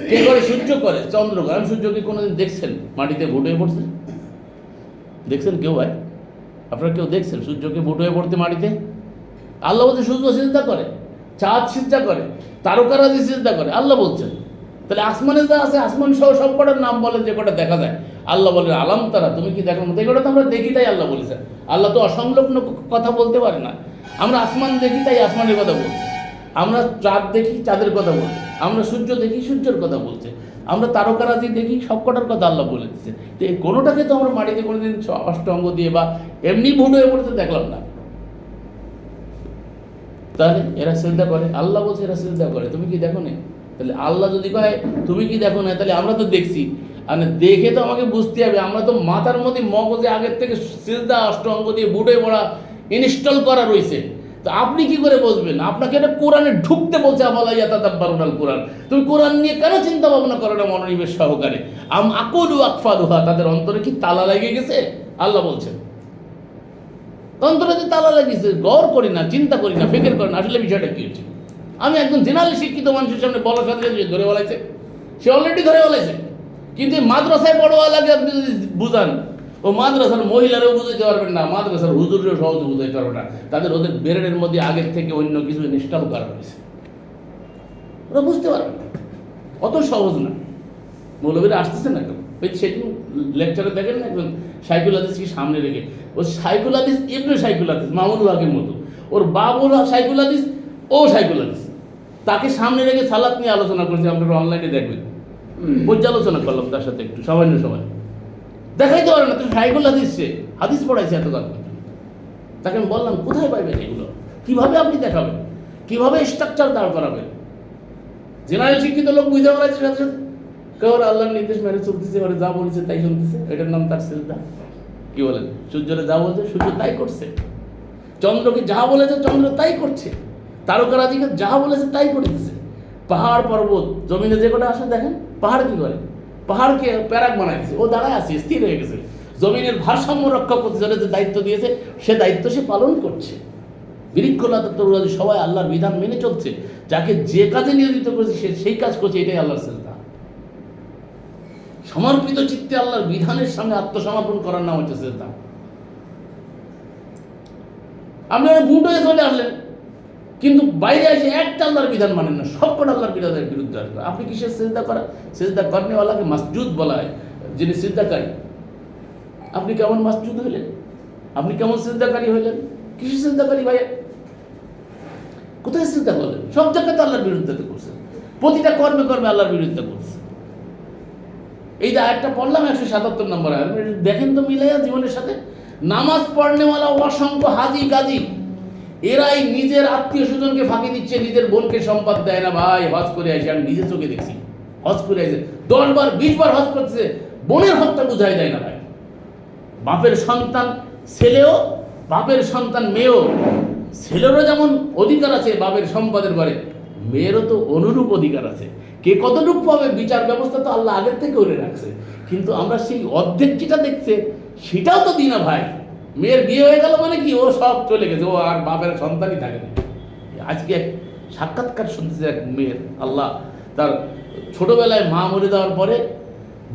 কে করে? সূর্য করে, চন্দ্র করে। আমি সূর্যকে কোনোদিন দেখছেন মাটিতে ভুট হয়ে পড়ছে? দেখছেন কেউ ভাই? আপনারা কেউ দেখছেন সূর্যকে ভুট হয়ে পড়তে মাটিতে? আল্লাহ বলছে সূর্য সিজদা করে, চাঁদ সিজদা করে, তারকারাজি সিজদা করে, আল্লাহ বলছেন। তাহলে আসমানে যা আছে আসমান সহ সব কটার নাম বলেন যে কটা দেখা যায়। আল্লাহ বলেন আলাম তারা, তুমি কি দেখো না? এগুলো তো আমরা দেখি তাই আল্লাহ বলেছে। আল্লাহ তো অসংলগ্ন কথা বলতে পারে না। আমরা আসমান দেখি তাই আসমানের কথা বলছি, আমরা চাঁদ দেখি চাঁদের কথা বলছি, আমরা সূর্য দেখি সূর্যের কথা বলছে, আমরা তারকারাজি দেখি, সব কটার কথা আল্লাহ বলে দিচ্ছে। তো এই কোনোটাকে তো আমরা মাটিতে কোনোদিন অষ্টঙ্গ দিয়ে বা এমনি ভুট হয়ে পড়তে দেখলাম না। তাহলে এরা সিজদা করে, আল্লাহ বলছে এরা সিজদা করে, তুমি কি দেখো না? তাহলে আল্লাহ যদি কয় তুমি কি দেখো না, তাহলে আমরা তো দেখছি। আর দেখে তো আমাকে বুঝতে হবে, আমরা তো মাথার মধ্যে মগজে আগের থেকে সিজদা অষ্টঙ্গ দিয়ে বুটে পড়া ইনস্টল করা রয়েছে। তো আপনি কি করে বুঝবেন? আপনাকে এটা কোরআনে ঢুকতে বলছে, আফালা ইয়াতাদাব্বারুনাল কোরআন। তুমি কোরআন নিয়ে কেন চিন্তা ভাবনা করো না মনোনিবেশ সহকারে? আকুলু আকফালুহা, তাদের অন্তরে কি তালা লেগে গেছে? আল্লাহ বলছেন অন্তরে যে তালা লাগিয়েছে, গৌর করি না, চিন্তা করি না, ফিকির করি না আসলে বিষয়টা কি হচ্ছে। আমি একজন জেনারেল শিক্ষিত মানুষের সামনে বলার সাথে সাথে ধরে বলাইছে, সে অলরেডি ধরে বলাইছে। কিন্তু মাদ্রাসায় পড়োয়ালাকে আপনি যদি বুঝান, ও মাদ্রাসার মহিলারাও বুঝাইতে পারবেন না, মাদ্রাসার হুজুরেও সহজে বুঝাইতে পারবে না। ওদের ব্রেনের মধ্যে আগের থেকে অন্য কিছু ইনস্টল করা হয়েছে, ওরা বুঝতে পারবে না। অত সহজ না। মৌলবীরা আসতেছে না কেন? ওই সেদিন লেকচারে দেখেন না একজন সাইকুল হাদিসকে সামনে রেখে, ও সাইকুল হাদিস ইবনে সাইকুল হাদিস মামুনুল হকের মতো, ওর বাবুল সাইকুল হাদিস, ও সাইকুল হাদিস, তাকে সামনে রেখে সালাত নিয়ে আলোচনা করেছি। আপনারা অনলাইনে দেখবেন, পর্যালোচনা করলাম তার সাথে একটু সামান্য সময়। দেখাইতে পারে না তো সাইকুল হাদিস, সে হাদিস পড়াইছে এত কাল। তাকে আমি বললাম কোথায় পাইবেন এগুলো, কিভাবে আপনি দেখাবেন, কিভাবে স্ট্রাকচার দাঁড় করাবেন? জেনারেল শিক্ষিত লোক বুঝতে পারছে সাথে সাথে কেউ আল্লাহর নির্দেশ মেনে চলতেছে, ওরা যা বলেছে তাই শুনতেছে, এটার নাম তার সিজদা। কি বলেন? সূর্যরে যা বলছে সূর্য তাই করছে, চন্দ্রকে যা বলেছে চন্দ্র তাই করছে, তারকারাজিকে যা বলেছে তাই করতেছে। পাহাড় পর্বত জমিনে যে কটা আসে দেখেন, পাহাড় কি করে? পাহাড়কে প্যারাক বানাইছে, ও দাঁড়ায় আছে, স্থির হয়ে গেছে। জমিনের ভারসাম্য রক্ষা করতে যে দায়িত্ব দিয়েছে সে দায়িত্ব সে পালন করছে। বৃক্ষলতা তরুরাজি সবাই আল্লাহর বিধান মেনে চলছে, যাকে যে কাজে নিয়োজিত করেছে সে সেই কাজ করছে, এটাই আল্লাহর সিজদা। সমর্পিত চিত্তে আল্লাহর বিধানের সামনে আত্মসমর্পণ করার নাম হচ্ছে সিজদা। আপনারা ভুট হয়ে চলে আসলেন, কিন্তু বাইরে এসে একটা আল্লাহর বিধান মানেন না, সবকটা আল্লাহর বিধানের বিরুদ্ধে আসবে। আপনি কিসের সিজদা করা? সিজদা করনেওয়ালাকে মাসজুদ বলা হয়, যিনি সিজদাকারী। আপনি কেমন মাসজুদ হইলেন? আপনি কেমন সিজদাকারী হইলেন? কিসের সিজদাকারী ভাইয়া? কোথায় সিজদা করলেন? সব জায়গাতে আল্লাহর বিরুদ্ধে করছেন, প্রতিটা কর্মে কর্মে আল্লাহর বিরুদ্ধে করছে। এই যে আয়াতটা পড়লাম 177 নম্বর আয়াত, দেখেন তো মিলাইয়া জীবনের সাথে। নামাজ পড়নেওয়ালা অসংখ্য হাজি গাজী, এরাই নিজের আত্মীয় স্বজনকে ফাঁকি দিচ্ছে, নিজের বোনকে সম্পদ দেয় না। ভাই হজ করে আসে, আমি নিজে চোখে দেখছি, হজ করে আসে 10 বার 20 বার হজ করতেছে, বোনের হকটা বুঝাই দেয় না ভাই। বাপের সন্তান ছেলেও, বাপের সন্তান মেয়েও, ছেলেরও যেমন অধিকার আছে বাপের সম্পদের বারে, মেয়েরও তো অনুরূপ অধিকার আছে। কে কতটুকু পাবে বিচার ব্যবস্থা তো আল্লাহ আগের থেকে করে রাখছে, কিন্তু আমরা সেই অর্ধেক যেটা দেখছে সেটাও তো দিই না ভাই। মেয়ের বিয়ে হয়ে গেল মানে কি, ও সব চলে গেছে, ও আর বাপের সন্তানই থাকে না। আজকে এক সাক্ষাৎকার শুনতেছে এক মেয়ের, আল্লাহ তার ছোটবেলায় মা মরে যাওয়ার পরে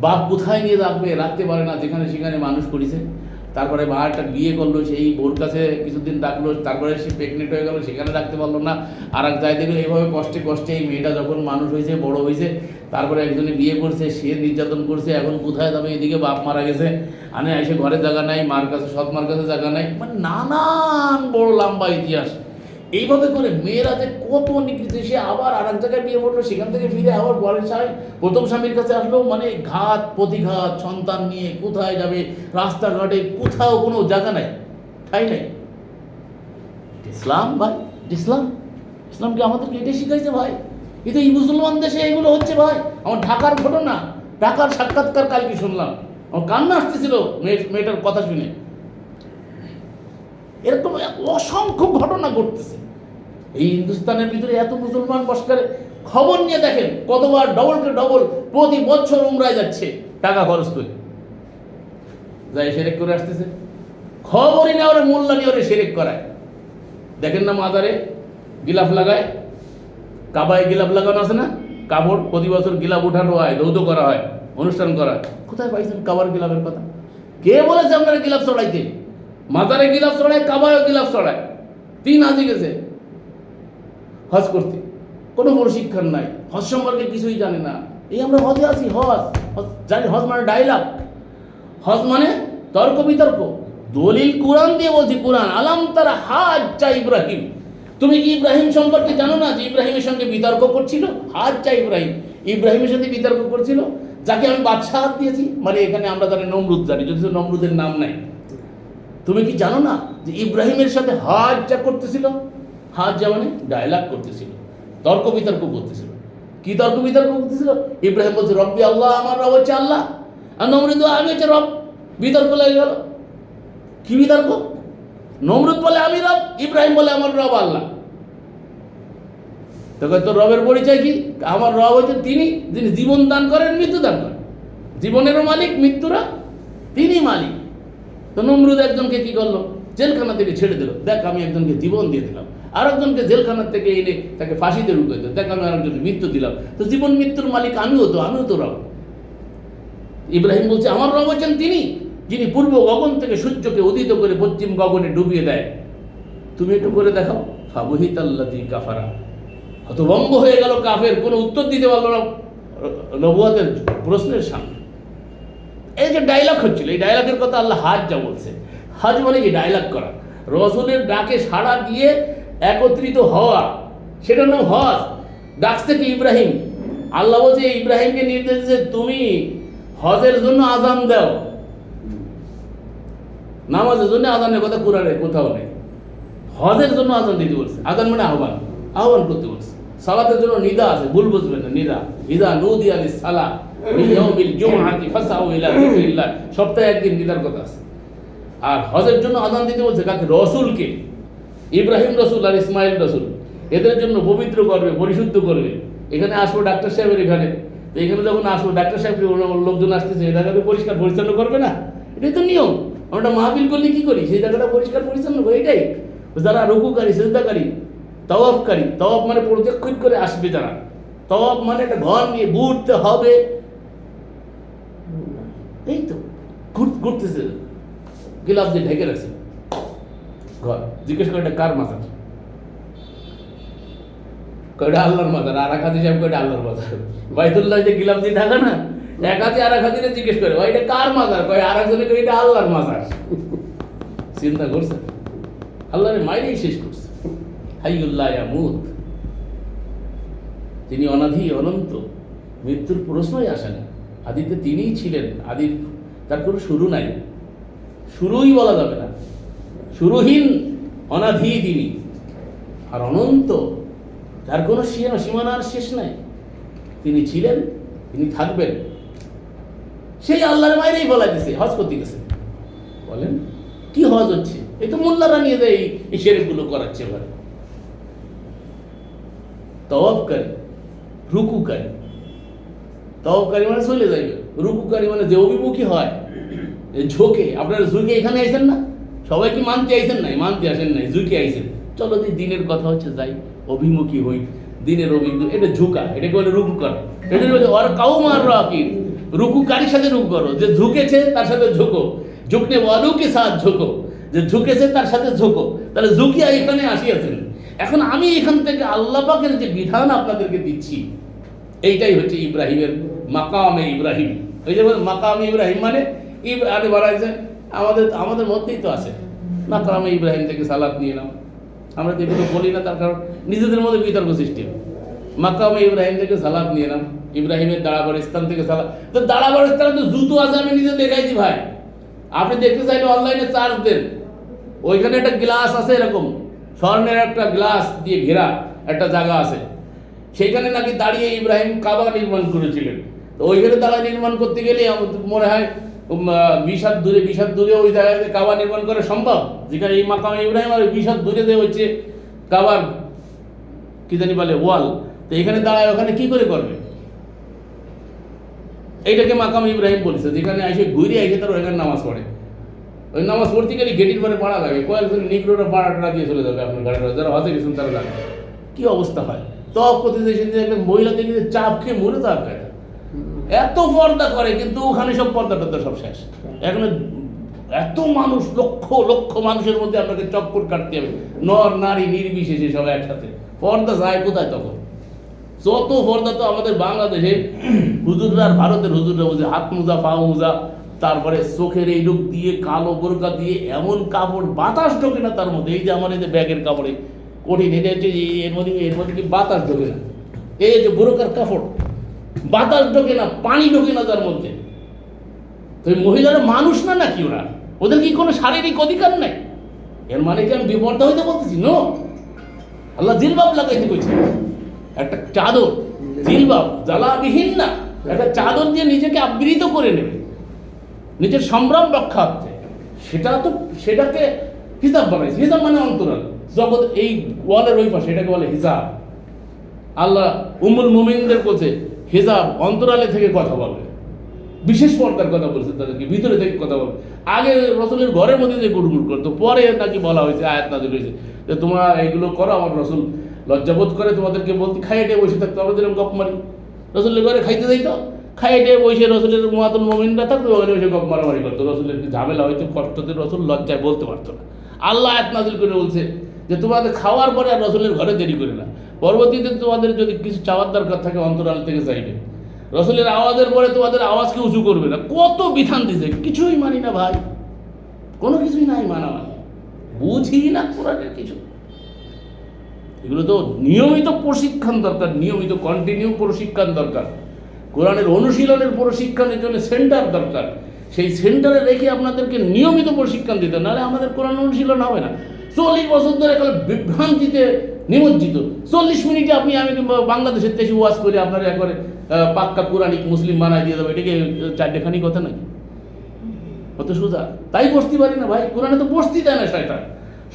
বাপ কোথায় নিয়ে রাখবে, রাখতে পারে না, যেখানে সেখানে মানুষ করেছে। তারপরে মা একটা বিয়ে করলো, সেই বোর কাছে কিছুদিন রাখলো, তারপরে সে প্রেগনেন্ট হয়ে গেল, সেখানে রাখতে পারলো না, আর এক জায়গায় দেখলো। এইভাবে কষ্টে কষ্টে এই মেয়েটা যখন মানুষ হয়েছে, বড় হয়েছে, তারপরে একজনে বিয়ে করছে, সে নির্যাতন করছে, এখন কোথায় যাবে, এদিকে বাপ মারা গেছে, আনে এসে ঘরে জায়গা নাই, মার কাছে, সৎ মার কাছে জায়গা নাই, মানে নানান বড় লম্বা ইতিহাস। এইভাবে করে মেয়েরা যে কত নিকৃষ্ট, সে আবার আর এক জায়গায় বিয়ে করলো, সেখান থেকে ফিরে আবার পরের স্বামী, প্রথম স্বামীর কাছে আসলো, মানে ঘাত প্রতিঘাত, সন্তান নিয়ে কোথায় যাবে, রাস্তাঘাটে কোথাও কোনো জায়গা নাই, ঠাই নাই। ইসলাম ভাই, ইসলাম, ইসলাম কি আমাদেরকে এটাই শিখাইছে ভাই? কিন্তু এই মুসলমান দেশে এগুলো হচ্ছে ভাই। আমার ঢাকার ঘটনা, ঢাকার সাক্ষাৎকার কালকে শুনলাম, আমার কান্না আসতেছিল মেয়েটার কথা শুনে। এরকম অসংখ্য ঘটনা ঘটতেছে এই হিন্দুস্তানের ভিতরে। এত মুসলমান বস করে, খবর নিয়ে দেখেন কতবার ডবলকে ডবল প্রতি বছর উমরায় যাচ্ছে টাকা খরচ করে, যাই সেরেক করে আসতেছে। খবরই না, ওরা মোল্লা নিয়ে ওরা সেরেক করায়। দেখেন না মাজারে গিলাফ লাগায়, কাবায় গিলাফ লাগানো আছে না, কাপড় প্রতি বছর গিলাফ উঠানো হয়, দৌত করা হয়, অনুষ্ঠান করা হয়। কোথায় পাইছেন কাবার গিলাফের কথা? কে বলেছে আপনারা গিলাফ চড়াইতে? মাজারে গিলাফ চড়ায়, কাবায়ও গিলাফ চড়ায়। 3 আজি গেছে হজ করতে, কোনো প্রশিক্ষণ নাই, হজ সম্পর্কে কিছুই জানে না। এই আমরা হজে আছি, হজ জানি, হজ মানে ডায়লগ, হজ মানে তর্ক বিতর্ক। দলিল কোরআন দিয়ে বলছি, কোরআন, আলাম তারা হাজ্জা ইব্রাহিম, তুমি কি ইব্রাহিম সম্পর্কে জানো না যে ইব্রাহিমের সঙ্গে বিতর্ক করছিল? হাজ্জা ইব্রাহিম, ইব্রাহিমের সাথে বিতর্ক করছিল, যাকে আমি বাদশাহ দিয়েছি। মানে এখানে আমরা জানি নমরুদ জানি, যদি নমরুদের নাম নাই। তুমি কি জানো না যে ইব্রাহিমের সাথে হাজ্জা করতেছিল? হাজ্জা মানে ডায়লগ করতেছিল, তর্ক বিতর্ক করতেছিল। কি তর্ক বিতর্ক করতেছিল? ইব্রাহিম বলছে রব্বি আল্লাহ, আমার রব হচ্ছে আল্লাহ, আর নমরুদ আমি হচ্ছে রব। বিতর্ক লেগে গেল। কি বিতর্ক? নমরুদ বলে আমি রব, ইব্রাহিম বলে আমার রব আল্লাহ। তখন তোর রবের পরিচয় কি? আমার রব হচ্ছেন তিনি, যিনি জীবন দান করেন, মৃত্যু দান করেন, জীবনেরও মালিক, মৃত্যুরা তিনি মালিক। তো নমরুদ একজনকে কি করলো? জেলখানা থেকে ছেড়ে দিল। দেখ আমি একজনকে জীবন দিয়ে দিলাম, আর একজনকে জেলখানার থেকে এনে তাকে ফাঁসিতে রুখে দিল। দেখ আমি আরেকজনকে মৃত্যু দিলাম। তো জীবন মৃত্যুর মালিক আমিও তো রব। ইব্রাহিম বলছে আমার রব হচ্ছেন তিনি, যিনি পূর্ব গগন থেকে সূর্যকে উদিত করে পশ্চিম গগনে ডুবিয়ে দেয়। তুমি একটু করে দেখাও। ফাবুহিত আল্লাযী কাফারা, হতভম্ব হয়ে গেল কাফের, কোনো উত্তর দিতে পারলো না নবুয়তের প্রশ্নের সামনে। এই যে ডায়লগ হচ্ছিল, এই ডায়লগের কথা আল্লাহ হাজ্জা বলছে। হজ মানে কি? ডায়লগ করা, রসুলের ডাকে সাড়া দিয়ে একত্রিত হওয়া, সেটার নাম হজ। ডাকছে কি ইব্রাহিম? আল্লাহ বলছে ইব্রাহিমকে নির্দেশ দিয়েছে তুমি হজের জন্য আযান দাও। নামাজের জন্য আযানের কথা কুরআনে কোথাও নেই, হজের জন্য আযান দিতে বলছে। আযান মানে আহ্বান করতে বলছে। সালাতের জন্য নিদা আছে, ভুল বুঝবেন না, নিদা। ইযা নুদিয়া লিস-সালাহ মিন ইয়াউমিল জুমআতি ফাসআউ ইলা যিকরিল্লাহ, সপ্তাহে একদিন নিদার কথা আছে। আর হজের জন্য আযান দিতে বলছে কাকে? রসুলকে। ইব্রাহিম রসুল আর ইসমাইল রসুল, এদের জন্য পবিত্র করবে, পরিশুদ্ধ করবে। এখানে আসবো ডাক্তার সাহেবের এখানে, তো এখানে যখন আসবো ডাক্তার সাহেব লোকজন আসতেছে, এই জায়গাটা পরিষ্কার পরিচ্ছন্ন করবে না? এটাই তো নিয়ম। আমরা মাহফিল করলে কি করি? সেই জায়গাটা পরিষ্কার পরিচ্ছন্ন করি। এটাই যারা রুকুকারী, সিজদাকারী, তাওয়াফকারী, তাওয়াফ মানে প্রদক্ষিণ করে আসবে যারা, তাওয়াফ মানে একটা ঘর নিয়ে ঘুরতে হবে, এই তো ঘুরতেছে, গিলাফ দিয়ে ঢেকে রাখছে ঘর। জিজ্ঞেস করে এটা কার মাজার? কয়টা আল্লাহর মাজার। আর এক হাতি সাহেব কয়টা আল্লাহর মাজার। বাইতুল্লাহ যে গিলাফ দিয়ে ঢাকা না, এক হাতি আর এক হাতিরে জিজ্ঞেস করে ভাই এটা কার মাজার? কয় আর একজনে কয় এটা আল্লাহর মাজার। চিন্তা করছে? আল্লাহরে মাইরেই শেষ করছে। হাইয়ুল্লাহ ইয়ামুত, তিনি অনাদি অনন্ত, মৃত্যুর প্রশ্নই আসে না। আদিতে তিনিই ছিলেন, আদির তার কোনো শুরু নাই, শুরুই বলা যাবে না, শুরুহীন, অনাধি তিনি, আর অনন্ত, যার কোনো সীমানার শেষ নাই। তিনি ছিলেন, তিনি থাকবেন। সেই আল্লাহর মায়েরই বলা দিছে হজ করতে গেছে। বলেন কি হজ হচ্ছে? এই তো মোল্লারা নিয়ে যায় এই শেরেকগুলো করাচ্ছে। এবারে তাওয়াফকারী, রুকুকারী, তাওয়াফকারী মানে চলে যাইবে, রুকুকারী মানে যে অভিমুখী হয়, ঝোঁকে। আপনারা ঝুঁকে এখানে আইছেন না, সবাই কি মানতে আইছেন নাই? মানতে আসেন নাই, ঝুঁকে আইছেন। চলো দিনের কথা হচ্ছে, যাই অভিমুখী হই, দিনের অভিমুখী। এটা ঝুঁকা, এটাকে বলে রুকু করা। এটা বলে ওর কাউমার রাকিব, রুকুকারীর সাথে রুকু করো। যে ঝুঁকেছে তার সাথে ঝুঁকো। ঝুঁকনে ওয়ালুকে সাথ ঝোঁকো, যে ঝুঁকেছে তার সাথে ঝোঁকো। তাহলে ঝুঁকিয়া এখানে আসিয়াছেন। এখন আমি এখান থেকে আল্লাহ পাকের যে বিধান আপনাদেরকে দিচ্ছি, এইটাই হচ্ছে ইব্রাহিমের মাকামে ইব্রাহিম। ওই যে মাকামে ইব্রাহিম মানে আরে বলা হয়েছে আমাদের মধ্যেই তো আছে, মাকামে ইব্রাহিম থেকে সালাত নিয়ে নাও। আমরা তো এগুলো বলি না, তার কারণ নিজেদের মধ্যে বিতর্ক সৃষ্টি হয়। মাকামে ইব্রাহিম থেকে সালাত নিয়ে নাও, ইব্রাহিমের দাঁড়াবার স্থান থেকে সালাত। তো দাঁড়াবার স্থানে তো জুতো আছে, আমি নিজে দেখাইছি ভাই। আপনি দেখতে চাইলে অনলাইনে চার্জ দেন, ওইখানে একটা গ্লাস আছে, এরকম স্বর্ণের একটা গ্লাস দিয়ে ঘেরা একটা জায়গা আছে, সেইখানে নাকি দাঁড়িয়ে ইব্রাহিম কাবা নির্মাণ করেছিলেন। তো ওইখানে দাঁড়া নির্মাণ করতে গেলে মনে হয় 20 হাত দূরে ওই জায়গায় কাবা নির্মাণ করা সম্ভব, যেখানে এই মাকামে ইব্রাহিম আর 20 হাত দূরে দেওয়া হচ্ছে কাবার কি জানি বলে ওয়াল। তো এখানে দাঁড়ায় ওখানে কি করে করবে? এইটাকে মাকামে ইব্রাহিম বলেছে, যেখানে এসে ঘুরে এসে তার ওইখানে নামাজ পড়ে। ওই নামাজ পড়তে গেলে গেটের পরে পাড়া লাগে, কয়েকজন নিগ্রোরা পাড়াটা দিয়ে চলে যাবে আপনার গাড়িটা, যারা হজে গেছেন তারা জানে কি অবস্থা হয়। তপ করতে সেদিন একটা মহিলা দেখে চাপ খেয়ে মরে তার গায়ে এত পর্দা করে, কিন্তু ওখানে সব পর্দা টর্দা সব শেষ। এখন এত মানুষ, লক্ষ লক্ষ মানুষের মধ্যে আপনাকে চক্কর কাটতে হবে, নর নারী নির্বিশেষে সব একসাথে। পর্দা যায় কোথায় তখন? যত পর্দা তো আমাদের বাংলাদেশে হুজুররা আর ভারতের হুজুররা বুঝে, হাত মোজা পা মোজা, তারপরে চোখের এই রূপ দিয়ে কালো বোরকা দিয়ে এমন কাপড় বাতাস ঢোকে না তার মধ্যে। এই যে আমার এই যে ব্যাগের কাপড়ে কঠিন, এটা হচ্ছে এর মধ্যে কি বাতাস ঢোকে না। এই যে বোরকার কাপড় বাতাস ঢোকে না, পানি ঢোকে না তার মধ্যে। তো এই মহিলারা মানুষ না নাকি? ওদের কি কোনো শারীরিক অধিকার নাই? এর মানে কি আমি বিপর্দা হইতে বলতেছি? নো, আল্লাহ জিলবাব লাগাইতে কইছে, একটা চাদর, জিলবাব জ্বালাবিহীন না, একটা চাদর দিয়ে নিজেকে আবৃত করে নেবে নিজের সম্ভ্রম রক্ষার্থে। সেটাকে হিজাব বানাইছে। হিজাব মানে অন্তরাল জগৎ, এই ওয়ালের ওই পাশে, এটাকে বলে হিজাব। আল্লাহ উম্মুল মুমিনদের বলছে হিজাব অন্তরালে থেকে কথা বলবে, বিশেষ পর্দার কথা বলছে, তাদেরকে ভিতরে থেকে কথা বলবে। আগে রসুলের ঘরের মধ্যে যে গুড়গুড় করতো, পরে নাকি বলা হয়েছে, আয়াত নাযিল হয়েছে যে তোমরা এইগুলো করো, আমার রসুল লজ্জাবোধ করে তোমাদেরকে বলতে, খাইয়ে বসে থাকতো। আমরা যেরকম গপ মারি, রসুলের ঘরে খাইতে যাইতো, খাইয়ে বসে রসুলের মুয়াতুল মুমিনরা থাকতো, ওখানে বসে গপ মারামারি করতো। রসুলের ঝামেলা হয়তো কষ্টতে রসুল লজ্জায় বলতে পারতো না। আল্লাহ আয়াত নাযিল করে বলছে যে তোমাদের খাওয়ার পরে আর রসুলের ঘরে দেরি করে না, পরবর্তীতে তোমাদের যদি কিছু চাওয়ার দরকার থাকে অন্তরাল থেকে চাইবে। রসুলের আওয়াজের পরে তোমাদের আওয়াজকে উঁচু করবে না। কত বিধান দিছে, কিছুই মানি না ভাই, কোনো কিছুই নাই মানা, বুঝি না কোরআনের কিছু। এগুলো তো নিয়মিত প্রশিক্ষণ দরকার, নিয়মিত কন্টিনিউ প্রশিক্ষণ দরকার। কোরআনের অনুশীলনের প্রশিক্ষণের জন্য সেন্টার দরকার। সেই সেন্টারে রেখে আপনাদেরকে নিয়মিত প্রশিক্ষণ দিতে, নাহলে আমাদের কোরআন অনুশীলন হবে না। 40 বছর ধরে এখন বিভ্রান্তিতে নিমজ্জিত। 40 মিনিটে আমি বাংলাদেশের দেশে ওয়াজ করে আপনার একবারে পাক্কা কোরআনিক মুসলিম বানায় দিয়ে দেবো, এটাকে চারটেখানি কথা নাকি? অত সোজা তাই বসতে পারি না ভাই। কোরআনে তো বসতে দেয় না শয়তান।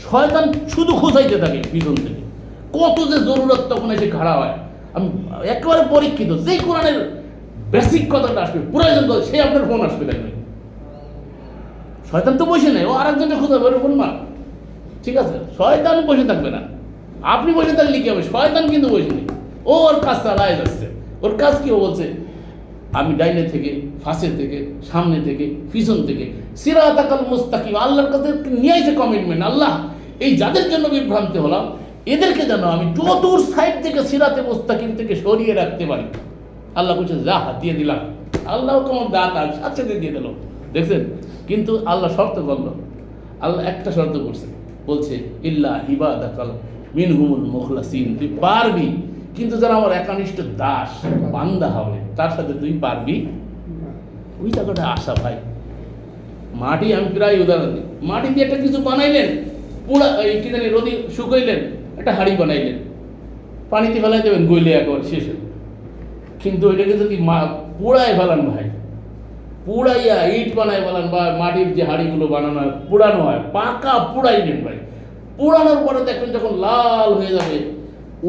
শয়তান শুধু খোঁজাইতে থাকে পিছন থেকে, কত যে জরুরত তখন এসে খাড়া হয়। আমি একেবারে পরীক্ষিত, যেই কোরআনের বেসিক কথাটা আসবে, প্রয়োজন কথা, সে আপনার ফোন আসবে দেখবেন। শয়তান তো বসে নেই, ও আরেকজনকে খোঁজাবে, ওর ফোন মার, ঠিক আছে? শয়তান বসে থাকবে না, আপনি বসে থাকলে কি হবে? শয়তান কিন্তু বসে নেই, ওর কাজ চালায় যাচ্ছে। ওর কাজ কি? ও বলছে আমি ডাইনে থেকে, ফাঁসে থেকে, সামনে থেকে, পিছন থেকে, সিরাতাকাল মুস্তাকিম, আল্লাহর কাছে নিয়ে আসে কমিটমেন্ট। আল্লাহ, এই যাদের জন্য বিভ্রান্তি হলাম, এদেরকে যেন আমি চতুর সাইড থেকে সিরাতে মুস্তাকিম থেকে সরিয়ে রাখতে পারি। আল্লাহ বলছে যা, দিয়ে দিলাম। আল্লাহ তোমার দাঁত আর সাথে দিয়ে দিল, দেখছেন? কিন্তু আল্লাহ শর্ত করলো, আল্লাহ একটা শর্ত করছে, বলছে ইল্লা ইবাদাকাল মিনহুমুল মুখলাসিন, তুই পারবি, কিন্তু যারা আমার একানিষ্ঠ দাস বান্দা হবে তার সাথে তুই পারবি। ওই জায়গাটা আশা ভাই। মাটি, আমি প্রায় উদাহরণ দিই, মাটি দিয়ে একটা কিছু বানাইলেন, পুরা এই কি জানি রোদি শুকাইলেন, একটা হাঁড়ি বানাইলেন, পানিতে ফেলাই দেবেন, গইলে একবার শেষ হবে। কিন্তু ওইটাকে যদি পোড়ায় ফেলান ভাই, পুড়াইয়া ইট বানায় ফেলান, বা মাটির যে হাঁড়িগুলো বানানো পুড়ানো হয়, পাকা পুড়াইলেন ভাই, পুড়ানোর পরে দেখবেন যখন লাল হয়ে যাবে,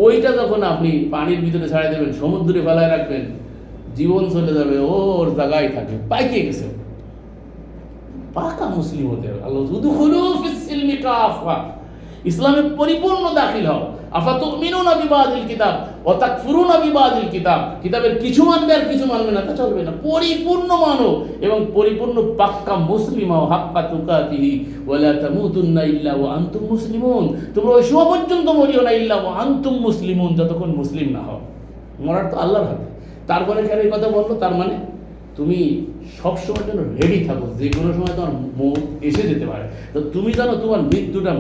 ওইটা যখন আপনি পানির ভিতরে ছাড়াই দেবেন, সমুদ্রে ফেলায় রাখবেন, জীবন চলে যাবে, ওর জায়গায় থাকে, পাইকে গেছে। পাকা মুসলিম হতে হবে। আল্লাহ উদখুলু ফিস সিলমি কাফা, ইসলামে পরিপূর্ণ দাখিল হও। আফাতুমিনুনা বিবাদিল কিতাব ওয়া তাকফুরুনা বিবাদিল কিতাব, কিতাবের কিছু মানবে আর কিছু মানবে না, তা চলবে না। পরিপূর্ণ মানো এবং পরিপূর্ণ পাক্কা মুসলিম হও। হাক্কা তুকাতিহি ওয়া লা তামুতুন্না ইল্লা ওয়া আনতুম মুসলিমুন, তোমরা ওই সময় পর্যন্ত মরিও না ইল্লা ওয়া আনতুম মুসলিমুন, যতক্ষণ মুসলিম না হও। মরার তো আল্লাহর হাতে। তারপরে কেন এই কথা বললো? তার মানে তুমি সবসময় যেন রেডি থাকো, যে কোনো সময় তোমার মৌত এসে যেতে পারে। তো তুমি জানো তোমার মৃত্যুটা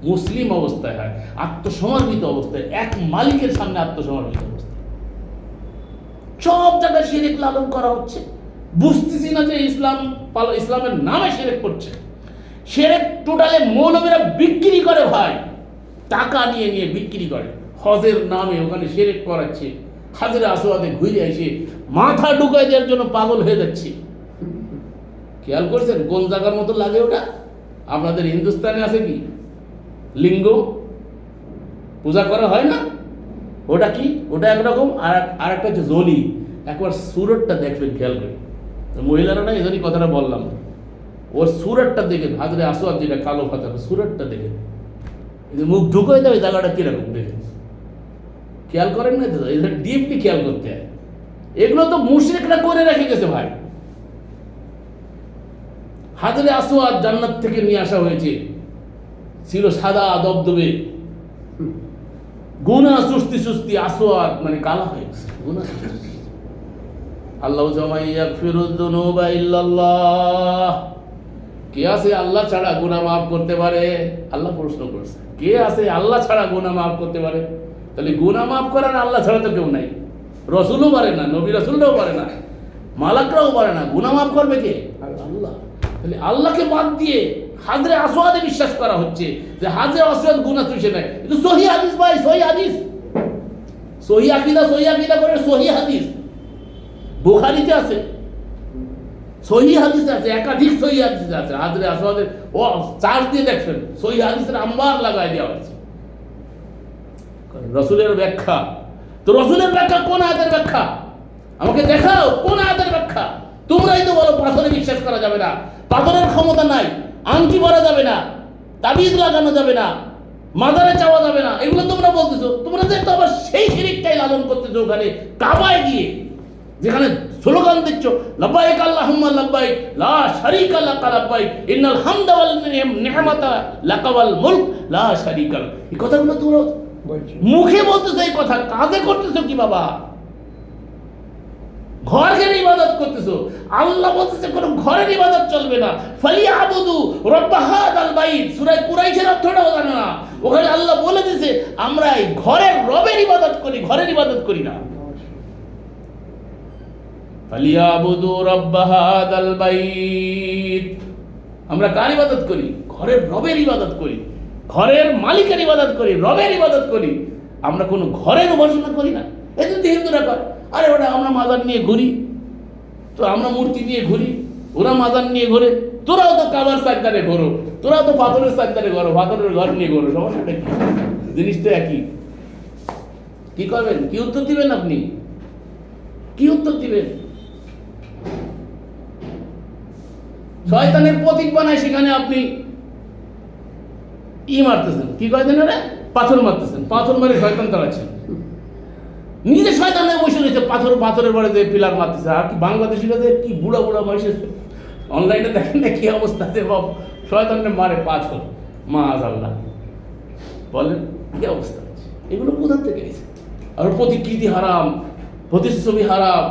মুসলিম অবস্থায় হয়, আত্মসমর্পিত অবস্থায়, এক মালিকের সামনে আত্মসমর্পিত অবস্থায়। সব জায়গায় শিরক লালন করা হচ্ছে, বুঝতেছি না যে ইসলামের নামে শিরক করছে। শিরক টোটালে মৌলবীরা বিক্রি করে ভাই, টাকা নিয়ে নিয়ে বিক্রি করে। হজের নামে ওখানে শিরক করাচ্ছে, হাজরে আসওয়াদে ঘুরে এসে মাথা ঢুকাই দেওয়ার জন্য পাগল হয়ে যাচ্ছে। খেয়াল করছেন কোন জায়গার মতো লাগে ওটা? আপনাদের হিন্দুস্তানে আছে কি লিঙ্গ পূজা করা হয় না? ওটা কি? ওটা একরকম, আর একটা হচ্ছে জলি। একবার সুরতটা দেখবেন খেয়াল করে, মহিলারা না, এজন্যই কথাটা বললাম। ওর সুরতটা দেখেন, হাজরে আসওয়াদ যেটা কালো পাথর, সুরতটা দেখেন, মুখ ঢুকাই দেয়, ওই জায়গাটা কিরকম দেখেন। খেয়াল করেন না তো? এটা ডিপলি খেয়াল করতে হয়। এগুলো তো মুশরিকরা করে রেখে গেছে ভাই। হাজরে আসওয়াদ জান্নাত থেকে নিয়ে আসা হয়েছে, ছিল সাদা দবদবে, গুনাহ সুস্তি সুস্তি, আসওয়াদ মানে কালা হয়ে গেছে, গুনাহ সুস্তি। আল্লাহু জামা ইয়াগফিরুদ যুনুবা ইল্লাল্লাহ, কে আছে আল্লাহ ছাড়া গুনাহ মাফ করতে পারে? আল্লাহ প্রশ্ন করছে, কে আছে আল্লাহ ছাড়া গুনাহ মাফ করতে পারে? তাহলে গুনাহ মাফ করার আল্লাহ ছাড়া তো কেউ নাই। রসুলও পারে না, নবী রসুলরাও পারে না, মালাকরাও পারে না। গুনাহ মাফ করবে কে? আল্লাহ। তাহলে আল্লাহকে বাদ দিয়ে হাজরে আসওয়াদে বিশ্বাস করা হচ্ছে যে হাজরে আসওয়াদ গুনাহ তুষে নেয়। কিন্তু সহিহ হাদিস ভাই, সহিহ হাদিস, সহিহ আকীদা করে সহিহ হাদিস বুখারীতে আছে, সহিহ হাদিস আছে, একাধিক সহিহ হাদিস আছে। হাজরে আসওয়াদের ও চার্জ দিয়ে দেখছেন, সহিহ হাদিসের আম্বার লাগাই দেওয়া হয়েছে। রসুলের ব্যাখ্যা, তো রসুলের ব্যাখ্যা কোন আয়াতের ব্যাখ্যা? আমাকে দেখাও কোন আয়াতের ব্যাখ্যা। তোমরাই তো বলো পাথরে বিশ্বাস করা যাবে না, পাথরের ক্ষমতা নাই, আংটি পরা যাবে না, তাবিজ লাগানো যাবে না, মাজারে চাওয়া যাবে না, এগুলো তোমরা বলতেছো। তোমরা যে তো আবার সেই শিরকটাই লালন করতেছো ওখানে কাবায় গিয়ে, যেখানে স্লোগান দিচ্ছ লাব্বাইক আল্লাহুম্মা লাব্বাইক লা শারীকা লাকা লাব্বাইক ইন্নাল হামদা ওয়াল নি'মাতা লাকা ওয়াল মুলক লা শারীকা লাক। এই কথাগুলো তোমরা মুখে বলতেছো, এই কথা কাজে করতেছো কি বাবা? ঘরের ইবাদত করতেছো। আল্লাহ বলতেছে কোন ঘরের ইবাদত চলবে না। ফালিয়াবুদু রাব্ব হাযাল বাইত, সূরা কুরাইশের অর্থটাও জানে না। ওখানে আল্লাহ বলে দিয়েছে আমরা এই ঘরের রবের ইবাদত করি, ঘরের ইবাদত করি না। ফালিয়াবুদু রাব্ব হাযাল বাইত, আমরা কার ইবাদত করি? ঘরের রবের ইবাদত করি, ঘরের মালিকের ইবাদত করি, রবের ইবাদত করি। আমরা কোনো ঘরের উপাসনা করি না। এই যদি হিন্দুরা কয় আরে ওটা আমরা মাজার নিয়ে ঘুরি, তো আমরা মূর্তি নিয়ে ঘুরি, ওরা মাজার নিয়ে ঘোরে, তোরাও তো কাবার সাজদারে ঘোরো, তোরাও তো পাথরের সাজদারে ঘোরো, পাথরের ঘর নিয়ে ঘোরো, সমস্যাটা কি? জিনিসটা একই। কি করবেন? কি উত্তর দিবেন আপনি? কি উত্তর দিবেন? শয়তানের প্রতীক বানায় সেখানে আপনি মারতেছেন, কি কয়েছেন ওরা? পাথর মারতেছেন, পাথর মারে শয়তান তাড়াচ্ছেন। নিজে শয়তানে বসে রয়েছে, পাথরের পরে যে পিলার মারতেছে। আর কি বাংলাদেশিরা যে কি বুড়া বয়সে অনলাইনে দেখেন না কি অবস্থা, যে শয়তানকে মারে পাথর, মাআযাল্লাহ, বলেন কি অবস্থা? এগুলো কোথা থেকে এসেছে? আর প্রতিকৃতি হারাম, প্রতিচ্ছবি হারাম,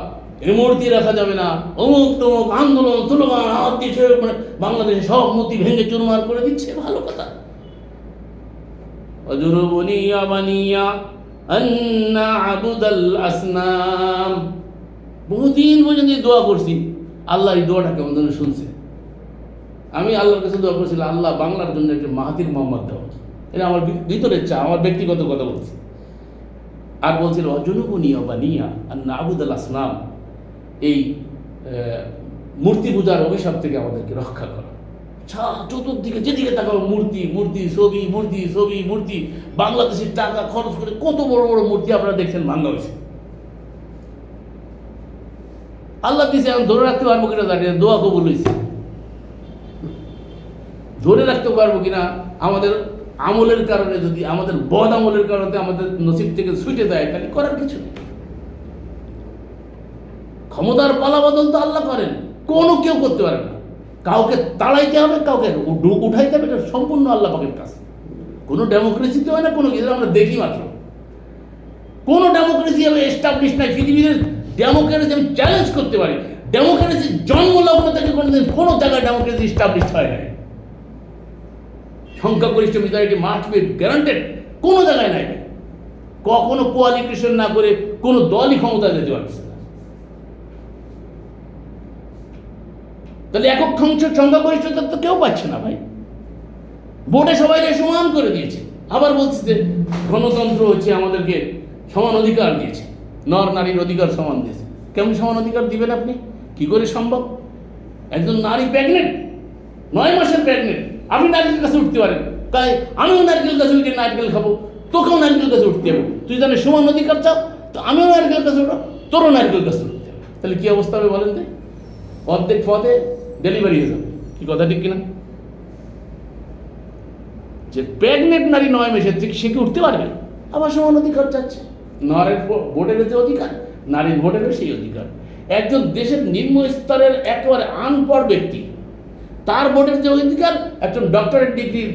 মূর্তি রাখা যাবে না, অমুক তমুক আন্দোলন স্লোগান হাত দিয়ে মানে বাংলাদেশে সব মূর্তি ভেঙে চুরমার করে দিচ্ছে। ভালো কথা। অজুরুবনিয়া বানিয়া আন্না আবুদাল আসনাম, বহুদিন পর্যন্ত দোয়া করছি, আল্লাহ এই দোয়াটা কেমন যেন শুনছে। আমি আল্লাহর কাছে দোয়া করছিলাম, আল্লাহ বাংলার জন্য একটা মাহাতির মোহাম্মদ দাও। এটা আমার ভিতরের চা, আমার ব্যক্তিগত কথা বলছি। আর বলছিল অজনুবনিয়া বানিয়া আন্না আবুদাল আসনাম, এই মূর্তি পূজার অভিশাপ থেকে আমাদেরকে রক্ষা করো। চতুর্দিকে যেদিকে তাকাবো মূর্তি, মূর্তি, ছবি, মূর্তি, ছবি, মূর্তি। বাংলাদেশের টাকা খরচ করে কত বড় বড় মূর্তি আপনারা দেখছেন ভাঙ্গা হয়েছে। আল্লাহ দিয়েছে, আমি ধরে রাখতে পারবো কিনা জানি না, দোয়া কবুল হয়েছে। ধরে রাখতে পারবো কিনা আমাদের আমলের কারণে যদি আমাদের বদ আমলের কারণে আমাদের নসিব থেকে ছুটে যায়, তাহলে করার কিছু নেই। ক্ষমতার পালাবদল তো আল্লাহ করেন, কোনো কেউ করতে পারে না। কাউকে তাড়াইতে হবে, কাউকে উঠাইতে হবে, এটা সম্পূর্ণ আল্লাহ পাকের কাজ। কোনো ডেমোক্রেসিতে হয় না, কোনো কিছু আমরা দেখি মাত্র। কোনো ডেমোক্রেসি হবে এস্টাবলিশ নাই পৃথিবীর। ডেমোক্রেসি আমি চ্যালেঞ্জ করতে পারি, ডেমোক্রেসির জন্মলগ্ন থেকে কোনোদিন কোনো জায়গায় ডেমোক্রেসি এস্টাবলিশ হয় না। সংখ্যাগরিষ্ঠ মেজরিটি মাস্ট বি গ্যারান্টেড, কোনো জায়গায় নাই। কখনো কোয়ালিফিকেশন না করে কোনো দলই ক্ষমতা যেতে পারছে না। তাহলে একক সংখ্যাগরিষ্ঠতা তো কেউ পাচ্ছে না ভাই। ভোটে সবাই সমান করে দিয়েছে, আবার বলছে যে গণতন্ত্র হচ্ছে আমাদেরকে সমান অধিকার দিয়েছে, নর নারীর অধিকার সমান দিয়েছে। কেমন সমান অধিকার দিবেন আপনি? কি করে সম্ভব? একজন নারী প্রেগনেন্ট, 9 মাসের প্রেগনেন্ট, আপনি নারকেল গাছে উঠতে পারেন, তাই আমিও নারকেল গাছে উঠে নারকেল খাবো, তোকেও নারকেল গাছে উঠতে হবে। তুই জানে সমান অধিকার চাও, তো আমিও নারকেল গাছে উঠো, তোরও নারকেল গাছে উঠতে হবে। তাহলে কি অবস্থা হবে বলেন তো? অর্ধেক পথে ডেলিভারি হয়ে যাবে। কি কথা ঠিক কিনা? যে প্রেগনেন্ট নারী 9 মাসের থেকে সে কি উঠতে পারবে? আবার সমান অধিকার চাচ্ছে। নরের ভোটের যে অধিকার, নারীর ভোটেরও সেই অধিকার। একজন দেশের নিম্ন স্তরের একেবারে আনপড় ব্যক্তি, তার ভোটের যে অধিকার, একজন ডক্টরেট ডিগ্রির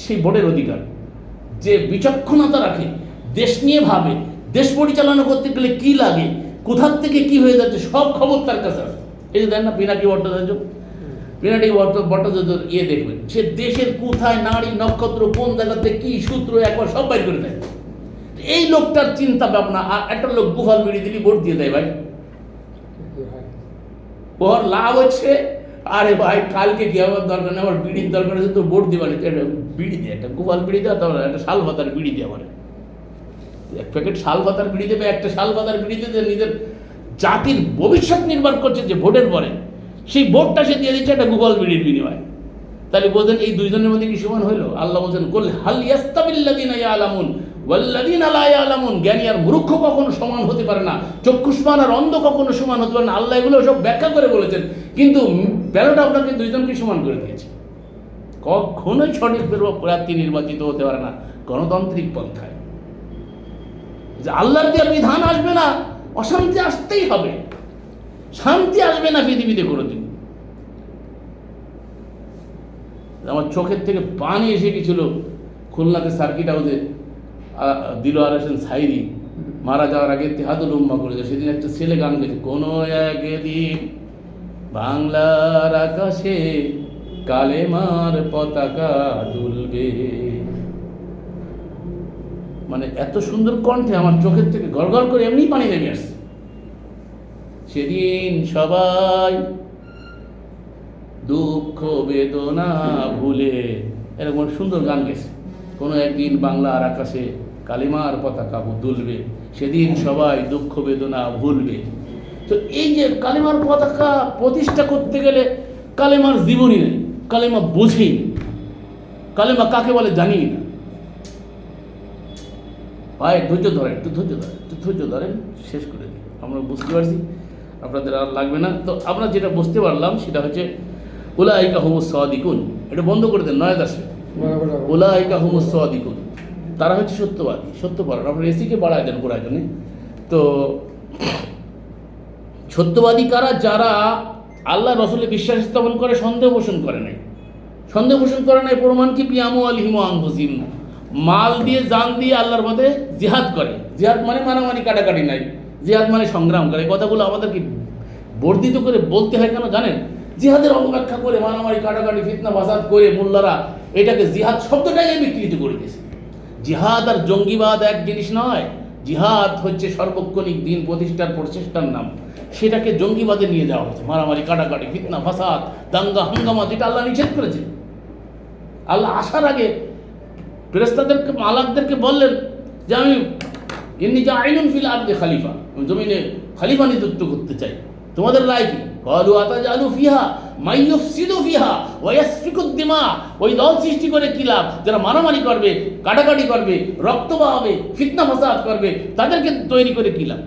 সেই ভোটের অধিকার। যে বিচক্ষণতা রাখে, দেশ নিয়ে ভাবে, দেশ পরিচালনা করতে গেলে কি লাগে, কোথার থেকে কি হয়ে যাচ্ছে, সব খবর তার কাছে আসে। এই যে দেন না পিনাকি ভট্টাচার্য, পিনাকি ভট্টাচার্য দেখবেন, সে দেশের কোথায় নারী নক্ষত্র কোন জায়গাতে কি সূত্র একবার সব বাইর করে দেয়। এই লোকটার চিন্তা ভাবনা। আর একটা লোক গুফাল বিড়ি দিলি ভোট দিয়ে দেয় ভাই, ওর লাভ হচ্ছে। আরে ভাই কালকে কি আমার দরকার নেই, আমার বিড়ির দরকার আছে, তো ভোট দিবা না, বিড়ি দিয়ে একটা গুফাল বিড়ি দেওয়া, তারপর একটা শাল পাতার বিড়ি দিয়ে আমার এক প্যাকেট শাল পাতার বিড়ি দেবে, একটা শাল পাতার বিড়ি দিয়ে নিজের জাতির ভবিষ্যৎ নির্ভর করছে যে ভোটের পরে, সেই ভোটটা সে দিয়ে দিচ্ছে একটা গুগল বিড়ির বিনিময়ে। তাহলে বলছেন এই দুইজনের মধ্যে কি সমান হইলো? আল্লাহ বলছেন কুল হাল ইয়াস্তাবিল্লাযিনা ইয়ালামুন ওয়াল্লাযিনা লা ইয়ালামুন। জ্ঞানী আর মূর্খ কখনো সমান হতে পারে না, চক্ষুষ্মান আর অন্ধ কখনো সমান হতে পারে না। আল্লাহ এগুলো সব ব্যাখ্যা করে বলেছেন, কিন্তু ব্যালট আপনাকে দুইজনকে সমান করে দিয়েছে। কখনোই সঠিক প্রার্থী নির্বাচিত হতে পারে না গণতান্ত্রিক পন্থায়। যে আল্লাহর যে বিধান আসবে না, অশান্তি আসতেই হবে, শান্তি আসবে না পৃথিবীতে কোনোদিন। আমার চোখের থেকে পানি এসে গেছিল খুলনাতে সার্কিট হাউসে দিলওয়ার হোসেন সাইরি মারা যাওয়ার আগে তেহাদুল উম্মা করেছে। সেদিন একটা ছেলে গান গেছে, কোনো একদিন বাংলার আকাশে কালেমার পতাকা দুলবে। মানে এত সুন্দর কণ্ঠে আমার চোখের থেকে গড়গড় করে এমনি পানি নেমে আসছে। সেদিন সবাই দুঃখ বেদনা ভুলে, এরকম সুন্দর গান গেছে, কোনো একদিন বাংলার আকাশে কালিমার পতাকা দুলবে, সেদিন সবাই দুঃখ বেদনা ভুলবে। তো এই যে কালিমার পতাকা প্রতিষ্ঠা করতে গেলে কালেমার জীবনই নেই, কালেমা বোঝেই, কালেমা কাকে বলে জানি না। ভাই ধৈর্য ধরেন, একটু ধৈর্য ধরেন, শেষ করে দিই। আমরা বুঝতে পারছি, আপনাদের আর লাগবে না। তো আমরা যেটা বুঝতে পারলাম সেটা হচ্ছে উলাইকা হুমুস সাদিকুন। এটা বন্ধ করে দেন, 9 আসে উলাইকা হুমুস সাদিকুন, তারা হচ্ছে সত্যবাদী, সত্যপরায়ণ। আপনার এসিকে বাড়ায় দেন প্রয়োজনে। তো সত্যবাদী কারা? যারা আল্লাহ রসুলের বিশ্বাস স্থাপন করে, সন্দেহ পোষণ করে নাই। সন্দেহ পোষণ করে নাই প্রমাণ কি? বিয়ামু আলহিম আনফুসিহিম, মাল দিয়ে জান দিয়ে আল্লাহর পথে জিহাদ করে। জিহাদ মানে মারামারি কাটাকাটি নাই, জিহাদ মানে সংগ্রাম করে। এই কথাগুলো আমাদেরকে বর্ধিত করে বলতে হয় কেন জানেন? জিহাদের অবব্যাখ্যা করে, মারামারি কাটাকাটি ফিতনা ফাসাদ করে মোল্লারা এটাকে জিহাদ শব্দটাকে বিকৃত করে দিয়েছে। জিহাদ আর জঙ্গিবাদ এক জিনিস নয়। জিহাদ হচ্ছে সর্বক্ষণিক দিন প্রতিষ্ঠার প্রচেষ্টার নাম, সেটাকে জঙ্গিবাদে নিয়ে যাওয়া হয়েছে। মারামারি কাটাকাটি ফিতনা ফাসাদ দাঙ্গা হাঙ্গামা, যেটা আল্লাহ নিষেধ করেছে। আল্লাহ আসার আগে ফেরেশতাদেরকে মালাকদেরকে বললেন যে আমি ইন্নী জাইলুন ফিল আরদি খলিফা, আমি জমিনে খলিফা নিযুক্ত করতে চাই, তোমাদের রায় কি? ক্বালু আতাজালু ফিহা মান ইউফসিদু ফিহা ওয়া ইয়াসফিকুদ দিমা। ওই দল সৃষ্টি করে কি লাভ? যারা মারামারি করবে, কাটাকাটি করবে, রক্ত বহাবে, ফিতনা ফাসাদ করবে, তাদেরকে তৈরি করে কি লাভ?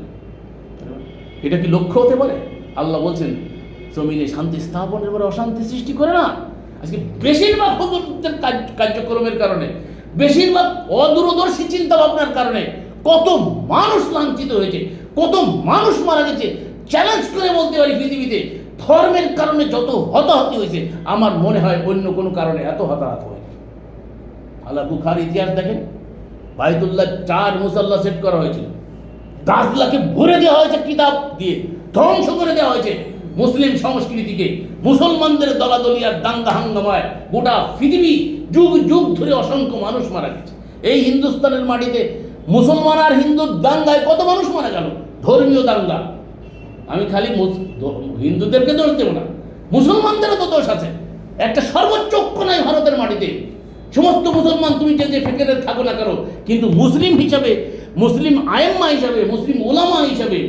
এটা কি লক্ষ্য হতে পারে? আল্লাহ বলছেন জমিনে শান্তি স্থাপনের পরে অশান্তি সৃষ্টি করে না। আজকে বেশিরভাগ হুজুরদের কার্যক্রমের কারণে বেশিরভাগ অদূরদর্শী চিন্তা ভাবনার কারণে কত মানুষ লাঞ্ছিত হয়েছে, কত মানুষ মারা গেছে। চ্যালেঞ্জ করে বলতে পারি পৃথিবীতে ধর্মের কারণে যত হতাহতি হয়েছে আমার মনে হয় অন্য কোনো কারণে এত হতাহত হয়নি। আল্লাহ বুখার ইতিহাস দেখেন, বাইতুল্লাহ 4 মুসাল্লা সেট করা হয়েছিল, দাসলাকে ভরে দেওয়া হয়েছে কিতাব দিয়ে, ধ্বংস করে দেওয়া হয়েছে মুসলিম সংস্কৃতিকে। মুসলমানদের দলাদলি আর দাঙ্গা হাঙ্গামায় গোটা পৃথিবী যুগ যুগ ধরে অসংখ্য মানুষ মারা গেছে। এই হিন্দুস্তানের মাটিতে মুসলমান আর হিন্দুর দাঙ্গায় কত মানুষ মারা গেল, ধর্মীয় দাঙ্গা। আমি খালি হিন্দুদেরকে দোষ দেব না, মুসলমানদেরও তো দোষ আছে। একটা সর্বোচ্চ ঐক্য নাই ভারতের মাটিতে। সমস্ত মুসলমান তুমি যে ফিকেরে থাকো না কেন, কিন্তু মুসলিম হিসাবে, মুসলিম আয়েম্মা হিসাবে, মুসলিম ওলামা হিসাবে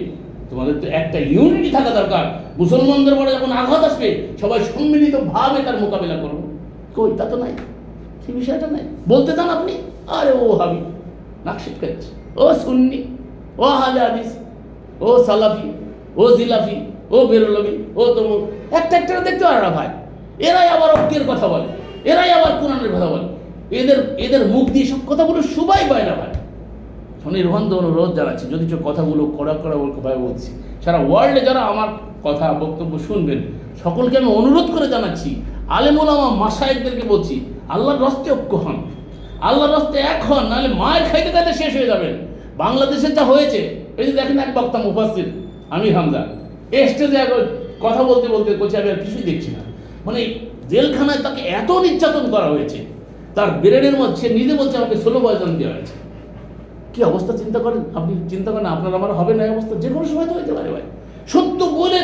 তোমাদের তো একটা ইউনিটি থাকা দরকার। মুসলমানদের বড় যখন আঘাত আসবে সবাই সম্মিলিতভাবে তার মোকাবিলা করবো। কই তা তো নাই, সেই বিষয়টা নাই। বলতে চান আপনি, আরে ও হাবি নাকশিট খাচ্ছে, ও সুন্নি, ও আহলে হাদিস, ও সালাফি, ও জিলাফি, ও বেরলবি, ও তমুক, একটা দেখতে পারে না ভাই। এরাই আবার ঐক্যের কথা বলে, এরাই আবার কোরআনের কথা বলে। এদের মুখ দিয়ে সব কথাগুলো শুবাই পায় না ভাই। নির্বন্ধ অনুরোধ জানাচ্ছি, যদি কথাগুলো কড়া ভাবে বলছি, সারা ওয়ার্ল্ডে যারা আমার কথা বক্তব্য শুনবেন সকলকে আমি অনুরোধ করে জানাচ্ছি, আলেম ওলামা মাশায়েখদেরকে বলছি, আল্লাহর রাস্তে ঐক্য হন, আল্লাহর রাস্তে এক হন, নাহলে মায়ের খাইতে খাইতে শেষ হয়ে যাবেন। বাংলাদেশের যা হয়েছে, এই যে দেখেন এক বক্তা মুফাসসির আমির হামজা স্টেজে কথা বলতে বলছে আমি আর কিছুই দেখছি না। মানে জেলখানায় তাকে এত নির্যাতন করা হয়েছে, তার ব্রেনের মধ্যে সে নিজে বলছে আমাকে স্লো পয়জন দেওয়া হয়েছে। কি অবস্থা চিন্তা করেন আপনি, চিন্তা করেন আপনার আমার হবে না এই অবস্থা, যে কোনো সময় তো হইতে পারে ভাই। সত্য বলে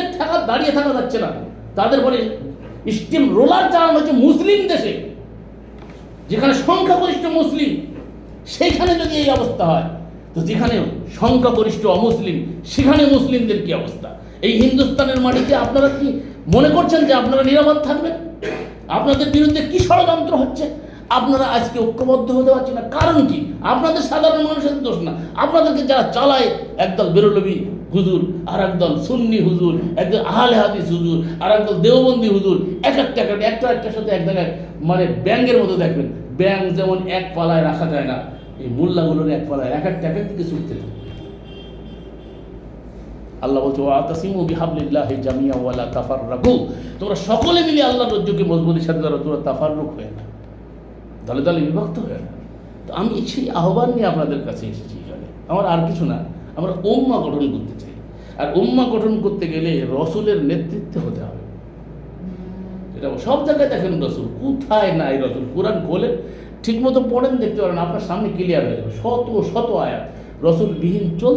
দাঁড়িয়ে থাকা যাচ্ছে না। তাদের পরে স্টিম রোলার চালানো হচ্ছে মুসলিম দেশে, যেখানে সংখ্যাগরিষ্ঠ মুসলিম, সেখানে যদি এই অবস্থা হয়, তো যেখানে সংখ্যাগরিষ্ঠ অমুসলিম সেখানে মুসলিমদের কি অবস্থা? এই হিন্দুস্তানের মাটিতে আপনারা কি মনে করছেন যে আপনারা নিরাপদ থাকবেন? আপনাদের বিরুদ্ধে কি ষড়যন্ত্র হচ্ছে? আপনারা আজকে ঐক্যবদ্ধ হতে পারছেন না, কারণ কি? আপনাদের সাধারণ মানুষের দোষ না, আপনাদেরকে যারা চালায়, একদল বেরলবি হুজুর, আর একদল সুন্নি হুজুর, একদল আহলে হাদিস হুজুর, আর একদল দেওবন্দি হুজুর, একটার সাথে এক জায়গায় মানে ব্যাঙের মতো দেখবেন। ব্যাঙ যেমন এক পালায় রাখা যায় না, এই মোল্লাগুলোর এক পালায় এক দিকে ছুটতে থাকে। আল্লাহ বলছে ওয়াতাসিমু বিহাবলিল্লাহি জামিয়া ওয়ালা তাফাররাকু, তোমরা সকলে মিলে আল্লাহর রজ্জুকে মজবুতির সাথে ধরো, তোমরা তাফাররুক হয়ে না, দলে দলে বিভক্ত হয়ে না। তো আমি সেই আহ্বান নিয়ে আপনাদের কাছে এসেছি। আমার আর কিছু না, আমরা উম্মাহ গঠন করতে চাই। আর উম্মাহ গঠন করতে গেলে রসুলের নেতৃত্বে হতে হবে। এটা সব জায়গায় দেখেন রসুল, কোথায় নাই রসুল? কোরআন খোলেন, ঠিক মতো পড়েন, দেখতে পারেন, আপনার সামনে ক্লিয়ার হয়ে যাবে। শত শত আয়াত রসুল বিহীন চল